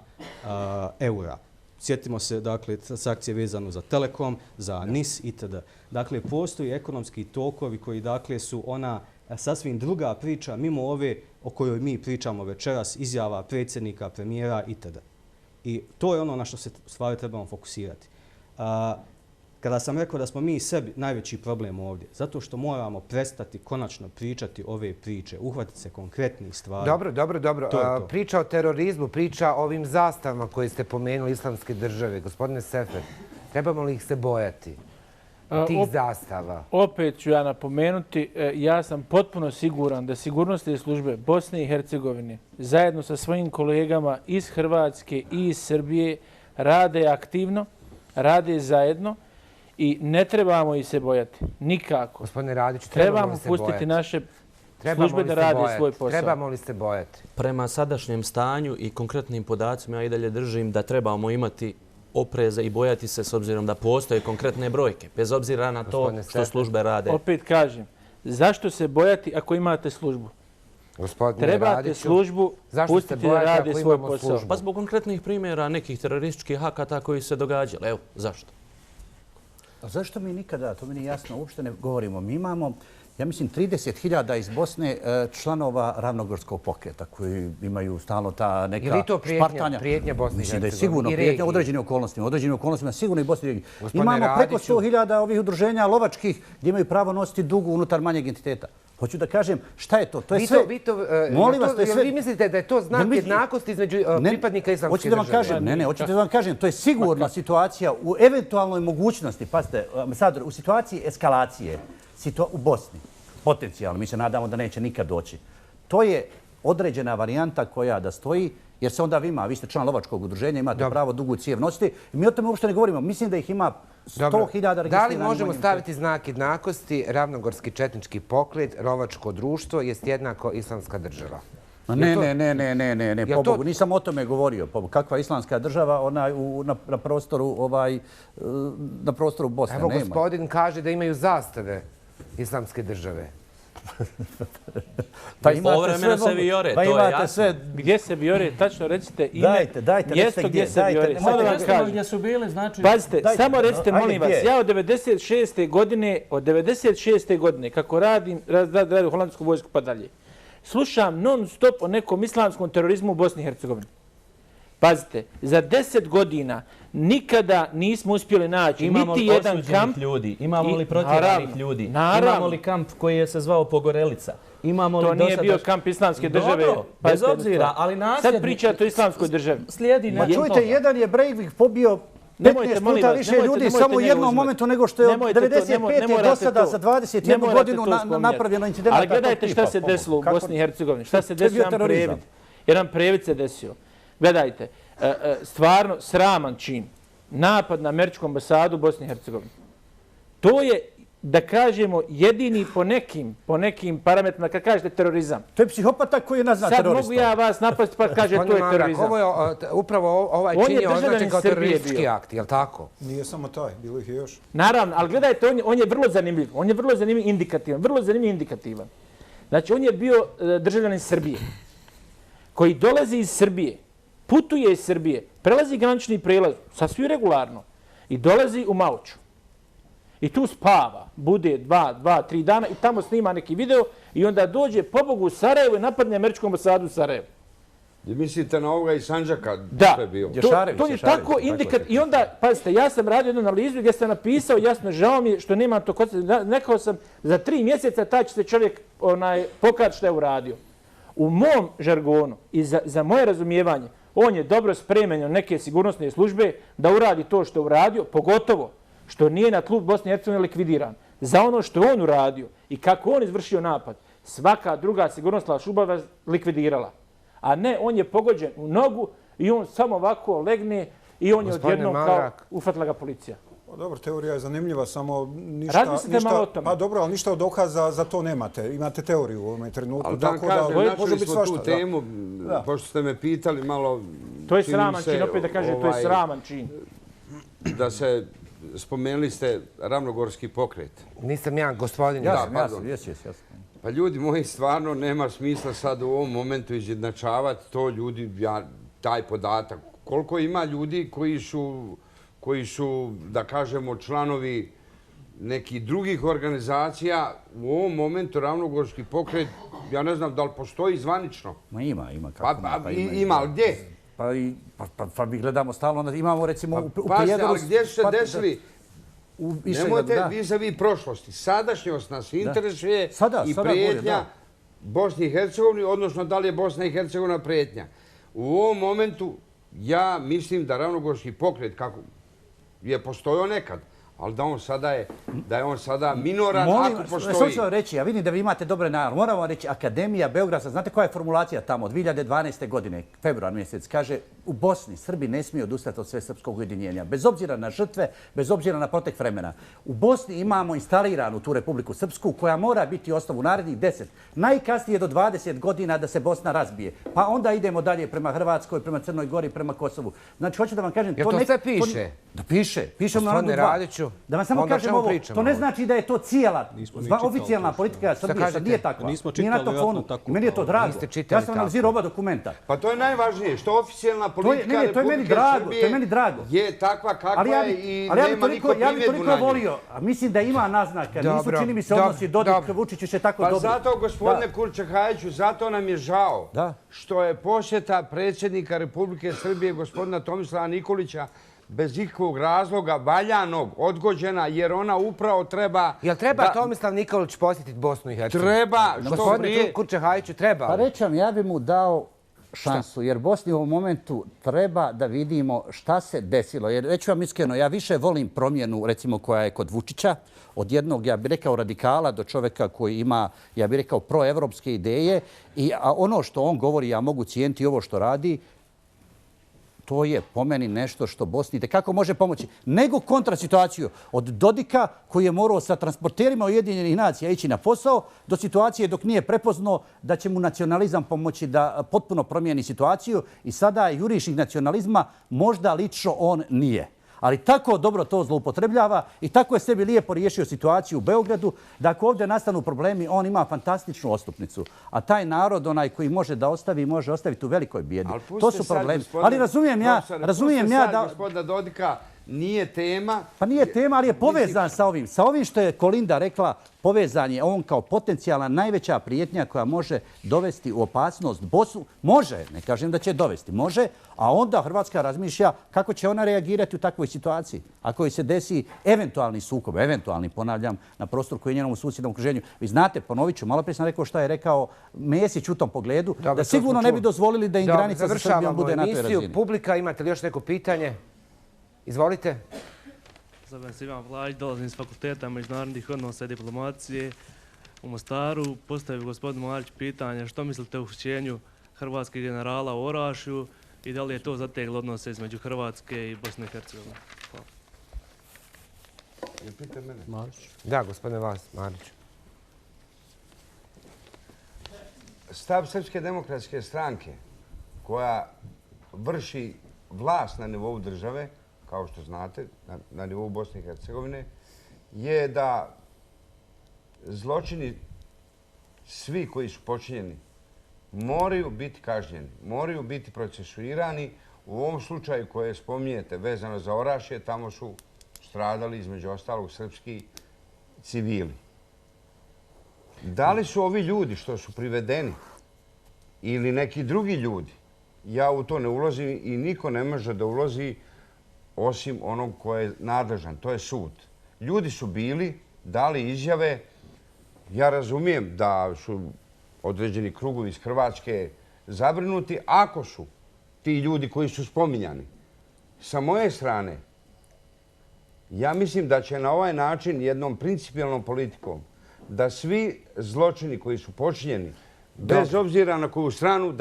eura. Sjetimo se, dakle, transakcije vezano za Telekom, za NIS itd. Dakle, postoji ekonomski tokovi koji, dakle, su ona sasvim druga priča, mimo ove o kojoj mi pričamo večeras, izjava predsjednika, premijera itd. I to je ono na što se u stvari trebamo fokusirati. Kada sam rekao da smo mi sebi najveći problem ovdje, zato što moramo prestati konačno pričati ove priče, uhvatiti se konkretnih stvari. Dobro. Priča o terorizmu, priča o ovim zastavama koje ste pomenuli islamske države. Gospodine Sefer, trebamo li ih se bojati? Tih zastava. Opet ću ja napomenuti, ja sam potpuno siguran da sigurnosne službe Bosne i Hercegovine zajedno sa svojim kolegama iz Hrvatske i iz Srbije rade aktivno, rade zajedno i ne trebamo ih se bojati. Nikako. Gospodine Radić, trebamo li se bojati? Pustiti naše službe da rade svoj posao. Trebamo li se bojati? Prema sadašnjem stanju i konkretnim podacima ja i dalje držim da trebamo imati opreza i bojati se s obzirom da postoje konkretne brojke, bez obzira na to što službe rade. Opet kažem, zašto se bojati ako imate službu? Trebate službu, pustiti da rade svoj posao. Pa zbog konkretnih primjera nekih terorističkih akata koji se događali. Evo, zašto? A zašto mi nikada, to mi nije jasno, uopšte ne govorimo. Mi imamo, ja mislim, 30.000 iz Bosne članova Ravnogorskog pokreta koji imaju stalno ta neka špartanja. Je li to prijetnja Bosne i Hercegovine? Mislim da je sigurno prijetnja u određenim okolnostima, sigurno i Bosne i Hercegovine. Imamo preko 100.000 ovih udruženja lovačkih gdje imaju pravo nositi dugu unutar manjeg entiteta. Hoću da kažem, šta je to? To je sve... Molim vas, to je sve... Vi mislite da je to znak jednakosti između pripadnika islamske države? Hoćete da vam kažem, to je sigurna situacija u eventualnoj mogućnosti, pazite, ambasador, u situaciji eskalacije u Bosni, potencijalno, mi se nadamo da neće nikad doći. To je određena varijanta koja da stoji, jer se onda vi ste član lovačkog udruženja, imate pravo dugu cijev nositi. Mi o tome uopšte ne govorimo. Mislim da ih ima 100.000 registriranih. Da li možemo staviti znak jednakosti? Ravnogorski četnički pokret, lovačko društvo jest jednako islamska država. Ne, pobogu, nisam o tome govorio. Kakva islamska država na prostoru Bosne nema. Evo, gospodin kaže da imaju zastave islamske države. Pa povremeno se vijore, to je jasno. Gdje se vijore, tačno recite ime, mjesto gdje se vijore. Gdje su bili, znači... Pazite, samo recite, molim vas, ja od 96. godine, kako radim u holandsku vojsku pa dalje, slušam non stop o nekom islamskom terorizmu u Bosni i Hercegovini. Pazite, za 10 godina nikada nismo uspjeli naći niti jedan kamp. Imamo li protjeranih ljudi? Imamo li kamp koji je se zvao Pogorelica? To nije bio kamp islamske države. Dobro, bez obzira, ali nasljednik... Sad pričate o islamskoj državi. Ma čujte, jedan je Breivik pobio 15 puta više ljudi samo u jednom momentu nego što je 95. do sada za 21 godinu napravljeno incidenata. Ali gledajte šta se desilo u Bosni i Hercegovini. Šta se desilo? Jedan previd se desio. Gledajte, stvarno sraman čin. Napad na američku ambasadu u Bosni i Hercegovini. To je, da kažemo, jedini po nekim parametrima, kad kažete terorizam. To je psihopata koji je nazvan teroristom. Sad mogu ja vas napasti pa kaže to je terorizam. Upravo ovaj čin je označen kao teroristički akt, je li tako? Nije samo taj, bilo ih je još. Naravno, ali gledajte, on je vrlo zanimljiv. On je vrlo zanimljiv indikativan. Znači, on je bio državljanin Srbije, koji dolazi iz Srbije, putuje iz Srbije, prelazi granični prelaz, sasvim regularno, i dolazi u Mauču. I tu spava, bude 2-3 dana i tamo snima neki video i onda dođe pobogu u Sarajevo i napadne američku ambasadu u Sarajevu. I mislite na ovoga iz Sandžaka? Da, to je tako indikativno. I onda, pazite, ja sam radio jednu analizu gdje sam napisao, jasno, žao mi je što nemam to kod sebe, nekao sam za 3 mjeseca taj će se čovjek pokazati što je uradio. U mom žargonu i za moje razumijevanje, on je dobro spremen od neke sigurnosne službe da uradi to što je uradio, pogotovo što nije na tlu Bosne i Hercegovine likvidiran. Za ono što je on uradio i kako on izvršio napad, svaka druga sigurnosna služba vas likvidirala. A ne, on je pogođen u nogu i on samo ovako legne i on je odjednom kao ufatila ga policija. Dobro, teorija je zanimljiva, samo razmislite malo o tome. Pa dobro, ali ništa od dokaza za to nemate. Imate teoriju u ovom trenutku. Ali tako da može biti svašta. Tu temu, pošto ste me pitali malo... To je sraman čin, opet da kaže, to je sraman čin. Da se... Spomenuli ste Ravnogorski pokret. Nisam ja, gospodin. Jasno. Pa ljudi moji, stvarno nema smisla sad u ovom momentu izjednačavati to ljudi, taj podatak. Koliko ima ljudi koji su, da kažemo, članovi nekih drugih organizacija, u ovom momentu Ravnogorski pokret, ja ne znam da li postoji zvanično. Ma ima. Ima, ali gdje? Pa mi gledamo stalno, imamo recimo u Prijedoru... Ali gdje su se desili? Nemojte vis-a-vis prošlosti. Sadašnjost nas interesuje i prijetnja Bosni i Hercegovini, odnosno da li je Bosna i Hercegovina prijetnja. U ovom momentu ja mislim da Ravnogorski pokret, kako je postojao nekad, ali da je on sada minoran ako postoji. Samo ću vam reći, ja vidim da vi imate dobre namjere. Moram vam reći, Akademija Beograda, znate koja je formulacija tamo, 2012. godine, februar mjesec, kaže u Bosni Srbi ne smiju odustati od svesrpskog ujedinjenja, bez obzira na žrtve, bez obzira na protek vremena. U Bosni imamo instaliranu tu Republiku Srpsku koja mora biti osnov u narednih 10, najkasnije do 20 godina da se Bosna razbije. Pa onda idemo dalje prema Hrvatskoj, prema Crnoj Gori, prema Kosovu. Znači, hoću da vam kažem... Jel to sve piše? Da piše. Piše u Narodu 2. Da vam samo kažem ovo, to ne znači da je to cijela oficijalna politika Srbije, sad nije takva. Nije na to fonu. I meni je to drago. Ja sam analizirao oba dokumenta. Pa to je najvažnije, što oficijalna politika Republike Srbije je takva kakva je i nema niko primjedbu na nju. Ja bih toliko volio, a mislim da ima naznaka, nisu čini mi se odnosi Dodik-Vučić će tako dobro. Pa zato, gospodine Kurčahajiću, zato nam je žao što je posjeta predsjednika Republike Srbije, gospodina Tomislava Nikolića, bez ikakvog razloga, valjanog, odgođena, jer ona upravo treba... Jel treba Tomislav Nikolić posjetiti Bosnu i Hercegovinu? Treba, što prije... Gospodine Kurčahajiću, treba. Pa rećam, ja bi mu dao šansu, jer Bosni u ovom momentu treba da vidimo šta se desilo. Jer reću vam iskreno, ja više volim promjenu, recimo, koja je kod Vučića, od jednog, ja bih rekao, radikala do čovjeka koji ima, ja bih rekao, proevropske ideje. A ono što on govori, ja mogu cijeniti ovo što radi, to je po meni nešto što Bosni kako može pomoći. Nego kontrasituaciju od Dodika koji je morao sa transporterima Ujedinjenih nacija ići na posao do situacije dok nije prepoznao da će mu nacionalizam pomoći da potpuno promijeni situaciju i sada jurišnih nacionalizma možda lično on nije. Ali tako dobro to zloupotrebljava i tako je sebi lijepo riješio situaciju u Beogradu da ako ovdje nastanu problemi, on ima fantastičnu odstupnicu. A taj narod, onaj koji može da ostavi, može ostaviti u velikoj bijedi. To su problemi. Ali razumijem ja da... Gospodina Dodika nije tema. Pa nije tema, ali je povezan sa ovim. Sa ovim što je Kolinda rekla, povezan je on kao potencijalna najveća prijetnja koja može dovesti u opasnost Bosnu. Može, ne kažem da će dovesti, može, a onda Hrvatska razmišlja kako će ona reagirati u takvoj situaciji. Ako joj se desi eventualni sukob, eventualni, ponavljam, na prostoru koji je njenom susjednom okruženju. Vi znate, ponovit ću, malo prije sam rekao što je rekao Mesić u tom pogledu, da sigurno ne bi dozvolili da im granica sa Srbijom bude na toj razini. Publika, imate li još neko pitanje? Izvolite. Zovem se Ivan Vlađ, dolazim iz Fakulteta međunarodnih odnosa i diplomacije u Mostaru. Postavio gospodin Marić pitanje što mislite o uhićenju hrvatskih generala u Orašju i da li je to zateglo odnose između Hrvatske i Bosne i Hercegovine. Hvala. Je pita mene? Marić. Da, gospodine vas, Marić. Stav Srpske demokratske stranke koja vrši vlast na nivou države, kao što znate, na nivou Bosne i Hercegovine, je da zločini svi koji su počinjeni moraju biti kažnjeni, moraju biti procesuirani. U ovom slučaju koje spominjete vezano za Orašje, tamo su stradali između ostalog srpski civili. Da li su ovi ljudi što su privedeni ili neki drugi ljudi, ja u to ne ulazim i niko ne može da ulazi osim onog ko je nadležan, to je sud. Ljudi su bili, dali izjave. Ja razumijem da su određeni krugovi iz Hrvatske zabrinuti. Ako su ti ljudi koji su spominjani sa moje strane, ja mislim da će na ovaj način jednom principijalnom politikom da svi zločini koji su počinjeni, bez obzira na koju stranu,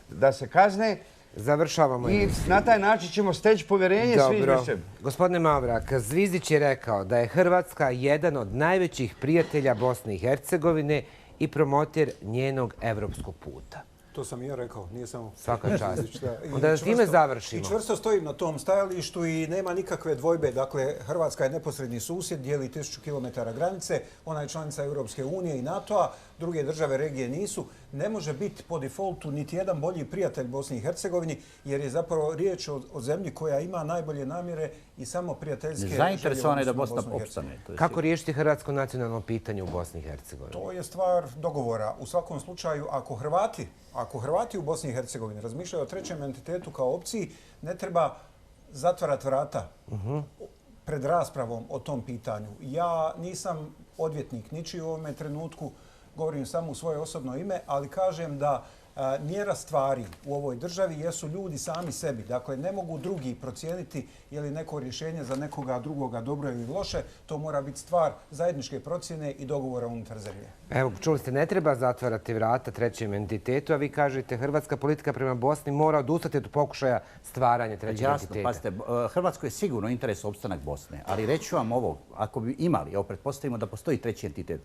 da se kazne. Završavamo i na taj način ćemo steći povjerenje svi između sebe. Gospodine Mavrak, Zvizdić je rekao da je Hrvatska jedan od najvećih prijatelja Bosne i Hercegovine i promoter njenog evropskog puta. To sam i ja rekao, nije samo... Svaka čast. Onda da time završimo. I čvrsto stojim na tom stajalištu i nema nikakve dvojbe. Dakle, Hrvatska je neposredni susjed, dijeli 1000 km granice, ona je članica Europske unije i NATO-a, druge države regije nisu. Ne može biti po defaultu niti jedan bolji prijatelj Bosni i Hercegovini, jer je zapravo riječ o zemlji koja ima najbolje namjere i samo prijateljske... Zainteresovana je da Bosna opstane. Kako riješiti hrvatsko nacionalno pitanje u Bosni i Hercegovini? To je stvar dogovora. U svakom slučaju, ako Hrvati u Bosni i Hercegovini razmišljaju o trećem entitetu kao opciji, ne treba zatvarati vrata pred raspravom o tom pitanju. Ja nisam odvjetnik ničiji u ovome trenutku, govorim samo u svoje osobno ime, ali kažem da mjera stvari u ovoj državi jesu ljudi sami sebi. Dakle, ne mogu drugi procijeniti je li neko rješenje za nekoga drugoga dobro ili loše. To mora biti stvar zajedničke procjene i dogovora unutar zemlje. Evo, čuli ste, ne treba zatvarati vrata trećem entitetu, a vi kažete hrvatska politika prema Bosni mora odustati od pokušaja stvaranja trećeg entiteta. Pazite, Hrvatskoj je sigurno interes opstanak Bosne, ali reću vam ovo, ako bi imali, evo pretpostavimo da postoji treći entitet,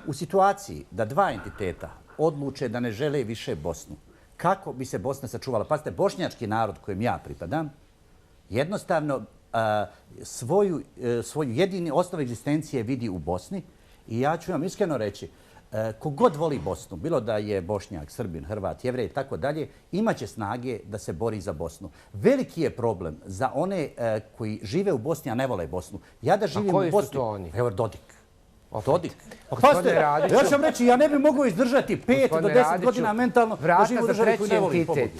u situaciji da dva entiteta odluče da ne žele više Bosnu, kako bi se Bosna sačuvala? Pazite, bošnjački narod kojem ja pripadam, jednostavno svoju jedini osnov egzistencije vidi u Bosni i ja ću vam iskreno reći, kogod voli Bosnu, bilo da je Bošnjak, Srbin, Hrvat, Jevrej i tako dalje, imaće snage da se bori za Bosnu. Veliki je problem za one koji žive u Bosni, a ne vole Bosnu. Ja da živim u Bosni... A koji su to oni? Evo, Dodik. Dodik. Pazite, ja ću vam reći, ja ne bih mogao izdržati 5 do 10 godina mentalno da živim u državi koju ne volim pomoći.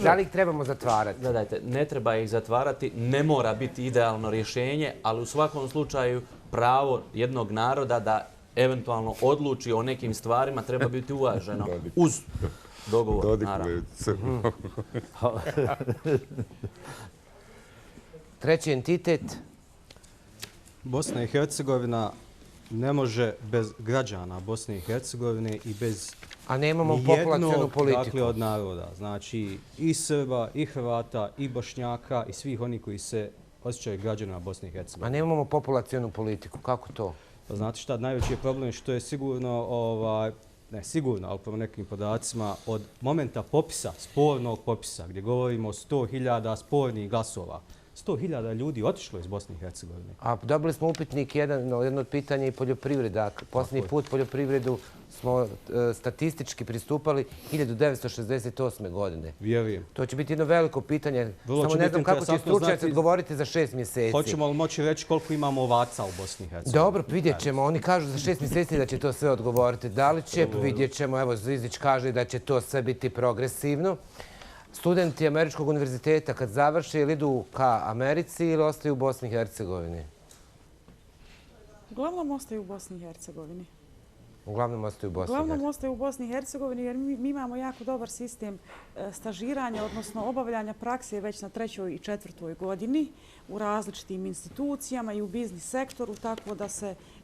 Da li ih trebamo zatvarati? Gledajte, ne treba ih zatvarati, ne mora biti idealno rješenje, ali u svakom slučaju pravo jednog naroda da eventualno odluči o nekim stvarima treba biti uvaženo uz dogovor, naravno. Treći entitet? Bosna i Hercegovina ne može bez građana Bosne i Hercegovine i bez nijednog od naroda. Znači i Srba, i Hrvata, i Bošnjaka, i svih onih koji se osjećaju građanima Bosne i Hercegovine. A nemamo populacijonu politiku. Kako to? Pa znate šta, najveći je problem što je sigurno, ne sigurno, ali prema nekim podacima, od momenta popisa, spornog popisa, gdje govorimo o 100.000 spornih glasova, 100.000 ljudi otišlo iz Bosne i Hercegovine. A dobili smo upitnik, jedno od pitanja i poljoprivreda. Posljednji put poljoprivredu smo statistički pristupali 1968. godine. Vjerujem. To će biti jedno veliko pitanje. Samo ne znam kako će stručnjaci odgovoriti za 6 mjeseci. Hoćemo li moći reći koliko imamo ovaca u Bosni i Hercegovini? Dobro, vidjet ćemo. Oni kažu za 6 mjeseci da će to sve odgovoriti. Da li će? Vidjet ćemo. Evo, Zvizdić kaže da će to sve biti progresivno. Studenti Američkog univerziteta kad završe ili idu ka Americi ili ostaju u Bosni i Hercegovini? Uglavnom ostaju u Bosni i Hercegovini. Uglavnom ostaju u Bosni i Hercegovini. Uglavnom ostaju u Bosni i Hercegovini jer mi imamo jako dobar sistem stažiranja, odnosno obavljanja prakse već na 3. i 4. godini u različitim institucijama i u biznis sektoru, tako da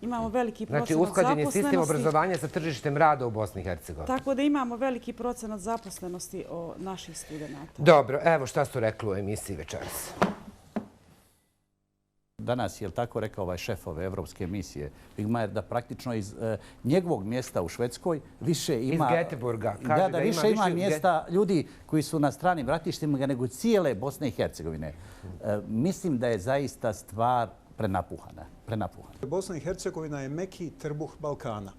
imamo veliki procenat zaposlenosti. Znači, usklađen je sistem obrazovanja sa tržištem rada u Bosni i Hercegovini. Tako da imamo veliki procenat zaposlenosti naših studenta. Dobro, evo šta su rekli u emisiji večeras. Danas je tako rekao ovaj šef ove evropske misije, Wigmeier, da praktično iz njegovog mjesta u Švedskoj više ima... Iz Göteborga. Da više ima mjesta ljudi koji su na stranim ratištima nego cijele Bosne i Hercegovine. Mislim da je zaista stvar prenapuhana. Bosna i Hercegovina je meki trbuh Balkana.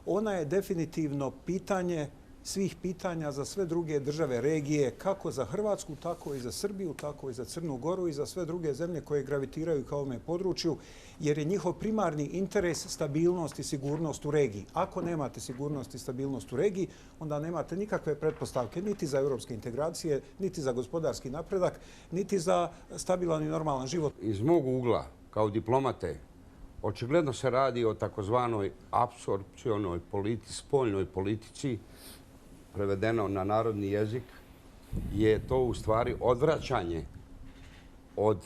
ona je definitivno pitanje svih pitanja za sve druge države regije, kako za Hrvatsku, tako i za Srbiju, tako i za Crnu Goru i za sve druge zemlje koje gravitiraju ka ovome području, jer je njihov primarni interes stabilnost i sigurnost u regiji. Ako nemate sigurnost i stabilnost u regiji, onda nemate nikakve pretpostavke niti za europske integracije, niti za gospodarski napredak, niti za stabilan i normalan život. Iz mog ugla, kao diplomate, očigledno se radi o takozvanoj apsorpcionoj spoljnoj politici, prevedeno na narodni jezik, je to u stvari odvraćanje od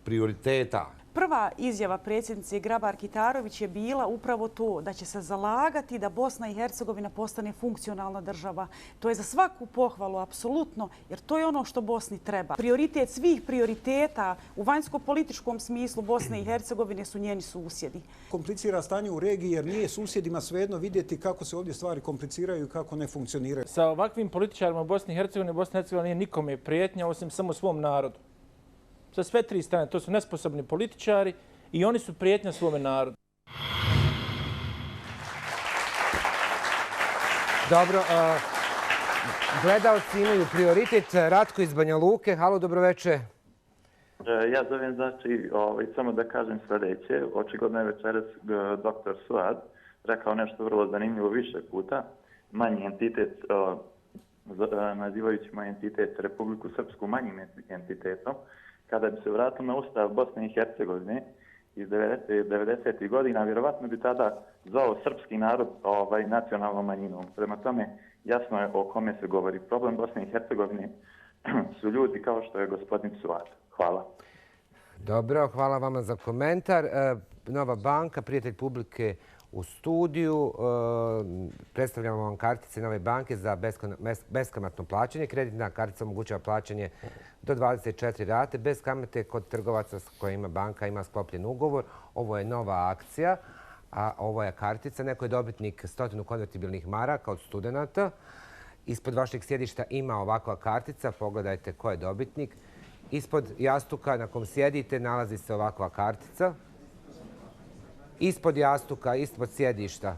prioriteta. Prva izjava predsjednice Grabar-Kitarović je bila upravo to da će se zalagati da Bosna i Hercegovina postane funkcionalna država. To je za svaku pohvalu, apsolutno, jer to je ono što Bosni treba. Prioritet svih prioriteta u vanjsko-političkom smislu Bosne i Hercegovine su njeni susjedi. Komplicira stanje u regiji jer nije susjedima svejedno vidjeti kako se ovdje stvari kompliciraju i kako ne funkcioniraju. Sa ovakvim političarima u Bosni i Hercegovini, Bosna i Hercegovina nije nikome prijetnja osim samo svom narodu. Sa sve tri strane, to su nesposobni političari i oni su prijetnja svome narodu. Dobro, gledalci imaju prioritet. Ratko iz Banja Luke, halo, dobroveče. Ja zovem, znači, samo da kažem sljedeće. Očigledno je večeras dr. Suad rekao nešto vrlo zanimljivo više puta. Manji entitet, nazivajući manji entitet Republiku Srpsku manjim entitetom, kada bi se vratilo na ustav Bosne i Hercegovine iz 90. godina, vjerovatno bi tada zvao srpski narod nacionalnom manjinom. Prema tome, jasno je o kome se govori. Problem Bosne i Hercegovine su ljudi kao što je gospodin Suad. Hvala. Dobro, hvala vama za komentar. Nova banka, prijatelj publike u studiju. Predstavljamo vam kartice Nove banke za beskamatno plaćanje. Kreditna kartica omogućava plaćanje do 24 rate bez kamate kod trgovaca s kojima banka ima sklopljen ugovor. Ovo je nova akcija, a ovo je kartica. Neko je dobitnik 100 konvertibilnih maraka od studenta. Ispod vašeg sjedišta ima ovakva kartica. Pogledajte ko je dobitnik. Ispod jastuka na kom sjedite nalazi se ovakva kartica. Ispod jastuka, ispod sjedišta.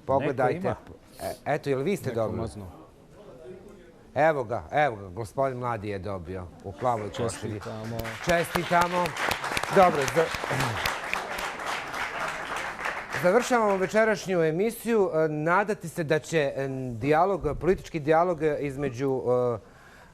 Pogledajte. Eto, jel vi ste dobili? Evo ga, gospodin Mladi je dobio u plavoj košulji. Čestitamo. Dobro, završavamo večerašnju emisiju. Nadati se da će politički dijalog između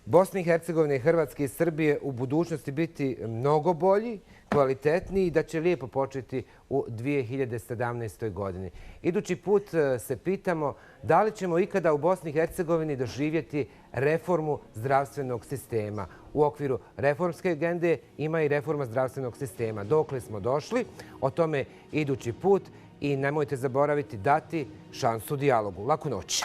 Bosne i Hercegovine i Hrvatske i Srbije u budućnosti biti mnogo bolji, kvalitetniji i da će lijepo početi u 2017. godini. Idući put se pitamo da li ćemo ikada u Bosni i Hercegovini doživjeti reformu zdravstvenog sistema. U okviru reformske agende ima i reforma zdravstvenog sistema. Dokle smo došli, o tome idući put i nemojte zaboraviti dati šansu dijalogu. Laku noć.